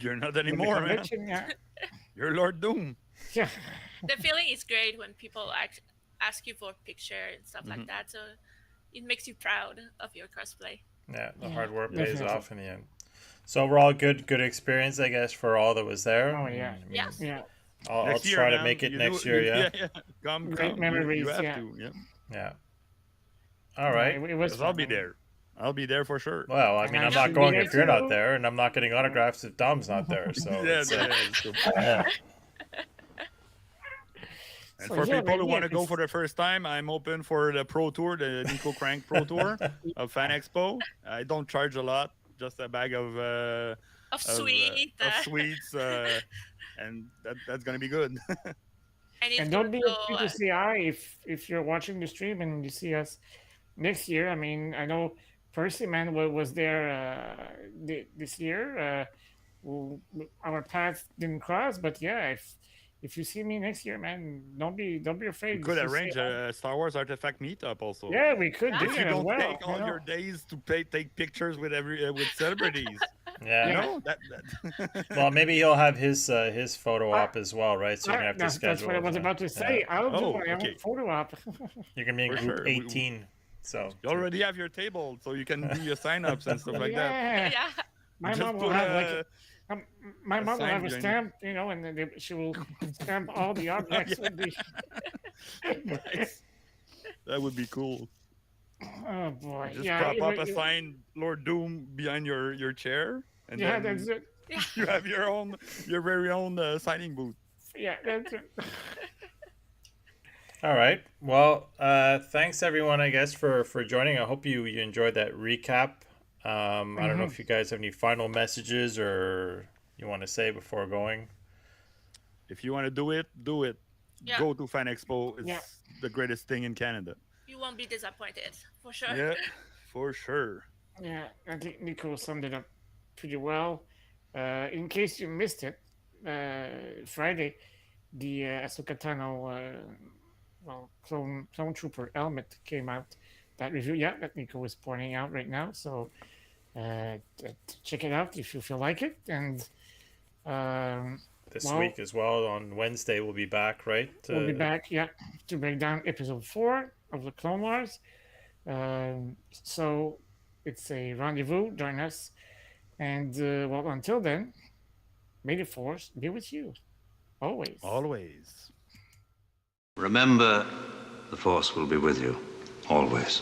Speaker 4: You're not
Speaker 1: with the
Speaker 4: anymore, man.
Speaker 1: convention. Yeah,
Speaker 4: You're Lord Doom.
Speaker 1: yeah,
Speaker 2: The feeling is great when people ask you for a picture and stuff like
Speaker 4: Mhm.
Speaker 2: that. So it makes you proud of your cosplay.
Speaker 3: yeah, the
Speaker 1: yeah,
Speaker 3: hard work
Speaker 4: Yeah.
Speaker 3: pays
Speaker 1: definitely.
Speaker 3: off in the end. So overall, good experience, I guess, for all that was there.
Speaker 1: Oh yeah,
Speaker 3: I mean,
Speaker 2: Yes.
Speaker 1: yeah,
Speaker 3: I'll
Speaker 4: Next year,
Speaker 3: try to
Speaker 4: man.
Speaker 3: make it
Speaker 4: You
Speaker 3: next
Speaker 4: do.
Speaker 3: year. Yeah,
Speaker 4: Yeah. Come,
Speaker 1: great
Speaker 4: come. You
Speaker 1: memories.
Speaker 4: have
Speaker 1: Yeah,
Speaker 4: to. Yeah.
Speaker 3: yeah. All
Speaker 1: yeah,
Speaker 3: right.
Speaker 1: it was
Speaker 4: Because I'll
Speaker 1: fun.
Speaker 4: be there. I'll be there for sure.
Speaker 3: Well, I
Speaker 1: And
Speaker 3: mean,
Speaker 1: I
Speaker 3: I'm
Speaker 2: Yeah.
Speaker 3: not
Speaker 1: should be
Speaker 3: going
Speaker 1: there
Speaker 3: if you're not
Speaker 1: too.
Speaker 3: there, and I'm not getting autographs if Dom's not there. So
Speaker 4: Yeah,
Speaker 3: it's,
Speaker 4: that is true.
Speaker 3: yeah.
Speaker 4: And
Speaker 1: So
Speaker 4: for
Speaker 1: yeah,
Speaker 4: people who
Speaker 1: maybe
Speaker 4: want to go for the first time, I'm open for the Pro Tour, the NicoCrank Pro Tour of FanExpo. I don't charge a lot, just a bag of
Speaker 2: Of sweet.
Speaker 4: sweets, and that's gonna be good.
Speaker 2: And
Speaker 1: and
Speaker 2: it's
Speaker 1: don't be
Speaker 2: also
Speaker 1: afraid to say hi if you're watching the stream and you see us next year. I mean, I know Percy Man was there this year. Our paths didn't cross, but yeah, if you see me next year, man, don't be
Speaker 4: We
Speaker 1: afraid.
Speaker 4: could
Speaker 1: Just say
Speaker 4: arrange
Speaker 1: hi.
Speaker 4: a Star Wars Artifact meetup also.
Speaker 1: Yeah, we could do
Speaker 2: Yeah.
Speaker 4: If
Speaker 1: it
Speaker 4: you
Speaker 1: as
Speaker 4: don't
Speaker 1: well.
Speaker 4: take all your days to take pictures with with celebrities,
Speaker 3: Yeah.
Speaker 4: you
Speaker 1: Yeah.
Speaker 4: know that.
Speaker 3: Well, maybe he'll have his photo
Speaker 1: I-
Speaker 3: op as well, right? So you're gonna have to
Speaker 1: that's
Speaker 3: schedule.
Speaker 1: what I was about to say.
Speaker 3: Yeah.
Speaker 1: I'll do
Speaker 4: Oh,
Speaker 1: my own
Speaker 4: okay.
Speaker 1: photo op.
Speaker 3: You're gonna be in
Speaker 4: For
Speaker 3: group
Speaker 4: sure.
Speaker 3: 18. So
Speaker 4: You already have your table, so you can do your sign-ups and stuff like that.
Speaker 1: Yeah,
Speaker 2: yeah.
Speaker 1: my
Speaker 4: Just
Speaker 1: mom will
Speaker 4: put
Speaker 1: have like
Speaker 4: a,
Speaker 1: um, my
Speaker 4: a
Speaker 1: mom will
Speaker 4: sign
Speaker 1: have a
Speaker 4: behind
Speaker 1: stamp, and then she will stamp all the objects with the.
Speaker 4: nice. That would be cool.
Speaker 1: Oh boy!
Speaker 4: Just
Speaker 1: Yeah,
Speaker 4: prop up a sign, Lord Doom, behind your chair, and
Speaker 1: yeah,
Speaker 4: then
Speaker 1: that's it.
Speaker 4: you have your very own signing booth.
Speaker 1: Yeah, that's it.
Speaker 3: all right. Well, thanks everyone, I guess, for joining. I hope you enjoyed that recap. I don't know if you guys have any final messages or you want to say before going.
Speaker 4: If you want to do it, do it.
Speaker 2: Yeah.
Speaker 4: Go to FanExpo. It's
Speaker 1: Yeah.
Speaker 4: the greatest thing in Canada.
Speaker 2: You won't be disappointed for sure.
Speaker 4: Yeah, for sure.
Speaker 1: Yeah, I think Nico summed it up pretty well. In case you missed it, Friday, the Ahsoka Tano, clone trooper helmet came out. That review, yeah, that Nico is pointing out right now. So check it out if you feel like it. And
Speaker 3: This
Speaker 1: well,
Speaker 3: week as well on Wednesday we'll be back, right?
Speaker 1: we'll be back, yeah, to break down episode 4 of the Clone Wars. So it's a rendezvous. Join us. And until then, may the Force be with you always.
Speaker 4: Always.
Speaker 5: Remember, the Force will be with you, always.